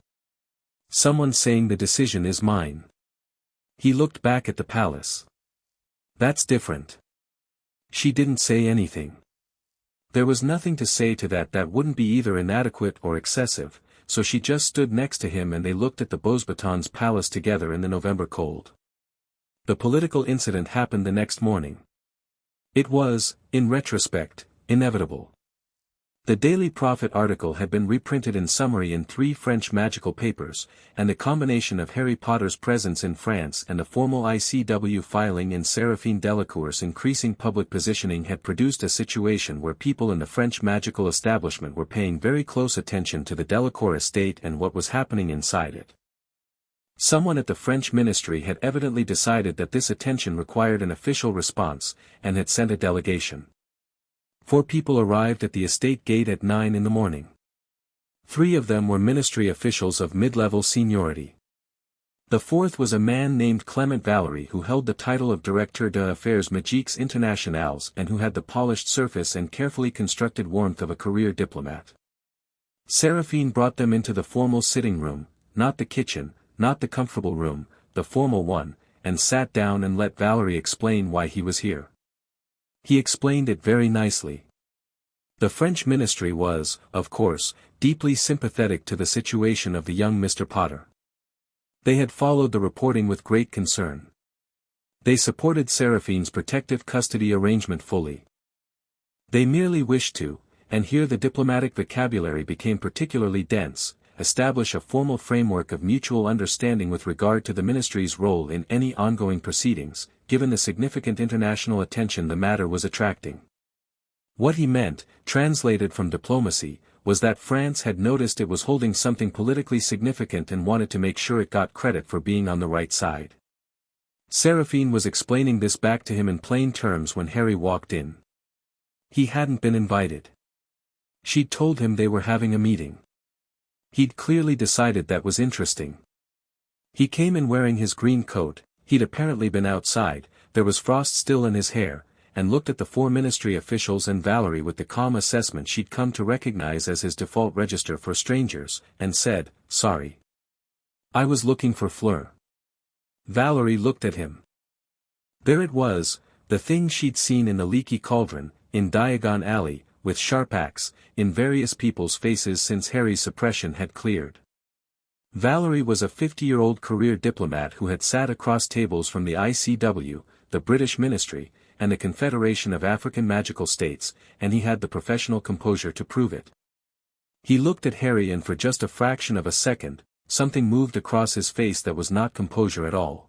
"Someone saying the decision is mine." He looked back at the palace. "That's different." She didn't say anything. There was nothing to say to that wouldn't be either inadequate or excessive, so she just stood next to him and they looked at the Beauxbatons palace together in the November cold. The political incident happened the next morning. It was, in retrospect, inevitable. The Daily Prophet article had been reprinted in summary in 3 French magical papers, and the combination of Harry Potter's presence in France and the formal ICW filing in Séraphine Delacour's increasing public positioning had produced a situation where people in the French magical establishment were paying very close attention to the Delacour estate and what was happening inside it. Someone at the French ministry had evidently decided that this attention required an official response, and had sent a delegation. 4 people arrived at the estate gate at 9 in the morning. 3 of them were ministry officials of mid-level seniority. The 4th was a man named Clement Valery who held the title of Directeur d'Affaires Magiques Internationales and who had the polished surface and carefully constructed warmth of a career diplomat. Séraphine brought them into the formal sitting room, not the kitchen, not the comfortable room, the formal one, and sat down and let Valery explain why he was here. He explained it very nicely. The French ministry was, of course, deeply sympathetic to the situation of the young Mr. Potter. They had followed the reporting with great concern. They supported Seraphine's protective custody arrangement fully. They merely wished to, and here the diplomatic vocabulary became particularly dense, establish a formal framework of mutual understanding with regard to the ministry's role in any ongoing proceedings, given the significant international attention the matter was attracting. What he meant, translated from diplomacy, was that France had noticed it was holding something politically significant and wanted to make sure it got credit for being on the right side. Séraphine was explaining this back to him in plain terms when Harry walked in. He hadn't been invited. She'd told him they were having a meeting. He'd clearly decided that was interesting. He came in wearing his green coat, he'd apparently been outside, there was frost still in his hair, and looked at the 4 ministry officials and Valerie with the calm assessment she'd come to recognize as his default register for strangers, and said, "Sorry. I was looking for Fleur." Valerie looked at him. There it was, the thing she'd seen in the leaky cauldron, in Diagon Alley, with sharp axe, in various people's faces since Harry's suppression had cleared. Valerie was a 50-year-old career diplomat who had sat across tables from the ICW, the British Ministry, and the Confederation of African Magical States, and he had the professional composure to prove it. He looked at Harry and for just a fraction of a second, something moved across his face that was not composure at all.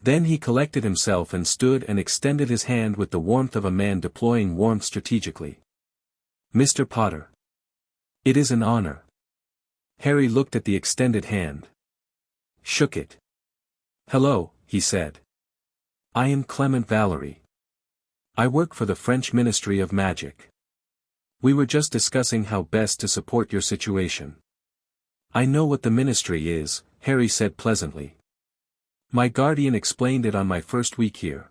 Then he collected himself and stood and extended his hand with the warmth of a man deploying warmth strategically. "Mr. Potter. It is an honor." Harry looked at the extended hand. Shook it. "Hello," he said. "I am Clement Valery. I work for the French Ministry of Magic. We were just discussing how best to support your situation." "I know what the ministry is," Harry said pleasantly. "My guardian explained it on my first week here.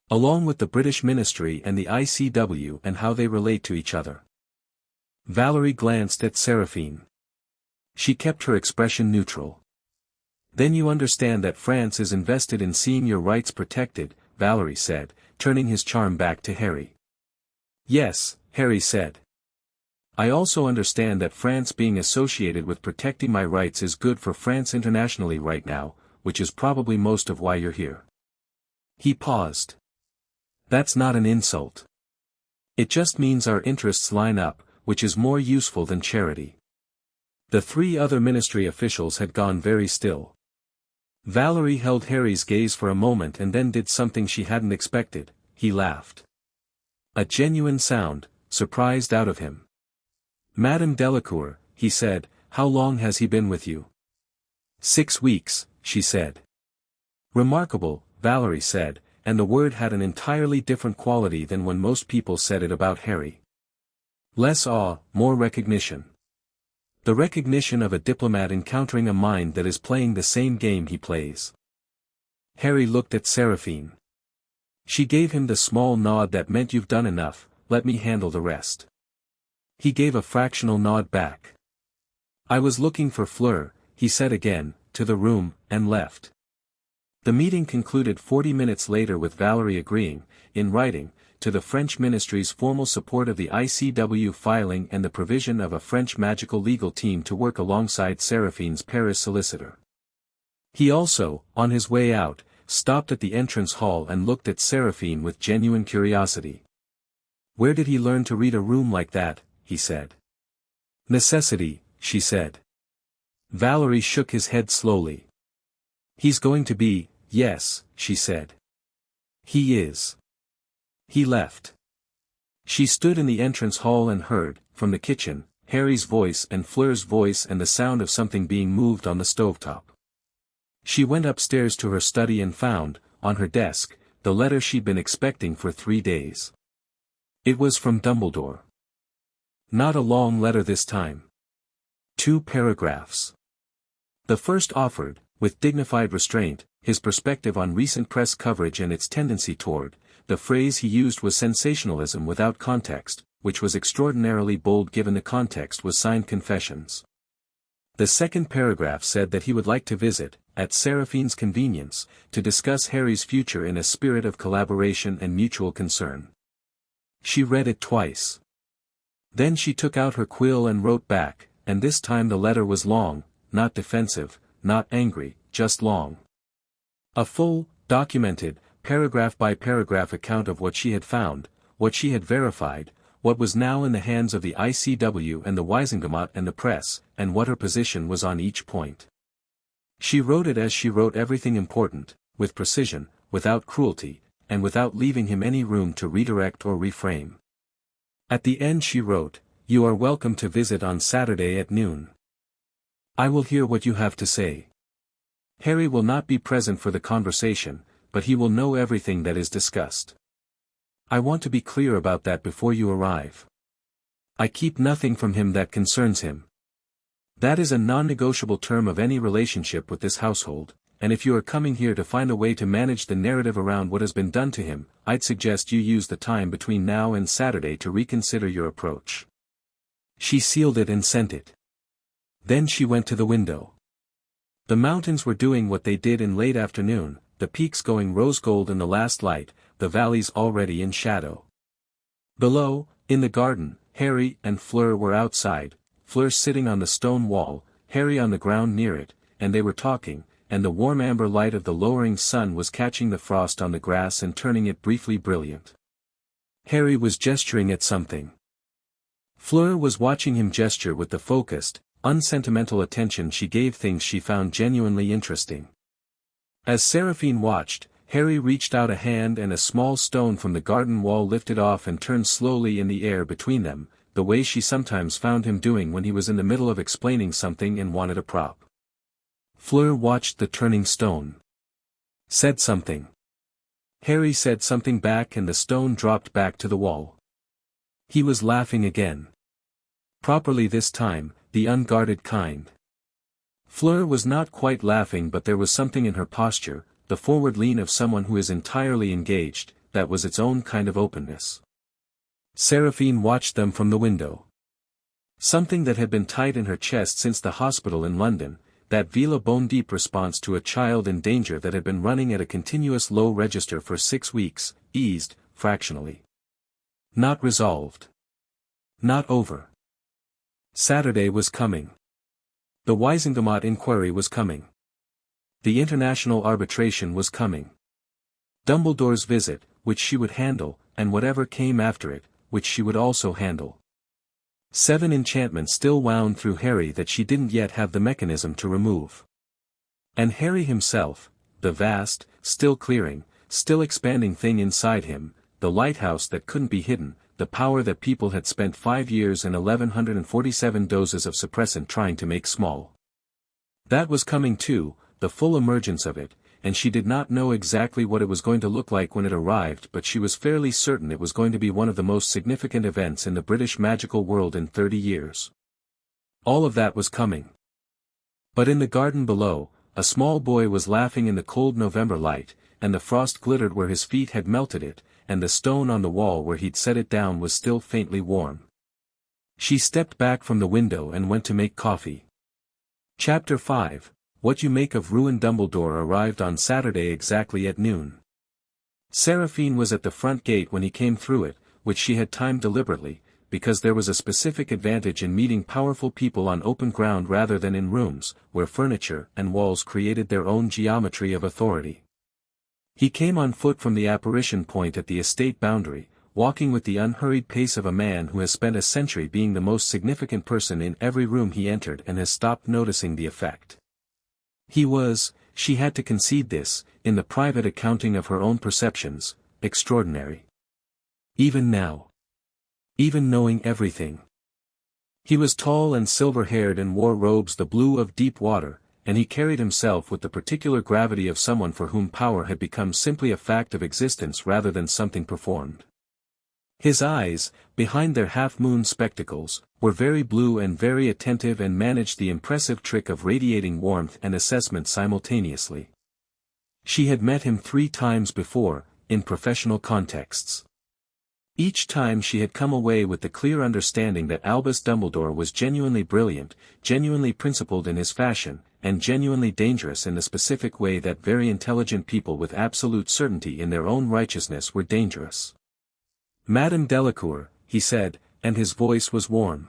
Along with the British Ministry and the ICW and how they relate to each other." Valerie glanced at Seraphine. She kept her expression neutral. "Then you understand that France is invested in seeing your rights protected," Valerie said, turning his charm back to Harry. "Yes," Harry said. "I also understand that France being associated with protecting my rights is good for France internationally right now, which is probably most of why you're here." He paused. "That's not an insult. It just means our interests line up, which is more useful than charity." The 3 other ministry officials had gone very still. Valerie held Harry's gaze for a moment and then did something she hadn't expected. He laughed. A genuine sound, surprised out of him. "Madame Delacour," he said, "how long has he been with you?" 6 weeks, she said. "Remarkable," Valerie said, and the word had an entirely different quality than when most people said it about Harry. Less awe, more recognition. The recognition of a diplomat encountering a mind that is playing the same game he plays. Harry looked at Seraphine. She gave him the small nod that meant "You've done enough, let me handle the rest." He gave a fractional nod back. "I was looking for Fleur," he said again, to the room, and left. The meeting concluded 40 minutes later with Valerie agreeing, in writing, to the French ministry's formal support of the ICW filing and the provision of a French magical legal team to work alongside Seraphine's Paris solicitor. He also, on his way out, stopped at the entrance hall and looked at Seraphine with genuine curiosity. "Where did he learn to read a room like that?" he said. "Necessity," she said. Valerie shook his head slowly. "He's going to be, yes," she said. "He is." He left. She stood in the entrance hall and heard, from the kitchen, Harry's voice and Fleur's voice and the sound of something being moved on the stovetop. She went upstairs to her study and found, on her desk, the letter she'd been expecting for 3 days. It was from Dumbledore. Not a long letter this time. 2 paragraphs. The first offered, with dignified restraint, his perspective on recent press coverage and its tendency toward, the phrase he used was sensationalism without context, which was extraordinarily bold given the context was signed Confessions. The second paragraph said that he would like to visit, at Seraphine's convenience, to discuss Harry's future in a spirit of collaboration and mutual concern. She read it twice. Then she took out her quill and wrote back, and this time the letter was long, not defensive, not angry, just long. A full, documented, paragraph-by-paragraph account of what she had found, what she had verified, what was now in the hands of the ICW and the Wiesengemot and the press, and what her position was on each point. She wrote it as she wrote everything important, with precision, without cruelty, and without leaving him any room to redirect or reframe. At the end she wrote, "You are welcome to visit on Saturday at noon. I will hear what you have to say. Harry will not be present for the conversation, but he will know everything that is discussed. I want to be clear about that before you arrive. I keep nothing from him that concerns him. That is a non-negotiable term of any relationship with this household, and if you are coming here to find a way to manage the narrative around what has been done to him, I'd suggest you use the time between now and Saturday to reconsider your approach. She sealed it and sent it. Then she went to the window. The mountains were doing what they did in late afternoon, the peaks going rose gold in the last light, the valleys already in shadow. Below, in the garden, Harry and Fleur were outside, Fleur sitting on the stone wall, Harry on the ground near it, and they were talking, and the warm amber light of the lowering sun was catching the frost on the grass and turning it briefly brilliant. Harry was gesturing at something. Fleur was watching him gesture with the focused, unsentimental attention she gave things she found genuinely interesting. As Seraphine watched, Harry reached out a hand and a small stone from the garden wall lifted off and turned slowly in the air between them, the way she sometimes found him doing when he was in the middle of explaining something and wanted a prop. Fleur watched the turning stone. Said something. Harry said something back and the stone dropped back to the wall. He was laughing again. Properly this time, the unguarded kind. Fleur was not quite laughing, but there was something in her posture, the forward lean of someone who is entirely engaged, that was its own kind of openness. Seraphine watched them from the window. Something that had been tight in her chest since the hospital in London, that Veela bone-deep response to a child in danger that had been running at a continuous low register for 6 weeks, eased, fractionally. Not resolved. Not over. Saturday was coming. The Wisingamot inquiry was coming. The international arbitration was coming. Dumbledore's visit, which she would handle, and whatever came after it, which she would also handle. 7 enchantments still wound through Harry that she didn't yet have the mechanism to remove. And Harry himself, the vast, still clearing, still expanding thing inside him, the lighthouse that couldn't be hidden, the power that people had spent 5 years and 1147 doses of suppressant trying to make small. That was coming too, the full emergence of it, and she did not know exactly what it was going to look like when it arrived, but she was fairly certain it was going to be one of the most significant events in the British magical world in 30 years. All of that was coming. But in the garden below, a small boy was laughing in the cold November light, and the frost glittered where his feet had melted it, and the stone on the wall where he'd set it down was still faintly warm. She stepped back from the window and went to make coffee. Chapter 5, What You Make of Ruined Dumbledore arrived on Saturday exactly at noon. Seraphine was at the front gate when he came through it, which she had timed deliberately, because there was a specific advantage in meeting powerful people on open ground rather than in rooms, where furniture and walls created their own geometry of authority. He came on foot from the apparition point at the estate boundary, walking with the unhurried pace of a man who has spent a century being the most significant person in every room he entered and has stopped noticing the effect. He was, she had to concede this, in the private accounting of her own perceptions, extraordinary. Even now. Even knowing everything. He was tall and silver-haired and wore robes the blue of deep water, and he carried himself with the particular gravity of someone for whom power had become simply a fact of existence rather than something performed. His eyes, behind their half-moon spectacles, were very blue and very attentive and managed the impressive trick of radiating warmth and assessment simultaneously. She had met him 3 times before, in professional contexts. Each time she had come away with the clear understanding that Albus Dumbledore was genuinely brilliant, genuinely principled in his fashion, and genuinely dangerous in the specific way that very intelligent people with absolute certainty in their own righteousness were dangerous. Madame Delacour, he said, and his voice was warm.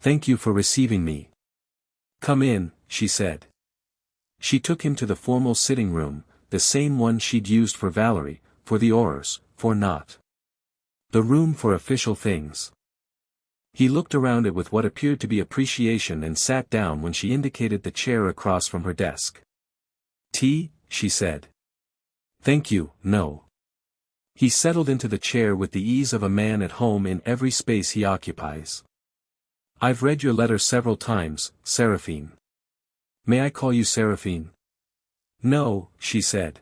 Thank you for receiving me. Come in, she said. She took him to the formal sitting room, the same one she'd used for Valerie, for the Aurors, for not. The room for official things. He looked around it with what appeared to be appreciation and sat down when she indicated the chair across from her desk. Tea, she said. Thank you, no. He settled into the chair with the ease of a man at home in every space he occupies. I've read your letter several times, Seraphine. May I call you Seraphine? No, she said.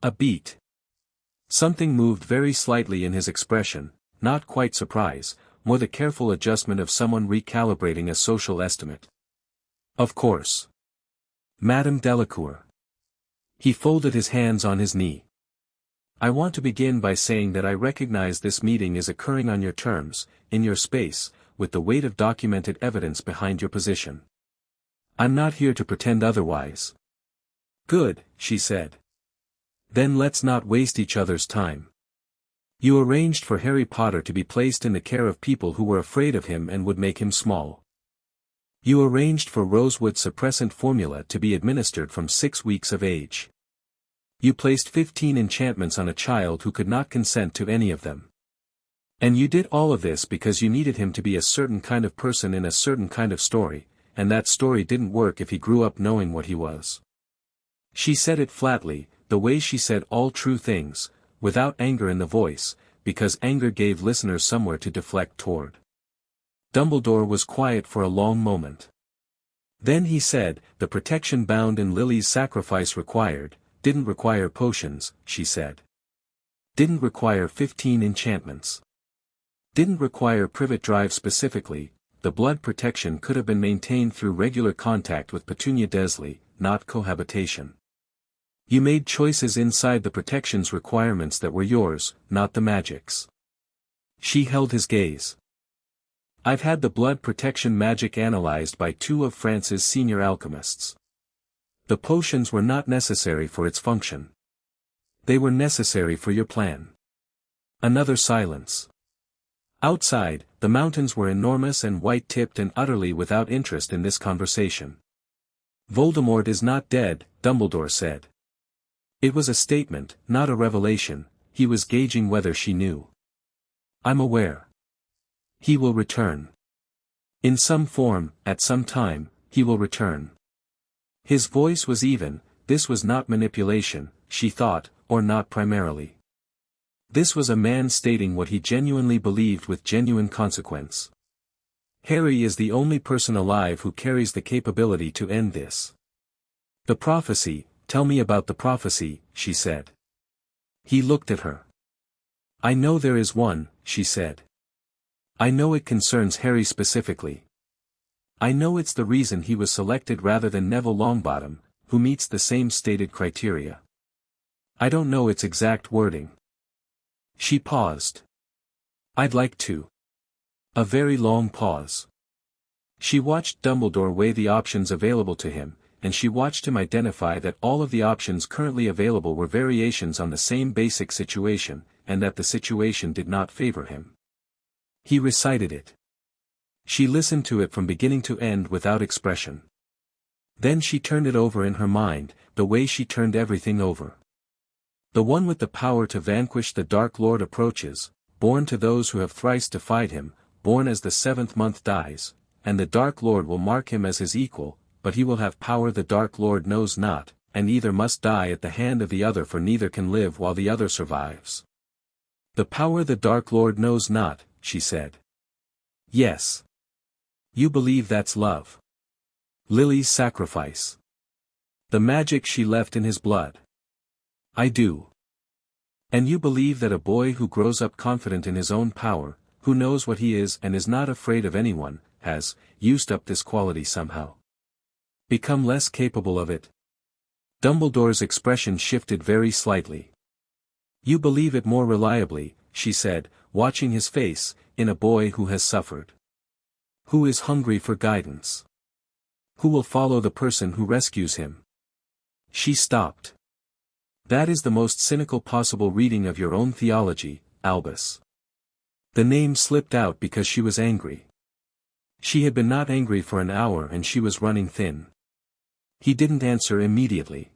A beat. Something moved very slightly in his expression, not quite surprise, more the careful adjustment of someone recalibrating a social estimate. Of course. Madame Delacour. He folded his hands on his knee. I want to begin by saying that I recognize this meeting is occurring on your terms, in your space, with the weight of documented evidence behind your position. I'm not here to pretend otherwise. Good, she said. Then let's not waste each other's time. You arranged for Harry Potter to be placed in the care of people who were afraid of him and would make him small. You arranged for Rosewood suppressant formula to be administered from 6 weeks of age. You placed 15 enchantments on a child who could not consent to any of them. And you did all of this because you needed him to be a certain kind of person in a certain kind of story, and that story didn't work if he grew up knowing what he was. She said it flatly, the way she said all true things, without anger in the voice, because anger gave listeners somewhere to deflect toward. Dumbledore was quiet for a long moment. Then he said, the protection bound in Lily's sacrifice didn't require potions, she said. Didn't require 15 enchantments. Didn't require privet drive specifically, the blood protection could have been maintained through regular contact with Petunia Desley, not cohabitation. You made choices inside the protection's requirements that were yours, not the magic's. She held his gaze. I've had the blood protection magic analyzed by 2 of France's senior alchemists. The potions were not necessary for its function. They were necessary for your plan. Another silence. Outside, the mountains were enormous and white-tipped and utterly without interest in this conversation. Voldemort is not dead, Dumbledore said. It was a statement, not a revelation. He was gauging whether she knew. I'm aware. He will return. In some form, at some time, he will return. His voice was even, this was not manipulation, she thought, or not primarily. This was a man stating what he genuinely believed with genuine consequence. Harry is the only person alive who carries the capability to end this. The prophecy, tell me about the prophecy, she said. He looked at her. I know there is one, she said. I know it concerns Harry specifically. I know it's the reason he was selected rather than Neville Longbottom, who meets the same stated criteria. I don't know its exact wording. She paused. I'd like to. A very long pause. She watched Dumbledore weigh the options available to him, and she watched him identify that all of the options currently available were variations on the same basic situation, and that the situation did not favor him. He recited it. She listened to it from beginning to end without expression. Then she turned it over in her mind, the way she turned everything over. The one with the power to vanquish the Dark Lord approaches, born to those who have thrice defied him, born as the 7th month dies, and the Dark Lord will mark him as his equal, but he will have power the Dark Lord knows not, and either must die at the hand of the other, for neither can live while the other survives. The power the Dark Lord knows not, she said. Yes. You believe that's love. Lily's sacrifice. The magic she left in his blood. I do. And you believe that a boy who grows up confident in his own power, who knows what he is and is not afraid of anyone, has, used up this quality somehow. Become less capable of it. Dumbledore's expression shifted very slightly. You believe it more reliably, she said, watching his face, in a boy who has suffered. Who is hungry for guidance. Who will follow the person who rescues him. She stopped. That is the most cynical possible reading of your own theology, Albus. The name slipped out because she was angry. She had been not angry for an hour and she was running thin. He didn't answer immediately.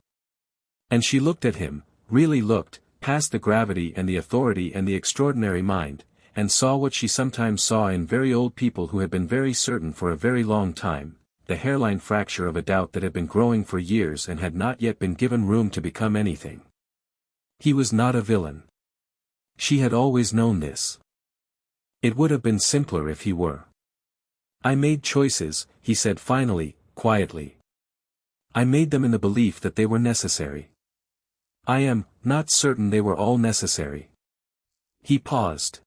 And she looked at him, really looked, past the gravity and the authority and the extraordinary mind, and saw what she sometimes saw in very old people who had been very certain for a very long time, the hairline fracture of a doubt that had been growing for years and had not yet been given room to become anything. He was not a villain. She had always known this. It would have been simpler if he were. I made choices, he said finally, quietly. I made them in the belief that they were necessary. I am not certain they were all necessary. He paused.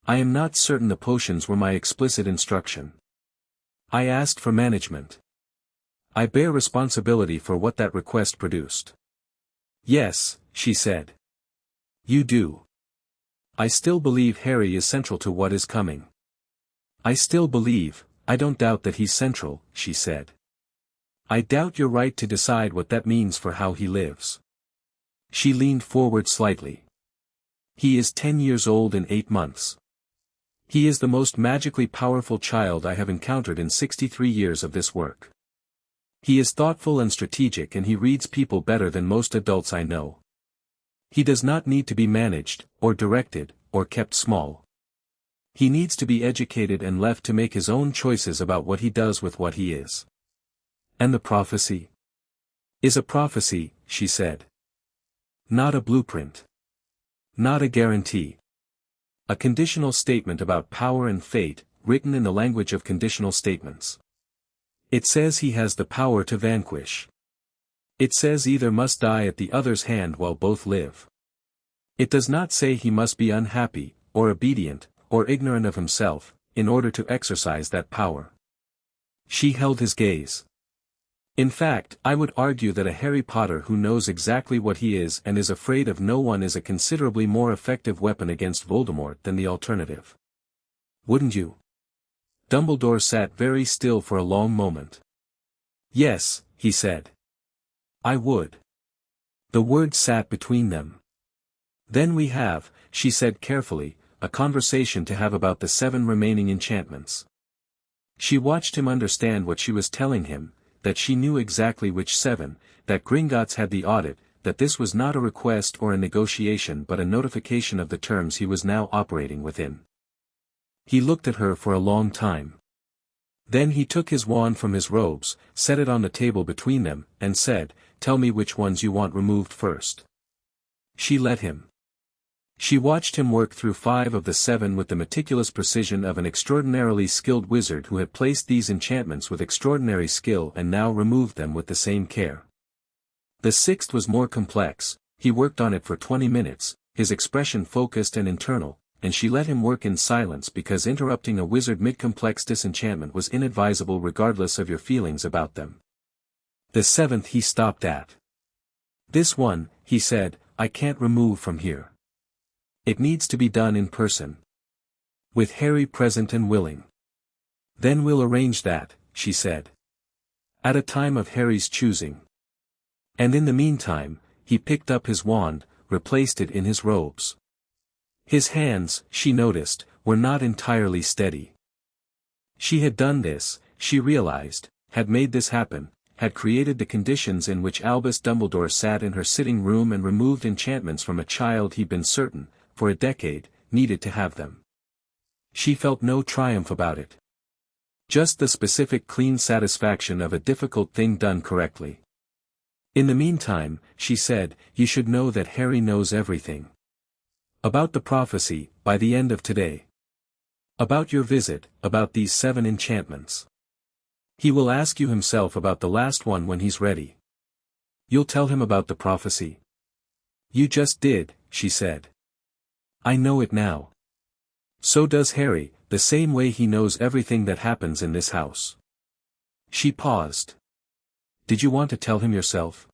I am not certain the potions were my explicit instruction. I asked for management. I bear responsibility for what that request produced. Yes, she said. You do. I still believe Harry is central to what is coming. I still believe, I don't doubt that he's central, she said. I doubt your right to decide what that means for how he lives. She leaned forward slightly. He is 10 years old in 8 months. He is the most magically powerful child I have encountered in 63 years of this work. He is thoughtful and strategic, and he reads people better than most adults I know. He does not need to be managed, or directed, or kept small. He needs to be educated and left to make his own choices about what he does with what he is. And the prophecy? Is a prophecy, she said. Not a blueprint. Not a guarantee. A conditional statement about power and fate, written in the language of conditional statements. It says he has the power to vanquish. It says either must die at the other's hand while both live. It does not say he must be unhappy, or obedient, or ignorant of himself, in order to exercise that power. She held his gaze. In fact, I would argue that a Harry Potter who knows exactly what he is and is afraid of no one is a considerably more effective weapon against Voldemort than the alternative. Wouldn't you? Dumbledore sat very still for a long moment. Yes, he said. I would. The words sat between them. Then we have, she said carefully, a conversation to have about the 7 remaining enchantments. She watched him understand what she was telling him, that she knew exactly which 7, that Gringotts had the audit, that this was not a request or a negotiation but a notification of the terms he was now operating within. He looked at her for a long time. Then he took his wand from his robes, set it on the table between them, and said, "Tell me which ones you want removed first." She let him. She watched him work through 5 of the 7 with the meticulous precision of an extraordinarily skilled wizard who had placed these enchantments with extraordinary skill and now removed them with the same care. The 6th was more complex. He worked on it for 20 minutes, his expression focused and internal, and she let him work in silence because interrupting a wizard mid-complex disenchantment was inadvisable regardless of your feelings about them. The 7th he stopped at. "This one," he said, "I can't remove from here. It needs to be done in person. With Harry present and willing. Then we'll arrange that," she said. "At a time of Harry's choosing. And in the meantime," he picked up his wand, replaced it in his robes. His hands, she noticed, were not entirely steady. She had done this, she realized, had made this happen, had created the conditions in which Albus Dumbledore sat in her sitting room and removed enchantments from a child he'd been certain, for a decade, needed to have them. She felt no triumph about it. Just the specific clean satisfaction of a difficult thing done correctly. "In the meantime," she said, "you should know that Harry knows everything. About the prophecy, by the end of today. About your visit, about these 7 enchantments. He will ask you himself about the last one when he's ready. You'll tell him about the prophecy." "You just did," she said. "I know it now. So does Harry, the same way he knows everything that happens in this house." She paused. "Did you want to tell him yourself?"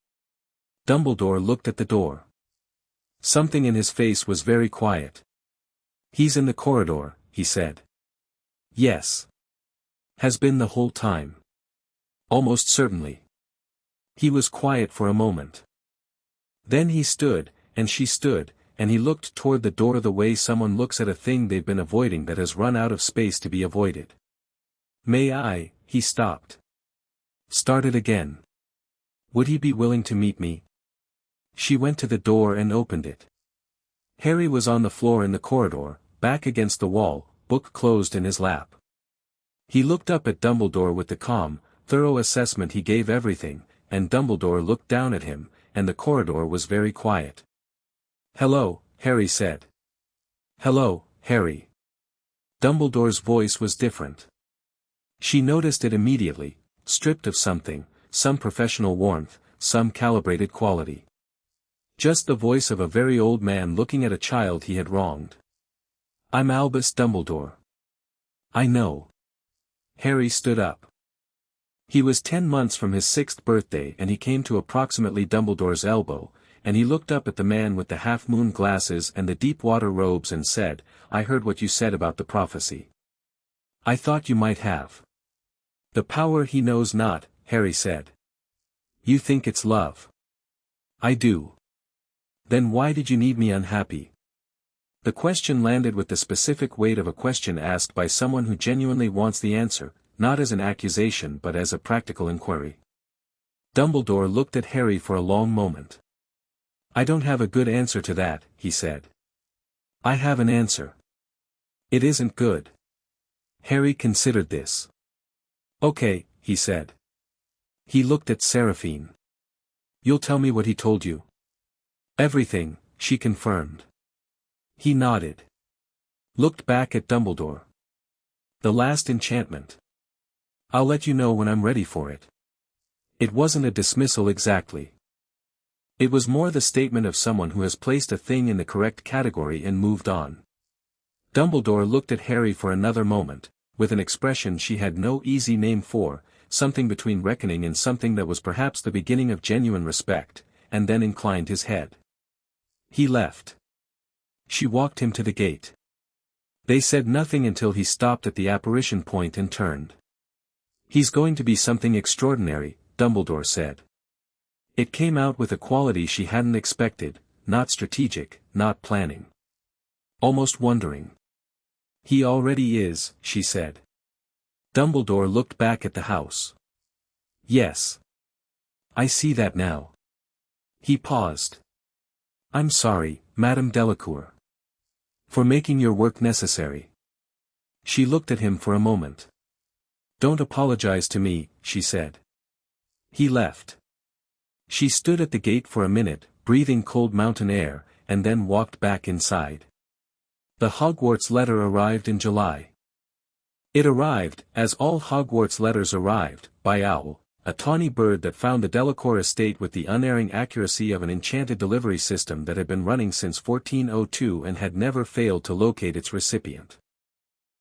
Dumbledore looked at the door. Something in his face was very quiet. "He's in the corridor," he said. "Yes. Has been the whole time." "Almost certainly." He was quiet for a moment. Then he stood, and she stood, and he looked toward the door the way someone looks at a thing they've been avoiding that has run out of space to be avoided. "May I?" He stopped. Started again. "Would he be willing to meet me?" She went to the door and opened it. Harry was on the floor in the corridor, back against the wall, book closed in his lap. He looked up at Dumbledore with the calm, thorough assessment he gave everything, and Dumbledore looked down at him, and the corridor was very quiet. "Hello," Harry said. "Hello, Harry." Dumbledore's voice was different. She noticed it immediately, stripped of something, some professional warmth, some calibrated quality. Just the voice of a very old man looking at a child he had wronged. "I'm Albus Dumbledore." "I know." Harry stood up. He was 10 months from his 6th birthday and he came to approximately Dumbledore's elbow, and he looked up at the man with the half-moon glasses and the deep-water robes and said, "I heard what you said about the prophecy. I thought you might have. The power he knows not," Harry said. "You think it's love?" "I do." "Then why did you need me unhappy?" The question landed with the specific weight of a question asked by someone who genuinely wants the answer, not as an accusation but as a practical inquiry. Dumbledore looked at Harry for a long moment. "I don't have a good answer to that," he said. "I have an answer. It isn't good." Harry considered this. "Okay," he said. He looked at Seraphine. "You'll tell me what he told you?" "Everything," she confirmed. He nodded. Looked back at Dumbledore. "The last enchantment. I'll let you know when I'm ready for it." It wasn't a dismissal exactly. It was more the statement of someone who has placed a thing in the correct category and moved on. Dumbledore looked at Harry for another moment, with an expression she had no easy name for, something between reckoning and something that was perhaps the beginning of genuine respect, and then inclined his head. He left. She walked him to the gate. They said nothing until he stopped at the apparition point and turned. "He's going to be something extraordinary," Dumbledore said. It came out with a quality she hadn't expected, not strategic, not planning. Almost wondering. "He already is," she said. Dumbledore looked back at the house. "Yes. I see that now." He paused. "I'm sorry, Madame Delacour. For making your work necessary." She looked at him for a moment. "Don't apologize to me," she said. He left. She stood at the gate for a minute, breathing cold mountain air, and then walked back inside. The Hogwarts letter arrived in July. It arrived, as all Hogwarts letters arrived, by Owl, a tawny bird that found the Delacour estate with the unerring accuracy of an enchanted delivery system that had been running since 1402 and had never failed to locate its recipient.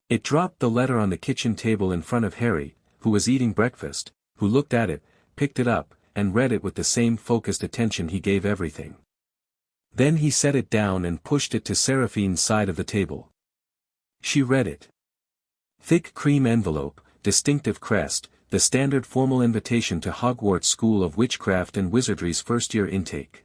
It dropped the letter on the kitchen table in front of Harry, who was eating breakfast, who looked at it, picked it up, and read it with the same focused attention he gave everything. Then he set it down and pushed it to Seraphine's side of the table. She read it. Thick cream envelope, distinctive crest, the standard formal invitation to Hogwarts School of Witchcraft and Wizardry's first-year intake.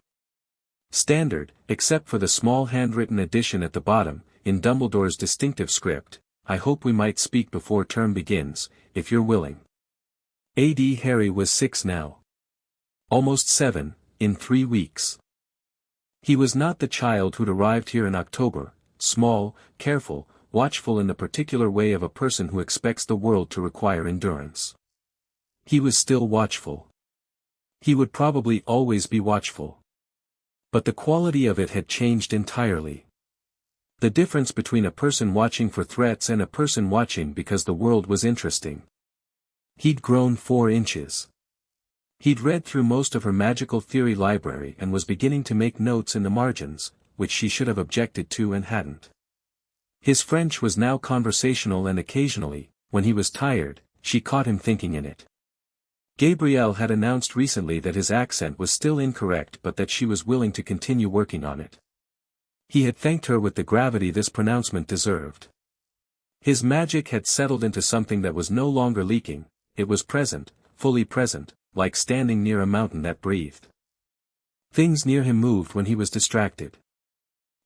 Standard, except for the small handwritten addition at the bottom, in Dumbledore's distinctive script, "I hope we might speak before term begins, if you're willing." A.D. Harry was 6 now. Almost 7, in 3 weeks. He was not the child who'd arrived here in October, small, careful, watchful in the particular way of a person who expects the world to require endurance. He was still watchful. He would probably always be watchful. But the quality of it had changed entirely. The difference between a person watching for threats and a person watching because the world was interesting. He'd grown 4 inches. He'd read through most of her magical theory library and was beginning to make notes in the margins, which she should have objected to and hadn't. His French was now conversational and occasionally, when he was tired, she caught him thinking in it. Gabrielle had announced recently that his accent was still incorrect but that she was willing to continue working on it. He had thanked her with the gravity this pronouncement deserved. His magic had settled into something that was no longer leaking, it was present, fully present, like standing near a mountain that breathed. Things near him moved when he was distracted.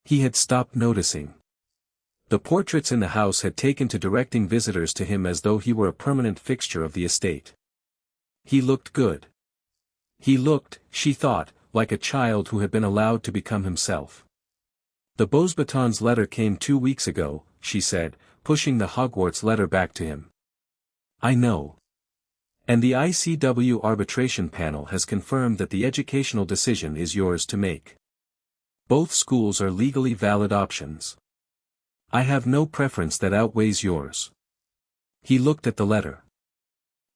He had stopped noticing. The portraits in the house had taken to directing visitors to him as though he were a permanent fixture of the estate. He looked good. He looked, she thought, like a child who had been allowed to become himself. The Beauxbatons letter came 2 weeks ago, she said, pushing the Hogwarts letter back to him. "I know. And the ICW arbitration panel has confirmed that the educational decision is yours to make. Both schools are legally valid options. I have no preference that outweighs yours." He looked at the letter.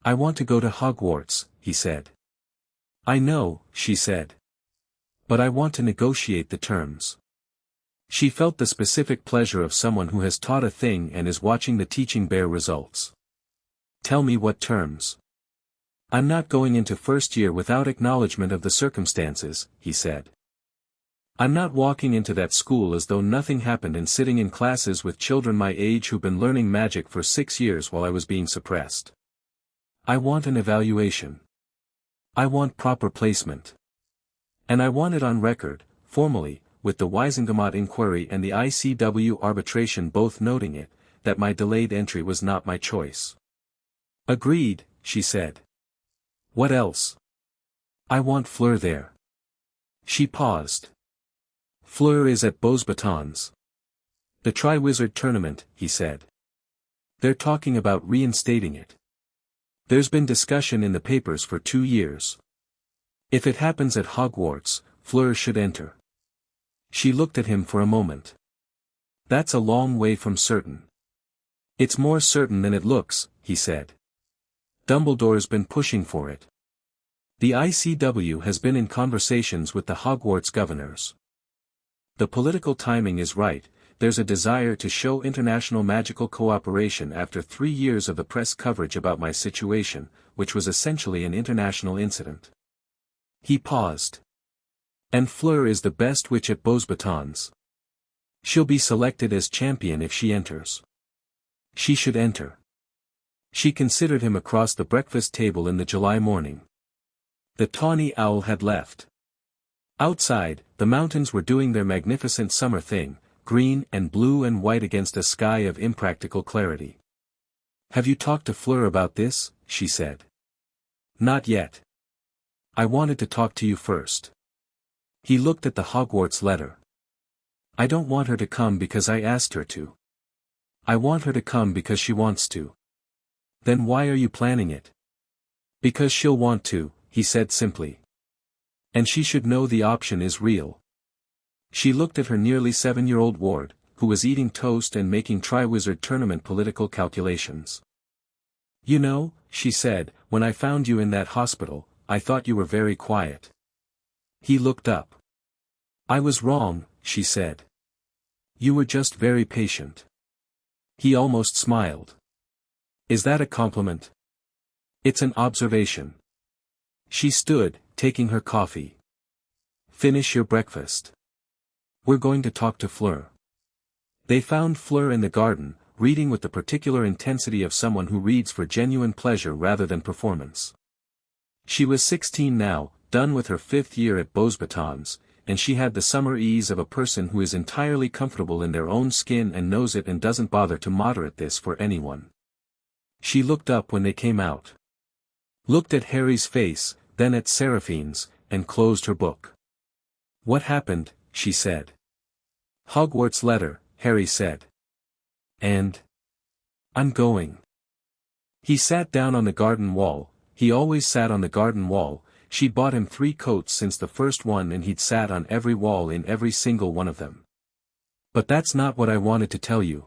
"I want to go to Hogwarts," he said. "I know," she said. "But I want to negotiate the terms." She felt the specific pleasure of someone who has taught a thing and is watching the teaching bear results. "Tell me what terms." "I'm not going into first year without acknowledgement of the circumstances," he said. I'm not walking into that school as though nothing happened and sitting in classes with children my age who've been learning magic for 6 years while I was being suppressed. I want an evaluation. I want proper placement. And I want it on record, formally, with the Weisengamot inquiry and the ICW arbitration both noting it, that my delayed entry was not my choice. Agreed, she said. What else? I want Fleur there. She paused. Fleur is at Beaux Batons. The Tri-Wizard tournament, he said. They're talking about reinstating it. There's been discussion in the papers for 2 years. If it happens at Hogwarts, Fleur should enter. She looked at him for a moment. That's a long way from certain. It's more certain than it looks, he said. Dumbledore's been pushing for it. The ICW has been in conversations with the Hogwarts governors. The political timing is right, there's a desire to show international magical cooperation after 3 years of the press coverage about my situation, which was essentially an international incident. He paused. And Fleur is the best witch at Beaux Batons. She'll be selected as champion if she enters. She should enter. She considered him across the breakfast table in the July morning. The tawny owl had left. Outside, the mountains were doing their magnificent summer thing, green and blue and white against a sky of impractical clarity. Have you talked to Fleur about this? She said. Not yet. I wanted to talk to you first. He looked at the Hogwarts letter. I don't want her to come because I asked her to. I want her to come because she wants to. Then why are you planning it? Because she'll want to, he said simply. And she should know the option is real. She looked at her nearly 7-year-old ward, who was eating toast and making Tri-Wizard tournament political calculations. You know, she said, when I found you in that hospital, I thought you were very quiet. He looked up. I was wrong, she said. You were just very patient. He almost smiled. Is that a compliment? It's an observation. She stood, taking her coffee. Finish your breakfast. We're going to talk to Fleur. They found Fleur in the garden, reading with the particular intensity of someone who reads for genuine pleasure rather than performance. She was 16 now, done with her 5th year at Beaux Batons, and she had the summer ease of a person who is entirely comfortable in their own skin and knows it and doesn't bother to moderate this for anyone. She looked up when they came out. Looked at Harry's face, then at Seraphine's, and closed her book. What happened? She said. Hogwarts letter, Harry said. And? I'm going. He sat down on the garden wall. He always sat on the garden wall. She'd bought him 3 coats since the first one and he'd sat on every wall in every single one of them. But that's not what I wanted to tell you.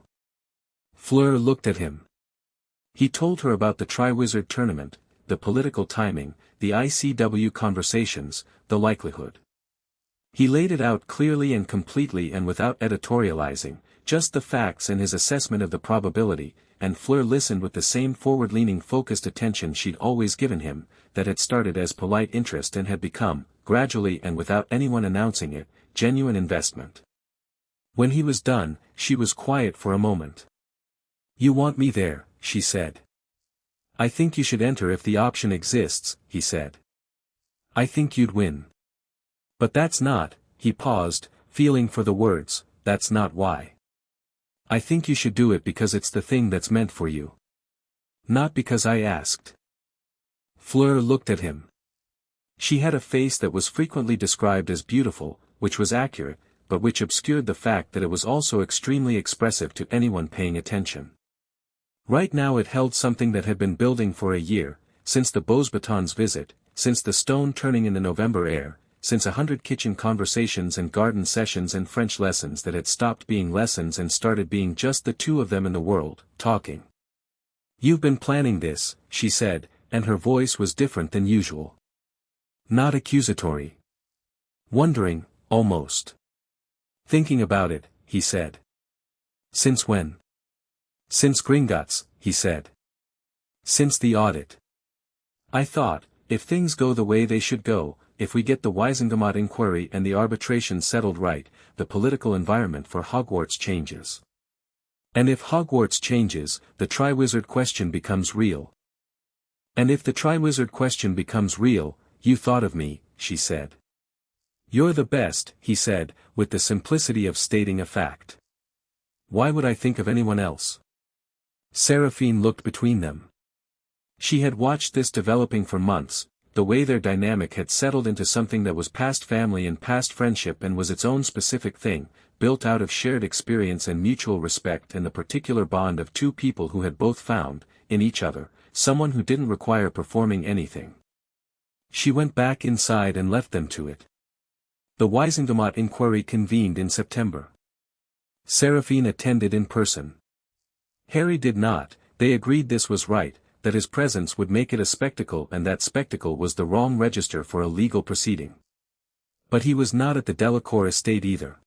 Fleur looked at him. He told her about the Tri-Wizard tournament, the political timing, the ICW conversations, the likelihood. He laid it out clearly and completely and without editorializing, just the facts and his assessment of the probability, and Fleur listened with the same forward-leaning focused attention she'd always given him, that had started as polite interest and had become, gradually and without anyone announcing it, genuine investment. When he was done, she was quiet for a moment. You want me there, she said. I think you should enter if the option exists, he said. I think you'd win. But that's not, he paused, feeling for the words, that's not why. I think you should do it because it's the thing that's meant for you. Not because I asked. Fleur looked at him. She had a face that was frequently described as beautiful, which was accurate, but which obscured the fact that it was also extremely expressive to anyone paying attention. Right now it held something that had been building for a year, since the Beaux Batons visit, since the stone turning in the November air, since 100 kitchen conversations and garden sessions and French lessons that had stopped being lessons and started being just the two of them in the world, talking. You've been planning this, she said, and her voice was different than usual. Not accusatory. Wondering, almost. Thinking about it, he said. Since when? Since Gringotts, he said. Since the audit. I thought, If things go the way they should go, if we get the Weisengamot inquiry and the arbitration settled right, the political environment for Hogwarts changes. And if Hogwarts changes, the Triwizard question becomes real. And if the Triwizard question becomes real, you thought of me, she said. You're the best, he said, with the simplicity of stating a fact. Why would I think of anyone else? Seraphine looked between them. She had watched this developing for months, the way their dynamic had settled into something that was past family and past friendship and was its own specific thing, built out of shared experience and mutual respect and the particular bond of two people who had both found, in each other, someone who didn't require performing anything. She went back inside and left them to it. The Weisengamot inquiry convened in September. Seraphine attended in person. Harry did not. They agreed this was right, that his presence would make it a spectacle and that spectacle was the wrong register for a legal proceeding. But he was not at the Delacour estate either.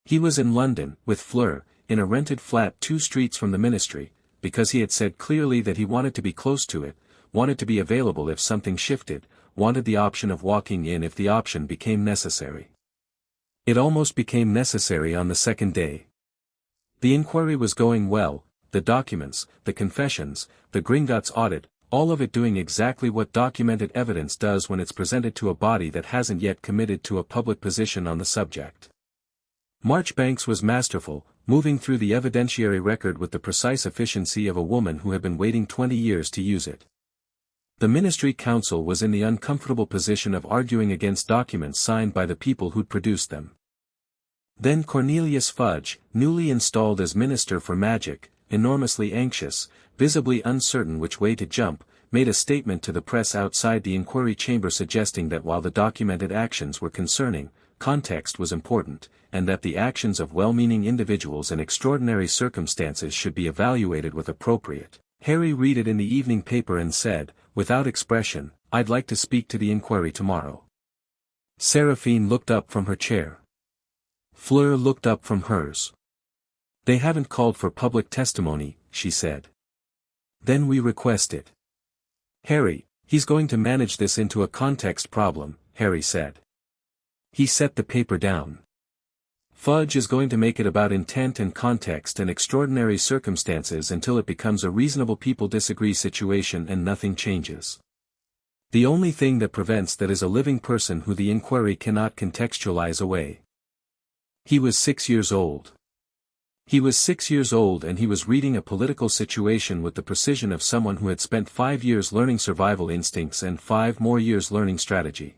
He was in London, with Fleur, in a rented flat 2 streets from the ministry, because he had said clearly that he wanted to be close to it, wanted to be available if something shifted, wanted the option of walking in if the option became necessary. It almost became necessary on the second day. The inquiry was going well, the documents, the confessions, the Gringotts audit, all of it doing exactly what documented evidence does when it's presented to a body that hasn't yet committed to a public position on the subject. Marchbanks was masterful, moving through the evidentiary record with the precise efficiency of a woman who had been waiting 20 years to use it. The Ministry Council was in the uncomfortable position of arguing against documents signed by the people who'd produced them. Then Cornelius Fudge, newly installed as Minister for Magic, enormously anxious, visibly uncertain which way to jump, made a statement to the press outside the inquiry chamber suggesting that while the documented actions were concerning, context was important, and that the actions of well-meaning individuals in extraordinary circumstances should be evaluated with appropriate. Harry read it in the evening paper and said, without expression, I'd like to speak to the inquiry tomorrow. Seraphine looked up from her chair. Fleur looked up from hers. They haven't called for public testimony, she said. Then we request it. Harry, he's going to manage this into a context problem, Harry said. He set the paper down. Fudge is going to make it about intent and context and extraordinary circumstances until it becomes a reasonable people disagree situation and nothing changes. The only thing that prevents that is a living person who the inquiry cannot contextualize away. He was 6 years old. He was 6 years old and he was reading a political situation with the precision of someone who had spent 5 years learning survival instincts and 5 more years learning strategy.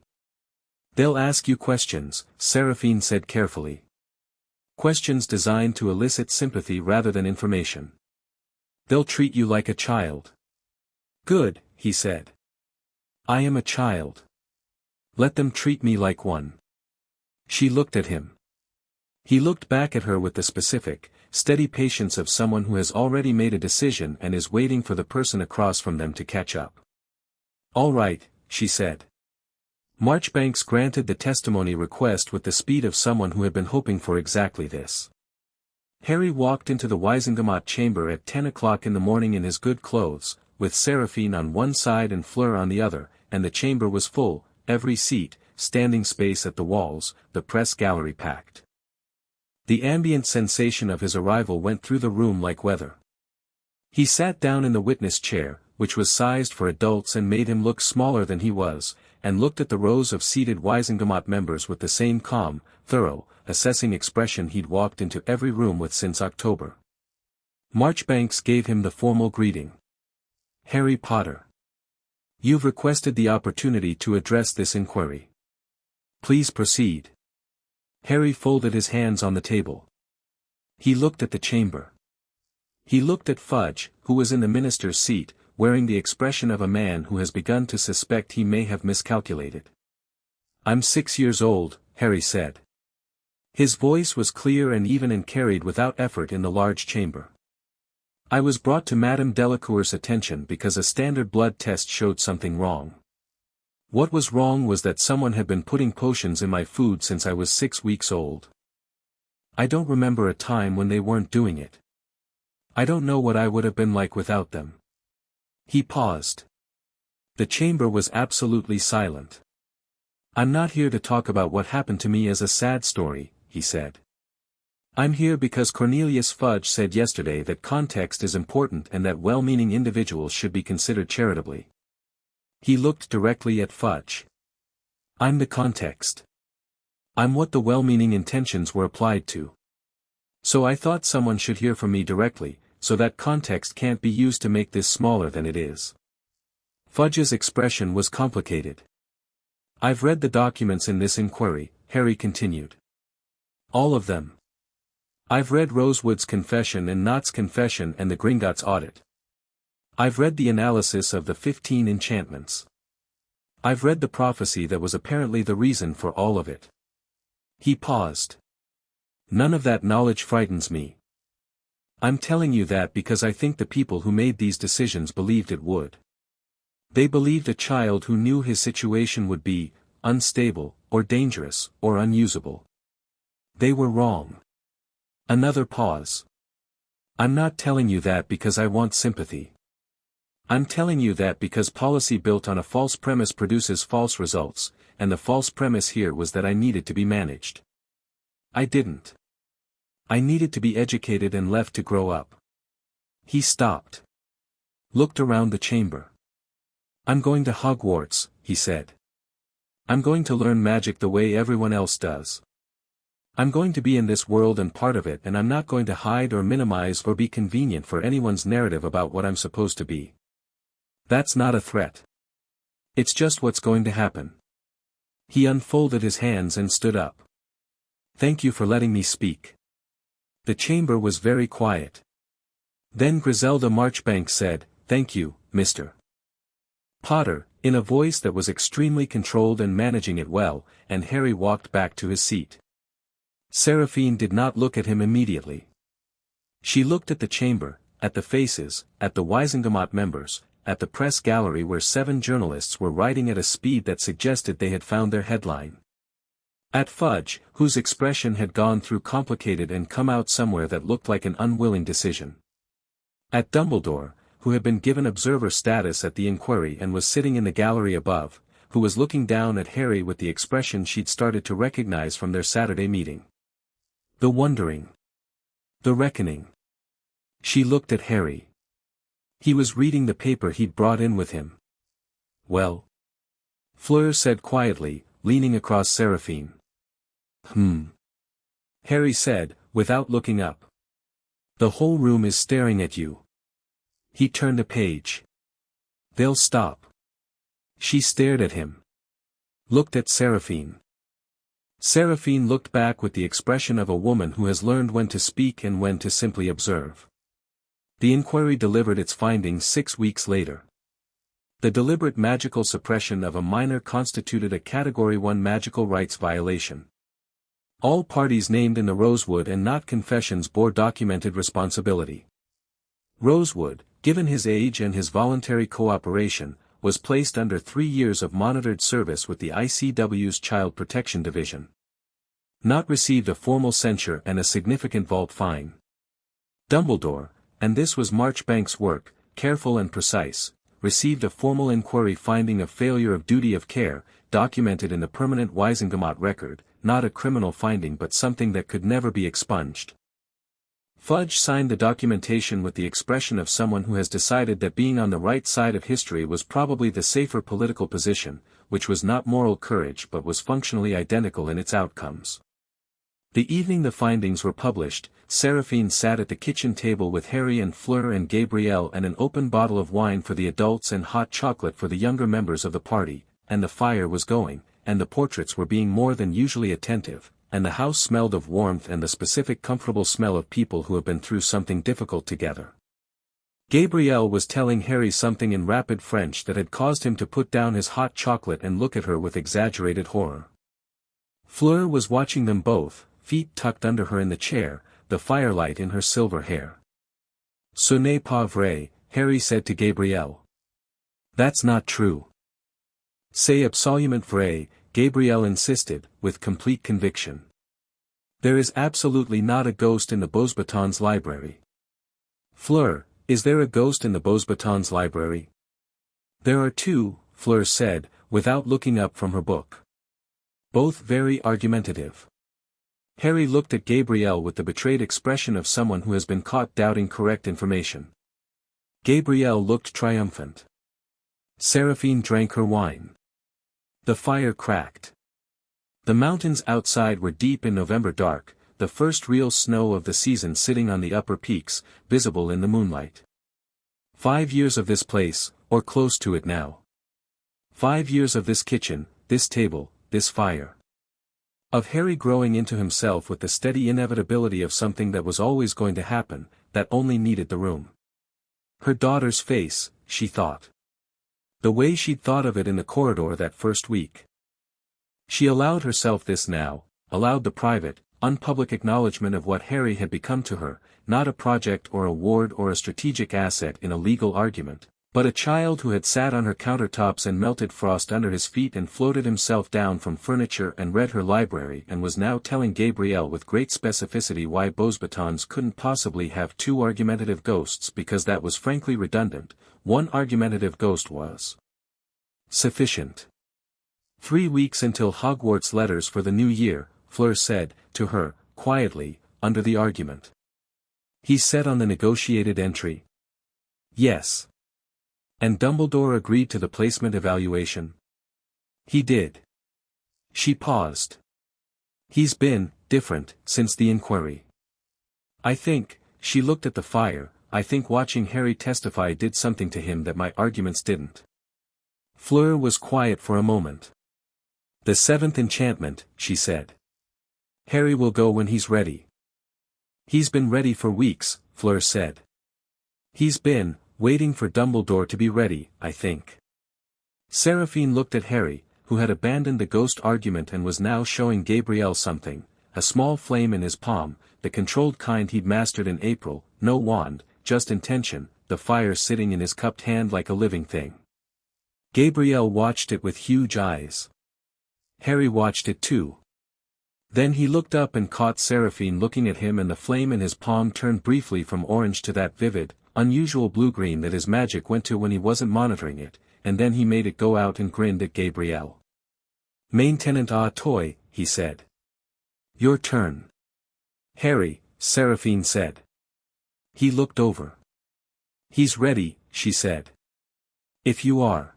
They'll ask you questions, Seraphine said carefully. Questions designed to elicit sympathy rather than information. They'll treat you like a child. Good, he said. I am a child. Let them treat me like one. She looked at him. He looked back at her with the specific, steady patience of someone who has already made a decision and is waiting for the person across from them to catch up. All right, she said. Marchbanks granted the testimony request with the speed of someone who had been hoping for exactly this. Harry walked into the Weisengamot chamber at 10 o'clock in the morning in his good clothes, with Seraphine on one side and Fleur on the other, and the chamber was full, every seat, standing space at the walls, the press gallery packed. The ambient sensation of his arrival went through the room like weather. He sat down in the witness chair, which was sized for adults and made him look smaller than he was, and looked at the rows of seated Weisengamot members with the same calm, thorough, assessing expression he'd walked into every room with since October. Marchbanks gave him the formal greeting. Harry Potter. You've requested the opportunity to address this inquiry. Please proceed. Harry folded his hands on the table. He looked at the chamber. He looked at Fudge, who was in the minister's seat, wearing the expression of a man who has begun to suspect he may have miscalculated. I'm 6 years old, Harry said. His voice was clear and even and carried without effort in the large chamber. I was brought to Madame Delacour's attention because a standard blood test showed something wrong. What was wrong was that someone had been putting potions in my food since I was 6 weeks old. I don't remember a time when they weren't doing it. I don't know what I would have been like without them. He paused. The chamber was absolutely silent. "I'm not here to talk about what happened to me as a sad story," he said. "I'm here because Cornelius Fudge said yesterday that context is important and that well-meaning individuals should be considered charitably." He looked directly at Fudge. "I'm the context. I'm what the well-meaning intentions were applied to. So I thought someone should hear from me directly, so that context can't be used to make this smaller than it is." Fudge's expression was complicated. "I've read the documents in this inquiry," Harry continued. "All of them. I've read Rosewood's confession and Knott's confession and the Gringotts audit. I've read the analysis of the 15 enchantments. I've read the prophecy that was apparently the reason for all of it." He paused. "None of that knowledge frightens me. I'm telling you that because I think the people who made these decisions believed it would. They believed a child who knew his situation would be unstable, or dangerous, or unusable. They were wrong." Another pause. "I'm not telling you that because I want sympathy. I'm telling you that because policy built on a false premise produces false results, and the false premise here was that I needed to be managed. I didn't. I needed to be educated and left to grow up." He stopped. Looked around the chamber. "I'm going to Hogwarts," he said. "I'm going to learn magic the way everyone else does. I'm going to be in this world and part of it, and I'm not going to hide or minimize or be convenient for anyone's narrative about what I'm supposed to be. That's not a threat. It's just what's going to happen." He unfolded his hands and stood up. "Thank you for letting me speak." The chamber was very quiet. Then Griselda Marchbanks said, "Thank you, Mr. Potter," in a voice that was extremely controlled and managing it well, and Harry walked back to his seat. Seraphine did not look at him immediately. She looked at the chamber, at the faces, at the Wisengamot members, at the press gallery where 7 journalists were writing at a speed that suggested they had found their headline. At Fudge, whose expression had gone through complicated and come out somewhere that looked like an unwilling decision. At Dumbledore, who had been given observer status at the inquiry and was sitting in the gallery above, who was looking down at Harry with the expression she'd started to recognize from their Saturday meeting. The wondering. The reckoning. She looked at Harry. He was reading the paper he'd brought in with him. "Well?" Fleur said quietly, leaning across Seraphine. Harry said, without looking up. "The whole room is staring at you." He turned a page. "They'll stop." She stared at him. Looked at Seraphine. Seraphine looked back with the expression of a woman who has learned when to speak and when to simply observe. The inquiry delivered its findings 6 weeks later. The deliberate magical suppression of a minor constituted a Category 1 magical rights violation. All parties named in the Rosewood and Knott confessions bore documented responsibility. Rosewood, given his age and his voluntary cooperation, was placed under 3 years of monitored service with the ICW's Child Protection Division. Knott received a formal censure and a significant vault fine. Dumbledore, and this was Marchbanks' work, careful and precise, received a formal inquiry finding a failure of duty of care, documented in the permanent Wisengamot record, not a criminal finding but something that could never be expunged. Fudge signed the documentation with the expression of someone who has decided that being on the right side of history was probably the safer political position, which was not moral courage but was functionally identical in its outcomes. The evening the findings were published, Seraphine sat at the kitchen table with Harry and Fleur and Gabrielle and an open bottle of wine for the adults and hot chocolate for the younger members of the party, and the fire was going, and the portraits were being more than usually attentive, and the house smelled of warmth and the specific comfortable smell of people who have been through something difficult together. Gabrielle was telling Harry something in rapid French that had caused him to put down his hot chocolate and look at her with exaggerated horror. Fleur was watching them both, feet tucked under her in the chair, the firelight in her silver hair. "Ce n'est pas vrai," Harry said to Gabrielle. "That's not true." "C'est absolument vrai," Gabrielle insisted, with complete conviction. "There is absolutely not a ghost in the Beauxbatons library." "Fleur, is there a ghost in the Beauxbatons library?" "There are 2, Fleur said, without looking up from her book. Both very argumentative. Harry looked at Gabrielle with the betrayed expression of someone who has been caught doubting correct information. Gabrielle looked triumphant. Seraphine drank her wine. The fire cracked. The mountains outside were deep in November dark, the first real snow of the season sitting on the upper peaks, visible in the moonlight. 5 years of this place, or close to it now. 5 years of this kitchen, this table, this fire. Of Harry growing into himself with the steady inevitability of something that was always going to happen, that only needed the room. Her daughter's face, she thought. The way she'd thought of it in the corridor that first week. She allowed herself this now, allowed the private, unpublic acknowledgement of what Harry had become to her, not a project or a ward or a strategic asset in a legal argument, but a child who had sat on her countertops and melted frost under his feet and floated himself down from furniture and read her library and was now telling Gabrielle with great specificity why Beauxbatons couldn't possibly have 2 argumentative ghosts because that was frankly redundant. 1 argumentative ghost was sufficient. 3 weeks until Hogwarts letters for the new year, Fleur said, to her, quietly, under the argument. He said on the negotiated entry. Yes. And Dumbledore agreed to the placement evaluation. He did. She paused. He's been different since the inquiry. I think, she looked at the fire, I think watching Harry testify did something to him that my arguments didn't. Fleur was quiet for a moment. The 7th enchantment, she said. Harry will go when he's ready. He's been ready for weeks, Fleur said. He's been waiting for Dumbledore to be ready, I think. Seraphine looked at Harry, who had abandoned the ghost argument and was now showing Gabrielle something, a small flame in his palm, the controlled kind he'd mastered in April, no wand, just intention, the fire sitting in his cupped hand like a living thing. Gabrielle watched it with huge eyes. Harry watched it too. Then he looked up and caught Seraphine looking at him and the flame in his palm turned briefly from orange to that vivid, unusual blue-green that his magic went to when he wasn't monitoring it, and then he made it go out and grinned at Gabrielle. Maintenant à toi, he said. Your turn. Harry, Seraphine said. He looked over. He's ready, she said. If you are.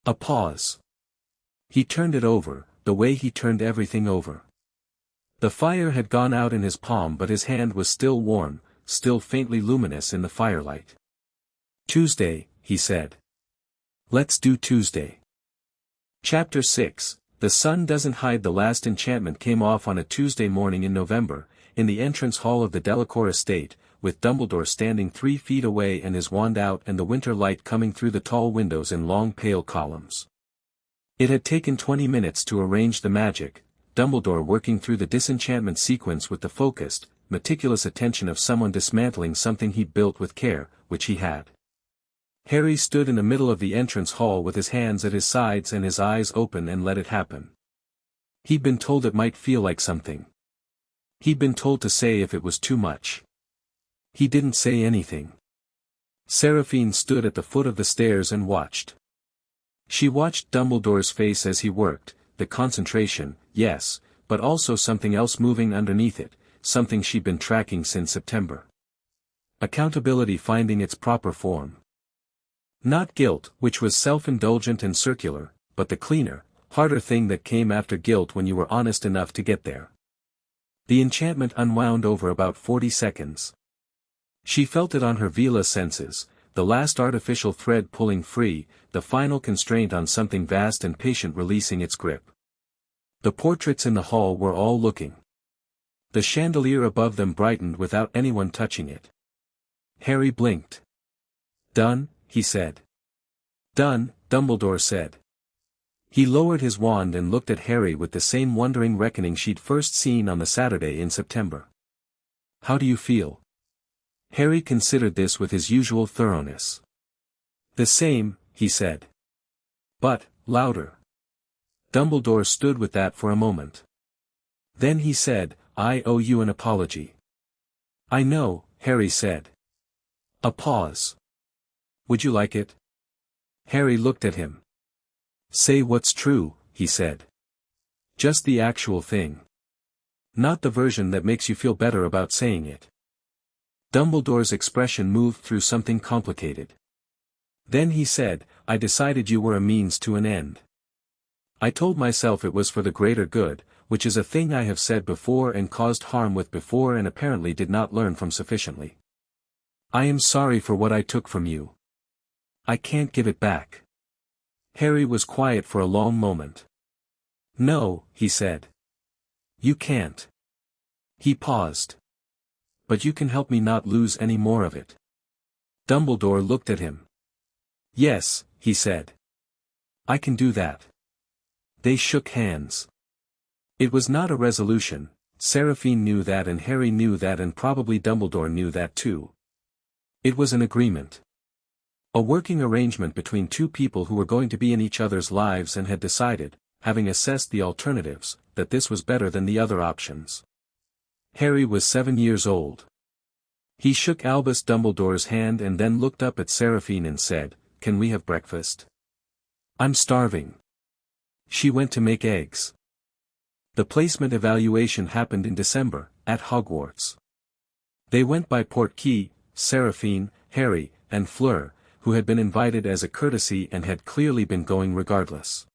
A pause. He turned it over, the way he turned everything over. The fire had gone out in his palm but his hand was still warm, still faintly luminous in the firelight. Tuesday, he said. Let's do Tuesday. Chapter 6, The Sun Doesn't Hide. The last enchantment came off on a Tuesday morning in November, in the entrance hall of the Delacour estate, with Dumbledore standing 3 feet away and his wand out and the winter light coming through the tall windows in long pale columns. It had taken 20 minutes to arrange the magic, Dumbledore working through the disenchantment sequence with the focused, meticulous attention of someone dismantling something he'd built with care, which he had. Harry stood in the middle of the entrance hall with his hands at his sides and his eyes open and let it happen. He'd been told it might feel like something. He'd been told to say if it was too much. He didn't say anything. Seraphine stood at the foot of the stairs and watched. She watched Dumbledore's face as he worked, the concentration, yes, but also something else moving underneath it, something she'd been tracking since September. Accountability finding its proper form. Not guilt, which was self-indulgent and circular, but the cleaner, harder thing that came after guilt when you were honest enough to get there. The enchantment unwound over about 40 seconds. She felt it on her Veela senses, the last artificial thread pulling free, the final constraint on something vast and patient releasing its grip. The portraits in the hall were all looking. The chandelier above them brightened without anyone touching it. Harry blinked. Done, he said. Done, Dumbledore said. He lowered his wand and looked at Harry with the same wondering reckoning she'd first seen on the Saturday in September. How do you feel? Harry considered this with his usual thoroughness. The same, he said. But, louder. Dumbledore stood with that for a moment. Then he said, I owe you an apology. I know, Harry said. A pause. Would you like it? Harry looked at him. Say what's true, he said. Just the actual thing. Not the version that makes you feel better about saying it. Dumbledore's expression moved through something complicated. Then he said, I decided you were a means to an end. I told myself it was for the greater good, which is a thing I have said before and caused harm with before and apparently did not learn from sufficiently. I am sorry for what I took from you. I can't give it back. Harry was quiet for a long moment. No, he said. You can't. He paused. But you can help me not lose any more of it. Dumbledore looked at him. Yes, he said. I can do that. They shook hands. It was not a resolution, Seraphine knew that and Harry knew that and probably Dumbledore knew that too. It was an agreement. A working arrangement between two people who were going to be in each other's lives and had decided, having assessed the alternatives, that this was better than the other options. Harry was 7 years old. He shook Albus Dumbledore's hand and then looked up at Seraphine and said, Can we have breakfast? I'm starving. She went to make eggs. The placement evaluation happened in December, at Hogwarts. They went by Portkey, Seraphine, Harry, and Fleur, who had been invited as a courtesy and had clearly been going regardless.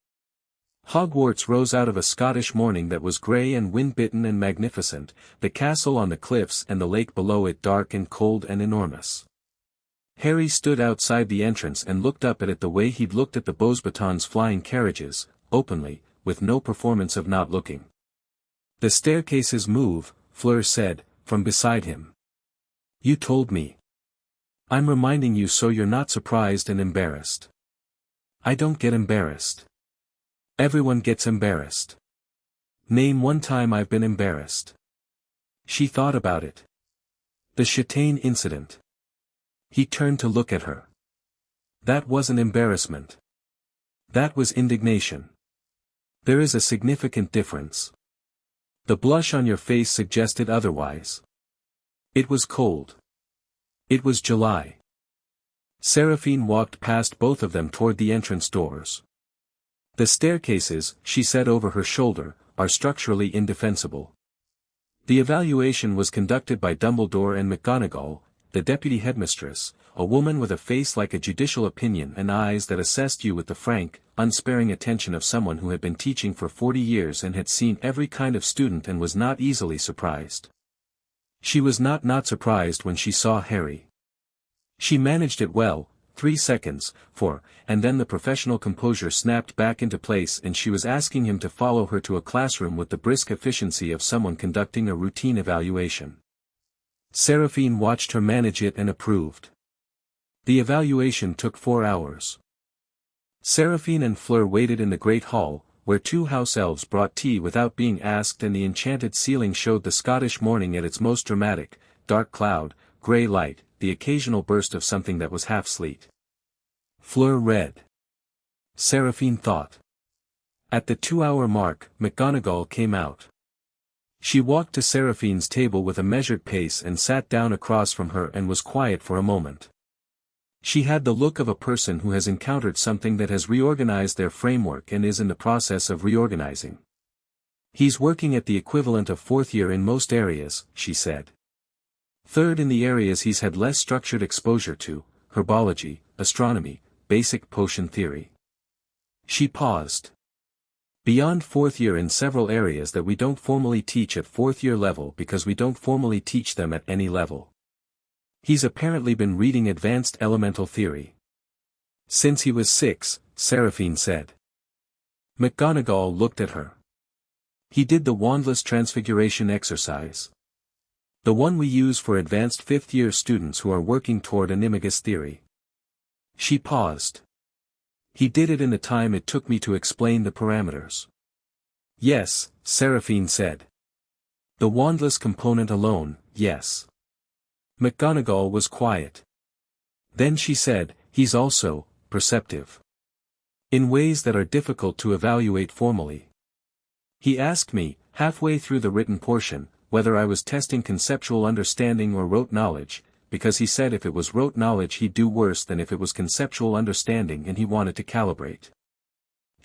Hogwarts rose out of a Scottish morning that was grey and wind-bitten and magnificent, the castle on the cliffs and the lake below it dark and cold and enormous. Harry stood outside the entrance and looked up at it the way he'd looked at the Beauxbatons flying carriages, openly, with no performance of not looking. The staircases move, Fleur said, from beside him. You told me. I'm reminding you so you're not surprised and embarrassed. I don't get embarrassed. Everyone gets embarrassed. Name one time I've been embarrassed. She thought about it. The Châtain incident. He turned to look at her. That wasn't embarrassment. That was indignation. There is a significant difference. The blush on your face suggested otherwise. It was cold. It was July. Seraphine walked past both of them toward the entrance doors. The staircases, she said over her shoulder, are structurally indefensible. The evaluation was conducted by Dumbledore and McGonagall, the deputy headmistress, a woman with a face like a judicial opinion and eyes that assessed you with the frank, unsparing attention of someone who had been teaching for 40 years and had seen every kind of student and was not easily surprised. She was not surprised when she saw Harry. She managed it well, 3 seconds, 4, and then the professional composure snapped back into place and she was asking him to follow her to a classroom with the brisk efficiency of someone conducting a routine evaluation. Seraphine watched her manage it and approved. The evaluation took 4 hours. Seraphine and Fleur waited in the great hall, where 2 house elves brought tea without being asked and the enchanted ceiling showed the Scottish morning at its most dramatic, dark cloud, grey light, the occasional burst of something that was half sleet. Fleur read. Seraphine thought. At the 2-hour mark, McGonagall came out. She walked to Seraphine's table with a measured pace and sat down across from her and was quiet for a moment. She had the look of a person who has encountered something that has reorganized their framework and is in the process of reorganizing. He's working at the equivalent of 4th year in most areas, she said. 3rd in the areas he's had less structured exposure to, herbology, astronomy, basic potion theory. She paused. Beyond 4th year in several areas that we don't formally teach at 4th year level because we don't formally teach them at any level. He's apparently been reading advanced elemental theory. Since he was 6, Seraphine said. McGonagall looked at her. He did the wandless transfiguration exercise. The one we use for advanced 5th year students who are working toward animagus theory. She paused. He did it in the time it took me to explain the parameters. Yes, Seraphine said. The wandless component alone, yes. McGonagall was quiet. Then she said, he's also perceptive. In ways that are difficult to evaluate formally. He asked me, halfway through the written portion, whether I was testing conceptual understanding or rote knowledge, because he said if it was rote knowledge he'd do worse than if it was conceptual understanding and he wanted to calibrate.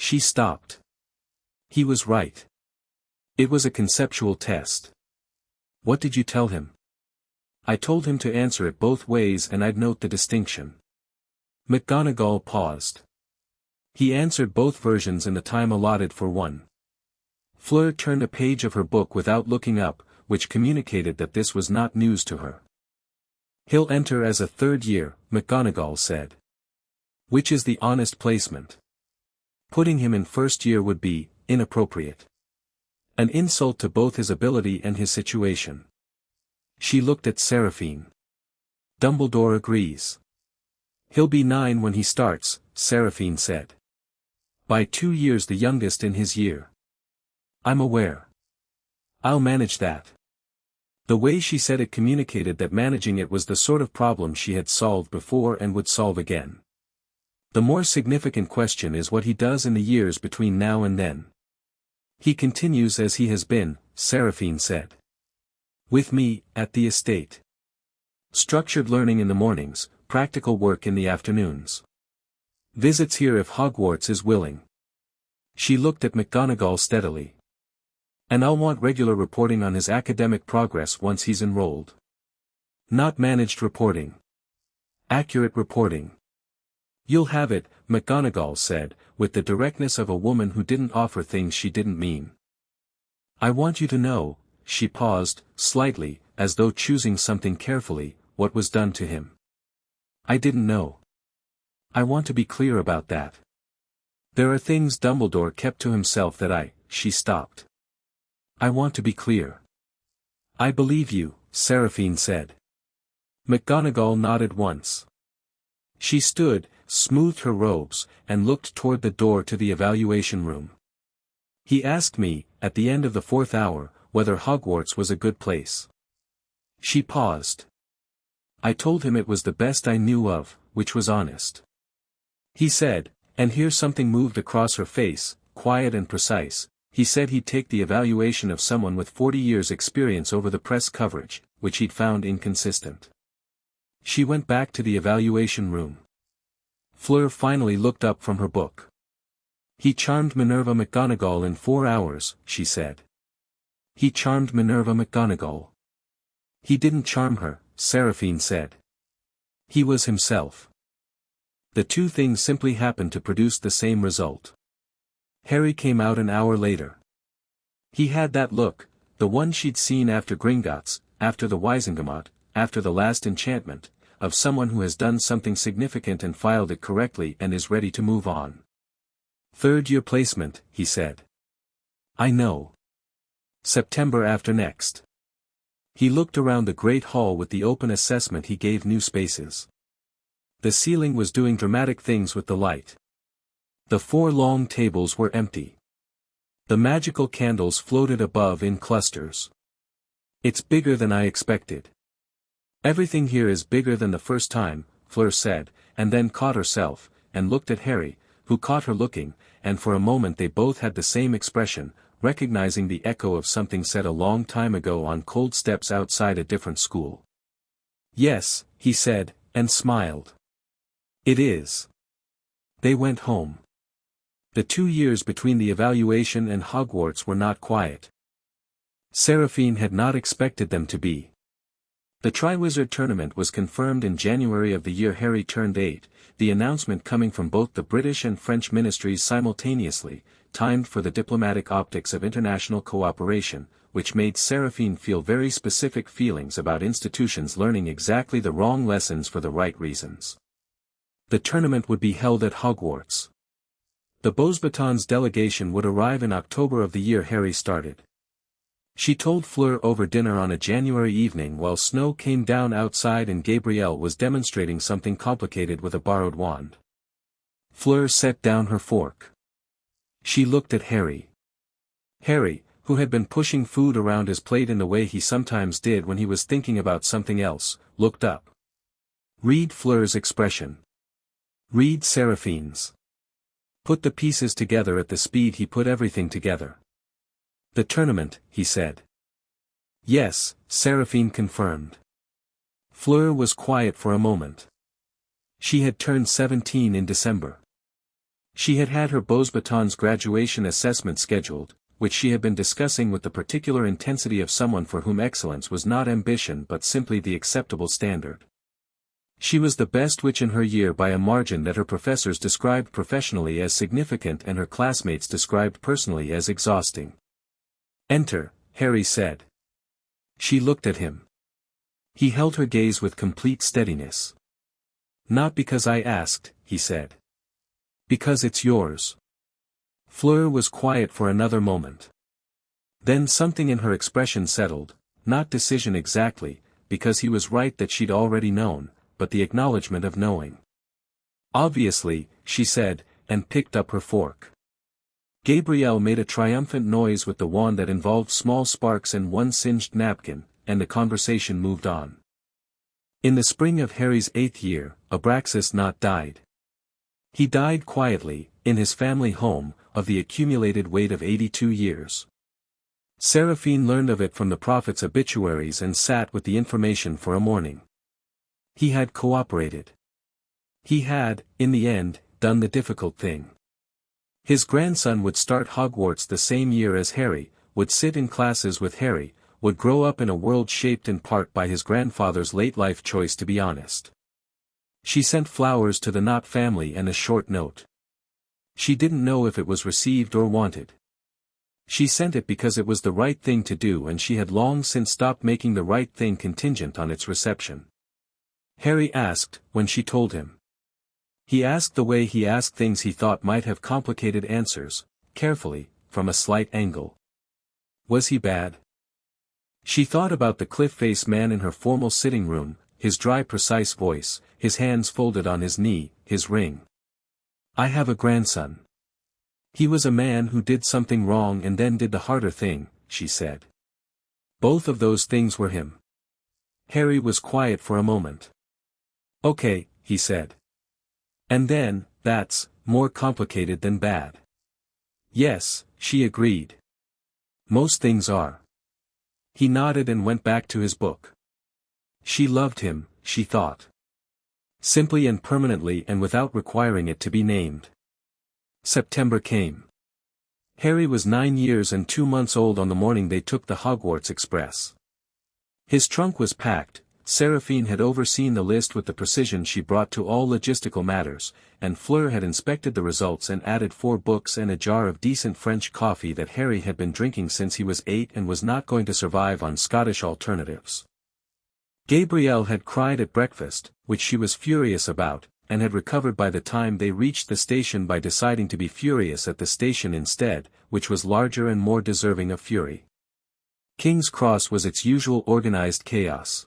She stopped. He was right. It was a conceptual test. What did you tell him? I told him to answer it both ways and I'd note the distinction. McGonagall paused. He answered both versions in the time allotted for one. Fleur turned a page of her book without looking up, which communicated that this was not news to her. He'll enter as a third year, McGonagall said. Which is the honest placement. Putting him in first year would be inappropriate. An insult to both his ability and his situation. She looked at Seraphine. Dumbledore agrees. He'll be 9 when he starts, Seraphine said. By 2 years the youngest in his year. I'm aware. I'll manage that. The way she said it communicated that managing it was the sort of problem she had solved before and would solve again. The more significant question is what he does in the years between now and then. He continues as he has been, Seraphine said. With me, at the estate. Structured learning in the mornings, practical work in the afternoons. Visits here if Hogwarts is willing. She looked at McGonagall steadily. And I'll want regular reporting on his academic progress once he's enrolled. Not managed reporting. Accurate reporting. You'll have it, McGonagall said, with the directness of a woman who didn't offer things she didn't mean. I want you to know, she paused, slightly, as though choosing something carefully, what was done to him. I didn't know. I want to be clear about that. There are things Dumbledore kept to himself she stopped. I want to be clear. I believe you, Seraphine said. McGonagall nodded once. She stood, smoothed her robes, and looked toward the door to the evaluation room. He asked me, at the end of the 4th hour, whether Hogwarts was a good place. She paused. I told him it was the best I knew of, which was honest. He said, and here something moved across her face, quiet and precise, he said he'd take the evaluation of someone with 40 years' experience over the press coverage, which he'd found inconsistent. She went back to the evaluation room. Fleur finally looked up from her book. He charmed Minerva McGonagall in 4 hours, she said. He charmed Minerva McGonagall. He didn't charm her, Seraphine said. He was himself. The two things simply happened to produce the same result. Harry came out an hour later. He had that look, the one she'd seen after Gringotts, after the Wizengamot, after the last enchantment, of someone who has done something significant and filed it correctly and is ready to move on. Third-year placement, he said. I know. September after next. He looked around the great hall with the open assessment he gave new spaces. The ceiling was doing dramatic things with the light. The 4 long tables were empty. The magical candles floated above in clusters. It's bigger than I expected. Everything here is bigger than the first time, Fleur said, and then caught herself, and looked at Harry, who caught her looking, and for a moment they both had the same expression, recognizing the echo of something said a long time ago on cold steps outside a different school. Yes, he said, and smiled. It is. They went home. The 2 years between the evaluation and Hogwarts were not quiet. Seraphine had not expected them to be. The Triwizard Tournament was confirmed in January of the year Harry turned 8, the announcement coming from both the British and French ministries simultaneously, timed for the diplomatic optics of international cooperation, which made Seraphine feel very specific feelings about institutions learning exactly the wrong lessons for the right reasons. The tournament would be held at Hogwarts. The Beauxbatons delegation would arrive in October of the year Harry started. She told Fleur over dinner on a January evening while snow came down outside and Gabrielle was demonstrating something complicated with a borrowed wand. Fleur set down her fork. She looked at Harry. Harry, who had been pushing food around his plate in the way he sometimes did when he was thinking about something else, looked up. Read Fleur's expression. Read Seraphine's. Put the pieces together at the speed he put everything together. The tournament, he said. Yes, Seraphine confirmed. Fleur was quiet for a moment. She had turned 17 in December. She had had her beaux batons graduation assessment scheduled, which she had been discussing with the particular intensity of someone for whom excellence was not ambition but simply the acceptable standard. She was the best witch in her year by a margin that her professors described professionally as significant and her classmates described personally as exhausting. "Enter," Harry said. She looked at him. He held her gaze with complete steadiness. "Not because I asked," he said. "Because it's yours." Fleur was quiet for another moment. Then something in her expression settled, not decision exactly, because he was right that she'd already known, but the acknowledgement of knowing. "Obviously," she said, and picked up her fork. Gabrielle made a triumphant noise with the wand that involved small sparks and one singed napkin, and the conversation moved on. In the spring of Harry's 8th year, Abraxas not died. He died quietly, in his family home, of the accumulated weight of 82 years. Seraphine learned of it from the prophet's obituaries and sat with the information for a morning. He had cooperated. He had, in the end, done the difficult thing. His grandson would start Hogwarts the same year as Harry, would sit in classes with Harry, would grow up in a world shaped in part by his grandfather's late life choice to be honest. She sent flowers to the Knott family and a short note. She didn't know if it was received or wanted. She sent it because it was the right thing to do and she had long since stopped making the right thing contingent on its reception. Harry asked, when she told him. He asked the way he asked things he thought might have complicated answers, carefully, from a slight angle. Was he bad? She thought about the cliff-faced man in her formal sitting room, his dry precise voice, his hands folded on his knee, his ring. "I have a grandson. He was a man who did something wrong and then did the harder thing," she said. Both of those things were him. Harry was quiet for a moment. "Okay," he said. "And then, that's more complicated than bad." "Yes," she agreed. "Most things are." He nodded and went back to his book. She loved him, she thought. Simply and permanently and without requiring it to be named. September came. Harry was 9 years and 2 months old on the morning they took the Hogwarts Express. His trunk was packed. Seraphine had overseen the list with the precision she brought to all logistical matters, and Fleur had inspected the results and added 4 books and a jar of decent French coffee that Harry had been drinking since he was 8 and was not going to survive on Scottish alternatives. Gabrielle had cried at breakfast, which she was furious about, and had recovered by the time they reached the station by deciding to be furious at the station instead, which was larger and more deserving of fury. King's Cross was its usual organized chaos.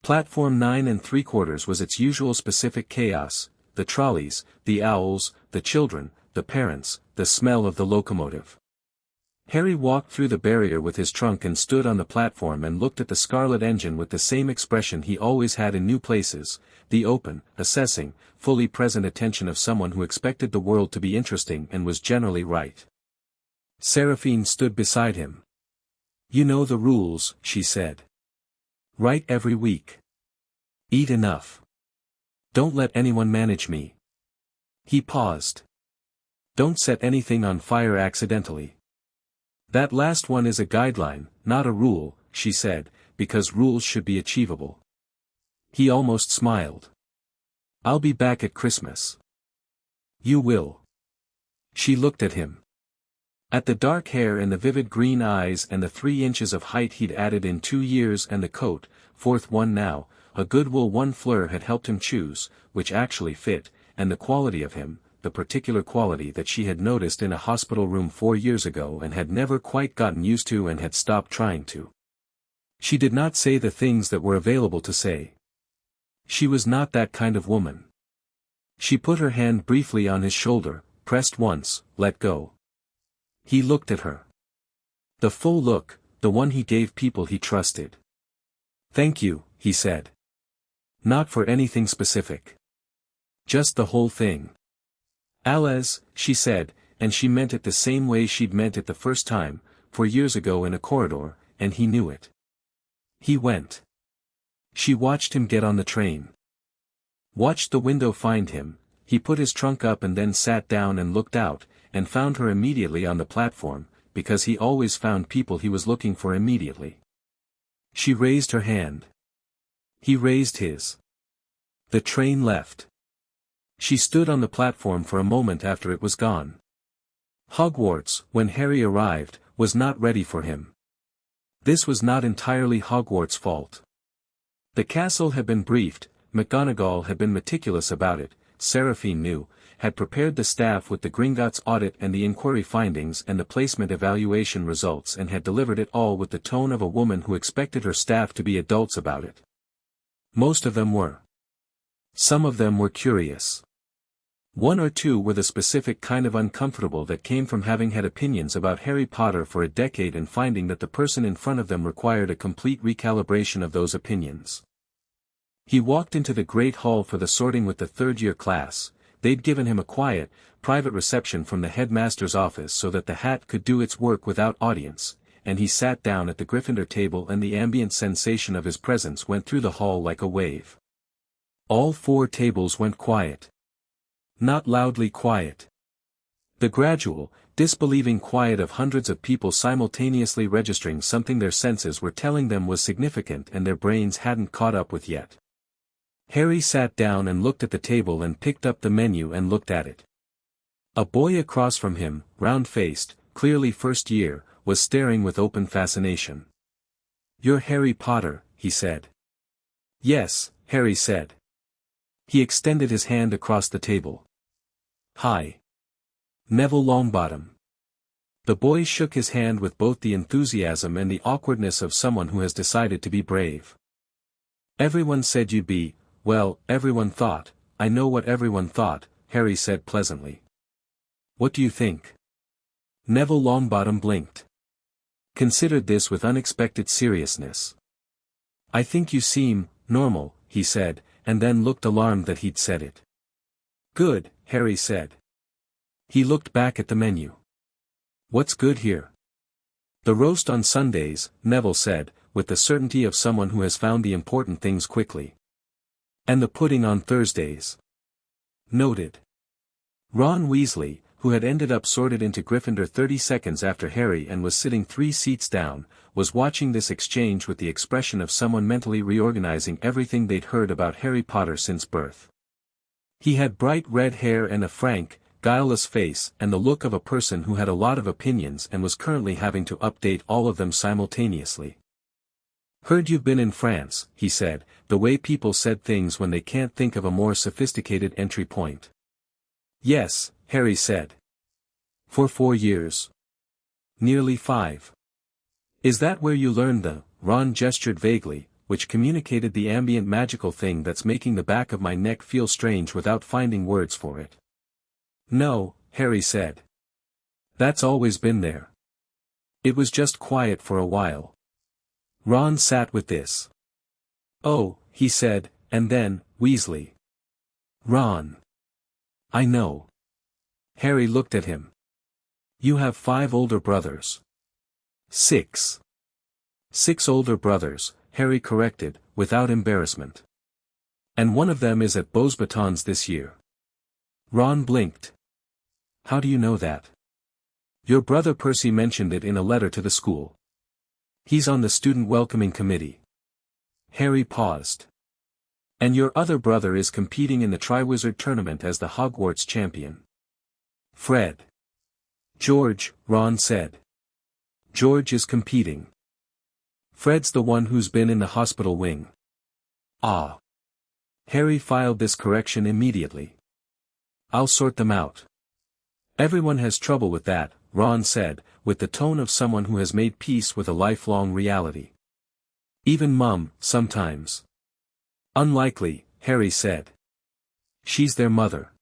Platform 9 3/4 was its usual specific chaos, the trolleys, the owls, the children, the parents, the smell of the locomotive. Harry walked through the barrier with his trunk and stood on the platform and looked at the scarlet engine with the same expression he always had in new places, the open, assessing, fully present attention of someone who expected the world to be interesting and was generally right. Seraphine stood beside him. "You know the rules," she said. "Write every week. Eat enough. Don't let anyone manage me." He paused. "Don't set anything on fire accidentally." "That last one is a guideline, not a rule," she said, "because rules should be achievable." He almost smiled. "I'll be back at Christmas." "You will." She looked at him. At the dark hair and the vivid green eyes and the 3 inches of height he'd added in 2 years and the coat, 4th one now, a good wool one Fleur had helped him choose, which actually fit, and the quality of him, the particular quality that she had noticed in a hospital room 4 years ago and had never quite gotten used to and had stopped trying to. She did not say the things that were available to say. She was not that kind of woman. She put her hand briefly on his shoulder, pressed once, let go. He looked at her. The full look, the one he gave people he trusted. "Thank you," he said. "Not for anything specific. Just the whole thing." "Alice," she said, and she meant it the same way she'd meant it the first time, 4 years ago in a corridor, and he knew it. He went. She watched him get on the train. Watched the window find him, he put his trunk up and then sat down and looked out, and found her immediately on the platform, because he always found people he was looking for immediately. She raised her hand. He raised his. The train left. She stood on the platform for a moment after it was gone. Hogwarts, when Harry arrived, was not ready for him. This was not entirely Hogwarts' fault. The castle had been briefed, McGonagall had been meticulous about it, Seraphine knew, had prepared the staff with the Gringotts audit and the inquiry findings and the placement evaluation results and had delivered it all with the tone of a woman who expected her staff to be adults about it. Most of them were. Some of them were curious. One or two were the specific kind of uncomfortable that came from having had opinions about Harry Potter for a decade and finding that the person in front of them required a complete recalibration of those opinions. He walked into the great hall for the sorting with the third-year class. They'd given him a quiet, private reception from the headmaster's office so that the hat could do its work without audience, and he sat down at the Gryffindor table and the ambient sensation of his presence went through the hall like a wave. All 4 tables went quiet. Not loudly quiet. The gradual, disbelieving quiet of hundreds of people simultaneously registering something their senses were telling them was significant and their brains hadn't caught up with yet. Harry sat down and looked at the table and picked up the menu and looked at it. A boy across from him, round-faced, clearly first year, was staring with open fascination. "You're Harry Potter," he said. "Yes," Harry said. He extended his hand across the table. "Hi. Neville Longbottom." The boy shook his hand with both the enthusiasm and the awkwardness of someone who has decided to be brave. "Everyone said you'd be, well, everyone thought, I know what everyone thought," Harry said pleasantly. "What do you think?" Neville Longbottom blinked. Considered this with unexpected seriousness. "I think you seem normal," he said, and then looked alarmed that he'd said it. "Good," Harry said. He looked back at the menu. "What's good here?" "The roast on Sundays," Neville said, with the certainty of someone who has found the important things quickly. "And the pudding on Thursdays." "Noted." Ron Weasley, who had ended up sorted into Gryffindor 30 seconds after Harry and was sitting 3 seats down, was watching this exchange with the expression of someone mentally reorganizing everything they'd heard about Harry Potter since birth. He had bright red hair and a frank, guileless face and the look of a person who had a lot of opinions and was currently having to update all of them simultaneously. "Heard you've been in France," he said, the way people said things when they can't think of a more sophisticated entry point. "Yes," Harry said. "For 4 years. Nearly 5. "Is that where you learned the," Ron gestured vaguely, which communicated the ambient magical thing that's making the back of my neck feel strange without finding words for it. "No," Harry said. "That's always been there. It was just quiet for a while." Ron sat with this. "Oh," he said, and then, "Weasley." "Ron. I know." Harry looked at him. "You have 5 older brothers." 6. 6 older brothers, Harry corrected, without embarrassment. "And one of them is at Beauxbatons this year." Ron blinked. "How do you know that?" "Your brother Percy mentioned it in a letter to the school. He's on the student welcoming committee." Harry paused. "And your other brother is competing in the Triwizard Tournament as the Hogwarts champion." "Fred." "George," Ron said. "George is competing. Fred's the one who's been in the hospital wing." "Ah." Harry filed this correction immediately. "I'll sort them out." "Everyone has trouble with that," Ron said, with the tone of someone who has made peace with a lifelong reality. "Even Mum, sometimes." "Unlikely," Harry said. "She's their mother."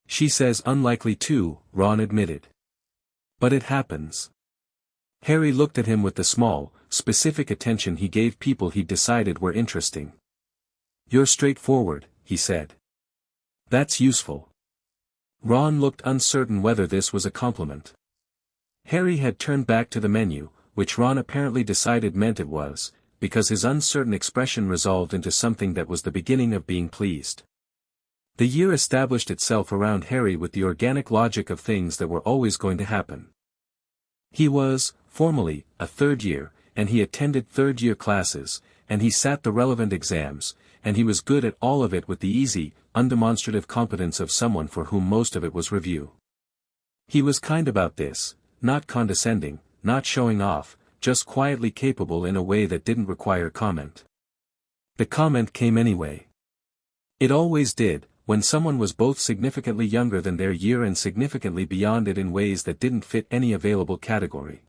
"She says unlikely too," Ron admitted. "But it happens." Harry looked at him with the small, specific attention he gave people he decided were interesting. "You're straightforward," he said. "That's useful." Ron looked uncertain whether this was a compliment. Harry had turned back to the menu, which Ron apparently decided meant it was, because his uncertain expression resolved into something that was the beginning of being pleased. The year established itself around Harry with the organic logic of things that were always going to happen. He was, formally, a third year, and he attended third-year classes, and he sat the relevant exams, and he was good at all of it with the easy, undemonstrative competence of someone for whom most of it was review. He was kind about this, not condescending, not showing off, just quietly capable in a way that didn't require comment. The comment came anyway. It always did, when someone was both significantly younger than their year and significantly beyond it in ways that didn't fit any available category.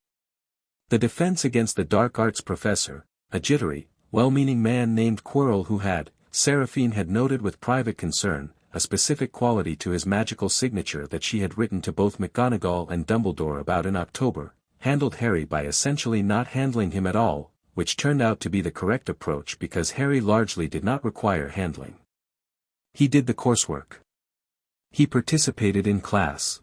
The defense against the dark arts professor, a jittery, well-meaning man named Quirrell who had, Seraphine had noted with private concern, a specific quality to his magical signature that she had written to both McGonagall and Dumbledore about in October, handled Harry by essentially not handling him at all, which turned out to be the correct approach because Harry largely did not require handling. He did the coursework. He participated in class.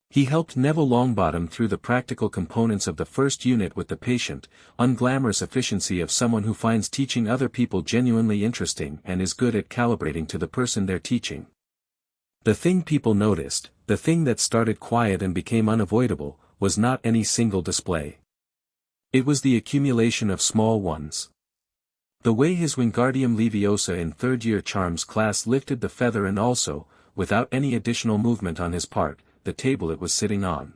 He helped Neville Longbottom through the practical components of the first unit with the patient, unglamorous efficiency of someone who finds teaching other people genuinely interesting and is good at calibrating to the person they're teaching. The thing people noticed, the thing that started quiet and became unavoidable, was not any single display. It was the accumulation of small ones. The way his Wingardium Leviosa in third-year charms class lifted the feather and also, without any additional movement on his part, the table it was sitting on.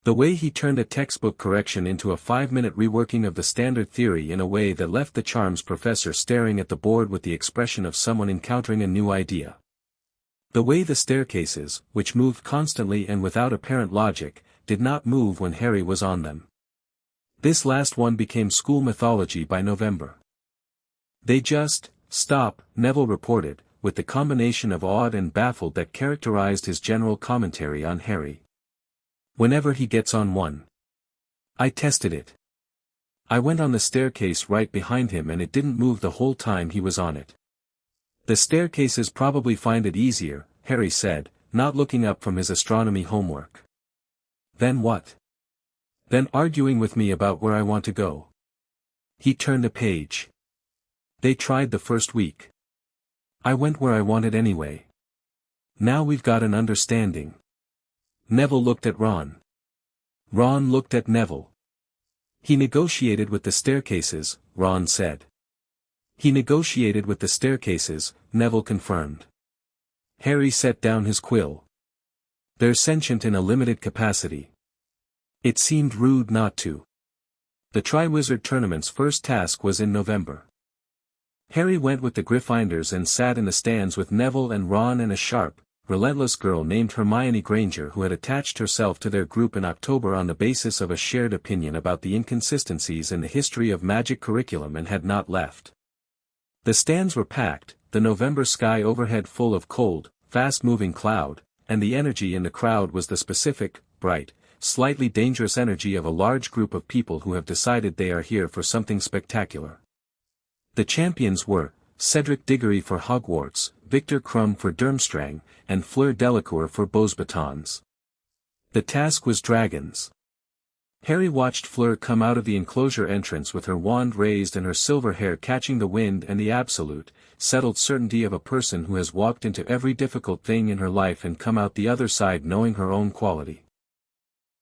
The way he turned a textbook correction into a 5-minute reworking of the standard theory in a way that left the charms professor staring at the board with the expression of someone encountering a new idea. The way the staircases, which moved constantly and without apparent logic, did not move when Harry was on them. This last one became school mythology by November. They just stop, Neville reported, with the combination of awed and baffled that characterized his general commentary on Harry. Whenever he gets on one. I tested it. I went on the staircase right behind him and it didn't move the whole time he was on it. The staircases probably find it easier, Harry said, not looking up from his astronomy homework. Then what? Then arguing with me about where I want to go. He turned a page. They tried the first week. I went where I wanted anyway. Now we've got an understanding. Neville looked at Ron. Ron looked at Neville. He negotiated with the staircases, Ron said. He negotiated with the staircases, Neville confirmed. Harry set down his quill. They're sentient in a limited capacity. It seemed rude not to. The Triwizard Tournament's first task was in November. Harry went with the Gryffindors and sat in the stands with Neville and Ron and a sharp, relentless girl named Hermione Granger who had attached herself to their group in October on the basis of a shared opinion about the inconsistencies in the history of magic curriculum and had not left. The stands were packed, the November sky overhead full of cold, fast-moving cloud, and the energy in the crowd was the specific, bright, slightly dangerous energy of a large group of people who have decided they are here for something spectacular. The champions were, Cedric Diggory for Hogwarts, Victor Krum for Durmstrang, and Fleur Delacour for Beauxbatons. The task was dragons. Harry watched Fleur come out of the enclosure entrance with her wand raised and her silver hair catching the wind and the absolute, settled certainty of a person who has walked into every difficult thing in her life and come out the other side knowing her own quality.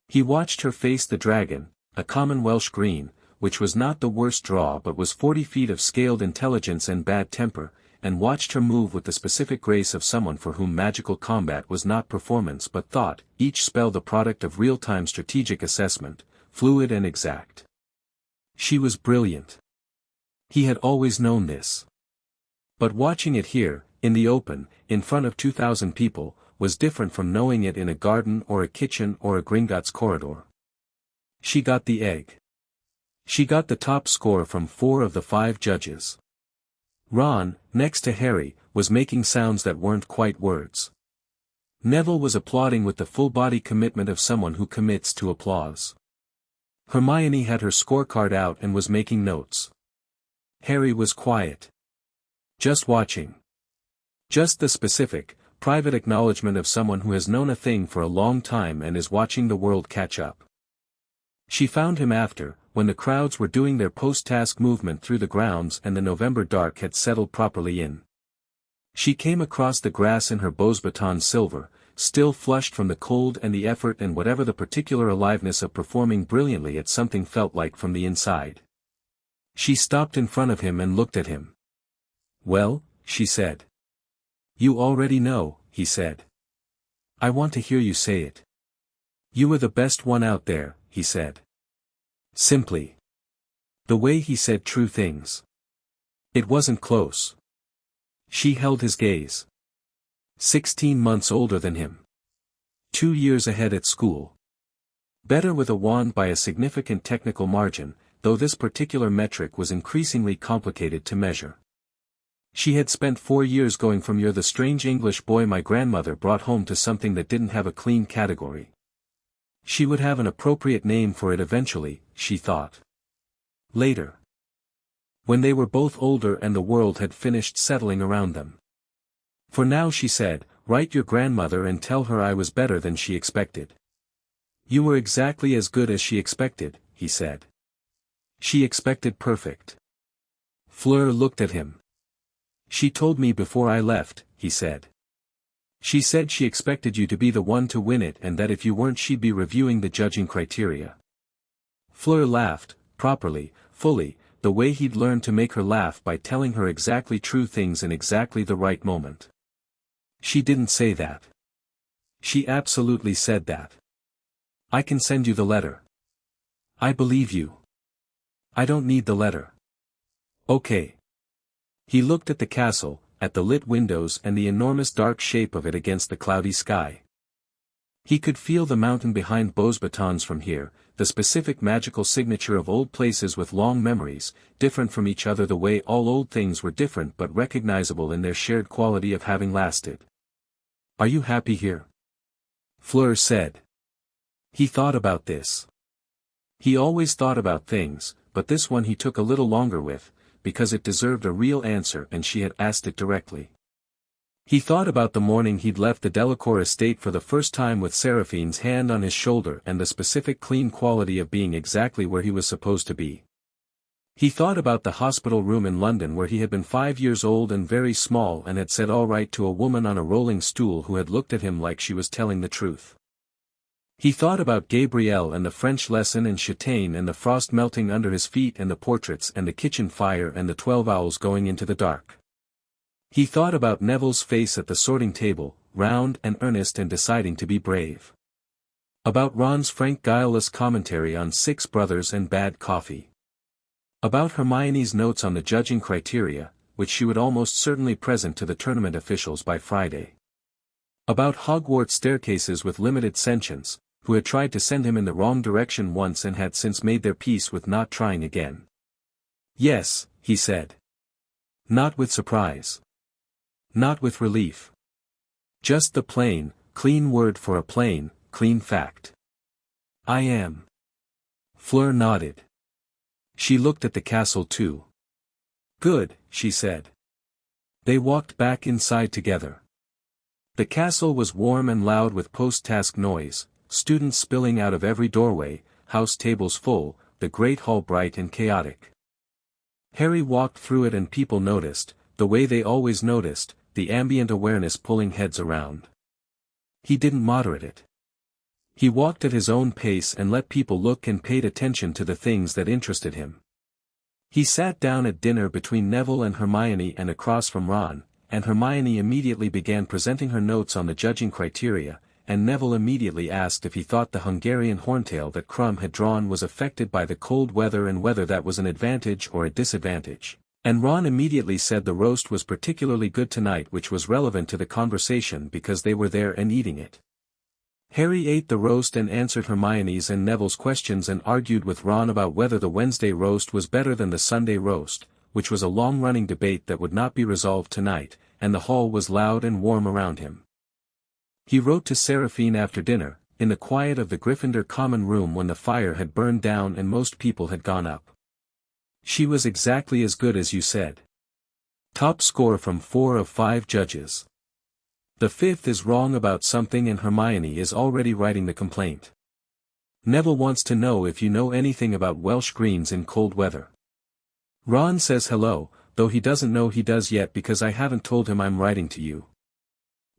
He watched her face the dragon, a common Welsh green, which was not the worst draw but was 40 feet of scaled intelligence and bad temper, and watched her move with the specific grace of someone for whom magical combat was not performance but thought, each spell the product of real-time strategic assessment, fluid and exact. She was brilliant. He had always known this. But watching it here, in the open, in front of 2,000 people, was different from knowing it in a garden or a kitchen or a Gringotts corridor. She got the egg. She got the top score from 4 of the 5 judges. Ron, next to Harry, was making sounds that weren't quite words. Neville was applauding with the full-body commitment of someone who commits to applause. Hermione had her scorecard out and was making notes. Harry was quiet. Just watching. Just the specific, private acknowledgement of someone who has known a thing for a long time and is watching the world catch up. She found him after, when the crowds were doing their post-task movement through the grounds and the November dark had settled properly in. She came across the grass in her beau's baton silver, still flushed from the cold and the effort and whatever the particular aliveness of performing brilliantly at something felt like from the inside. She stopped in front of him and looked at him. "Well," she said. "You already know," he said. "I want to hear you say it." "You were the best one out there," he said. Simply. The way he said true things. It wasn't close. She held his gaze. 16 months older than him. 2 years ahead at school. Better with a wand by a significant technical margin, though this particular metric was increasingly complicated to measure. She had spent 4 years going from "you're the strange English boy my grandmother brought home" to something that didn't have a clean category. She would have an appropriate name for it eventually, she thought. Later. When they were both older and the world had finished settling around them. For now, she said, "Write your grandmother and tell her I was better than she expected." "You were exactly as good as she expected," he said. "She expected perfect." Fleur looked at him. "She told me before I left," he said. "She said she expected you to be the one to win it and that if you weren't she'd be reviewing the judging criteria." Fleur laughed, properly, fully, the way he'd learned to make her laugh by telling her exactly true things in exactly the right moment. "She didn't say that." "She absolutely said that." "I can send you the letter." "I believe you." "I don't need the letter." "Okay." He looked at the castle, at the lit windows and the enormous dark shape of it against the cloudy sky. He could feel the mountain behind Beau's batons from here, the specific magical signature of old places with long memories, different from each other the way all old things were different but recognizable in their shared quality of having lasted. "Are you happy here?" Fleur said. He thought about this. He always thought about things, but this one he took a little longer with, because it deserved a real answer and she had asked it directly. He thought about the morning he'd left the Delacour estate for the first time with Seraphine's hand on his shoulder and the specific clean quality of being exactly where he was supposed to be. He thought about the hospital room in London where he had been 5 years old and very small and had said all right to a woman on a rolling stool who had looked at him like she was telling the truth. He thought about Gabrielle and the French lesson and Chatain and the frost melting under his feet and the portraits and the kitchen fire and the 12 owls going into the dark. He thought about Neville's face at the sorting table, round and earnest and deciding to be brave. About Ron's frank guileless commentary on Six Brothers and bad coffee. About Hermione's notes on the judging criteria, which she would almost certainly present to the tournament officials by Friday. About Hogwarts staircases with limited sentience, who had tried to send him in the wrong direction once and had since made their peace with not trying again. Yes, he said. Not with surprise. Not with relief. Just the plain, clean word for a plain, clean fact. I am. Fleur nodded. She looked at the castle too. Good, she said. They walked back inside together. The castle was warm and loud with post-task noise, students spilling out of every doorway, house tables full, the great hall bright and chaotic. Harry walked through it and people noticed, the way they always noticed, the ambient awareness pulling heads around. He didn't moderate it. He walked at his own pace and let people look and paid attention to the things that interested him. He sat down at dinner between Neville and Hermione and across from Ron, and Hermione immediately began presenting her notes on the judging criteria, and Neville immediately asked if he thought the Hungarian horntail that Crumb had drawn was affected by the cold weather and whether that was an advantage or a disadvantage. And Ron immediately said the roast was particularly good tonight, which was relevant to the conversation because they were there and eating it. Harry ate the roast and answered Hermione's and Neville's questions and argued with Ron about whether the Wednesday roast was better than the Sunday roast, which was a long-running debate that would not be resolved tonight, and the hall was loud and warm around him. He wrote to Seraphine after dinner, in the quiet of the Gryffindor common room when the fire had burned down and most people had gone up. She was exactly as good as you said. Top score from 4 of 5 judges. The 5th is wrong about something and Hermione is already writing the complaint. Neville wants to know if you know anything about Welsh greens in cold weather. Ron says hello, though he doesn't know he does yet because I haven't told him I'm writing to you."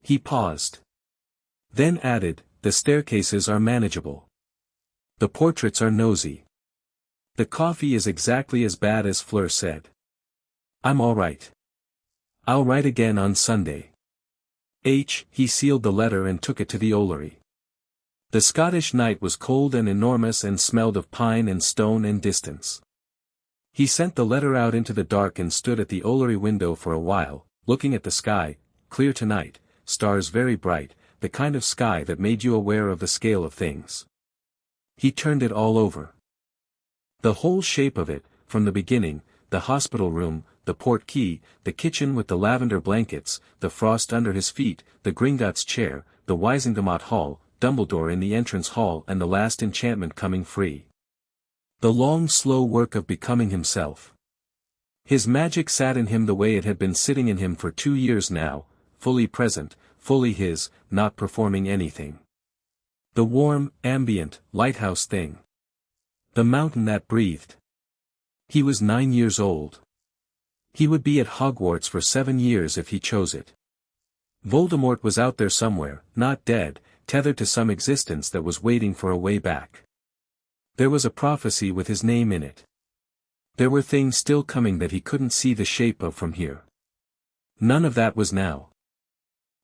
He paused. Then added, "The staircases are manageable. The portraits are nosy. The coffee is exactly as bad as Fleur said. I'm all right. I'll write again on Sunday." He sealed the letter and took it to the Olery. The Scottish night was cold and enormous and smelled of pine and stone and distance. He sent the letter out into the dark and stood at the Olery window for a while, looking at the sky, clear tonight, stars very bright, the kind of sky that made you aware of the scale of things. He turned it all over. The whole shape of it, from the beginning, the hospital room, the port key, the kitchen with the lavender blankets, the frost under his feet, the Gringotts chair, the Wisingamot hall, Dumbledore in the entrance hall and the last enchantment coming free. The long slow work of becoming himself. His magic sat in him the way it had been sitting in him for 2 years now, fully present, fully his, not performing anything. The warm, ambient, lighthouse thing. The mountain that breathed. He was 9 years old. He would be at Hogwarts for 7 years if he chose it. Voldemort was out there somewhere, not dead, tethered to some existence that was waiting for a way back. There was a prophecy with his name in it. There were things still coming that he couldn't see the shape of from here. None of that was now.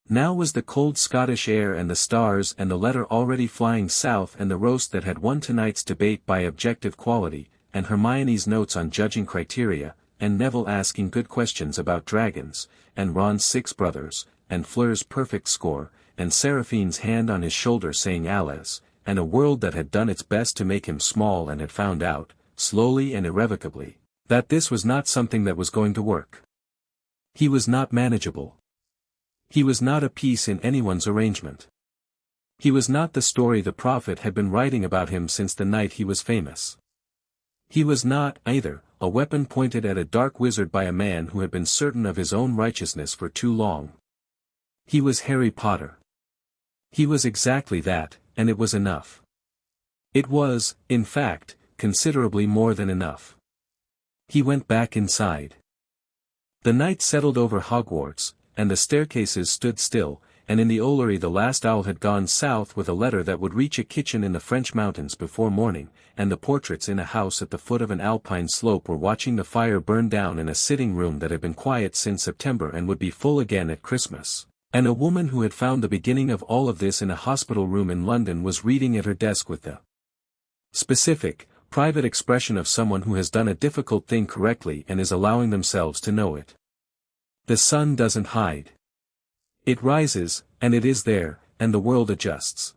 Now was the cold Scottish air and the stars and the letter already flying south and the roast that had won tonight's debate by objective quality, and Hermione's notes on judging criteria, and Neville asking good questions about dragons, and Ron's 6 brothers, and Fleur's perfect score, and Seraphine's hand on his shoulder saying Alice, and a world that had done its best to make him small and had found out, slowly and irrevocably, that this was not something that was going to work. He was not manageable. He was not a piece in anyone's arrangement. He was not the story the prophet had been writing about him since the night he was famous. He was not, either, a weapon pointed at a dark wizard by a man who had been certain of his own righteousness for too long. He was Harry Potter. He was exactly that, and it was enough. It was, in fact, considerably more than enough. He went back inside. The night settled over Hogwarts, and the staircases stood still, and in the Olery the last owl had gone south with a letter that would reach a kitchen in the French mountains before morning, and the portraits in a house at the foot of an alpine slope were watching the fire burn down in a sitting room that had been quiet since September and would be full again at Christmas. And a woman who had found the beginning of all of this in a hospital room in London was reading at her desk with the specific, private expression of someone who has done a difficult thing correctly and is allowing themselves to know it. The sun doesn't hide. It rises, and it is there, and the world adjusts.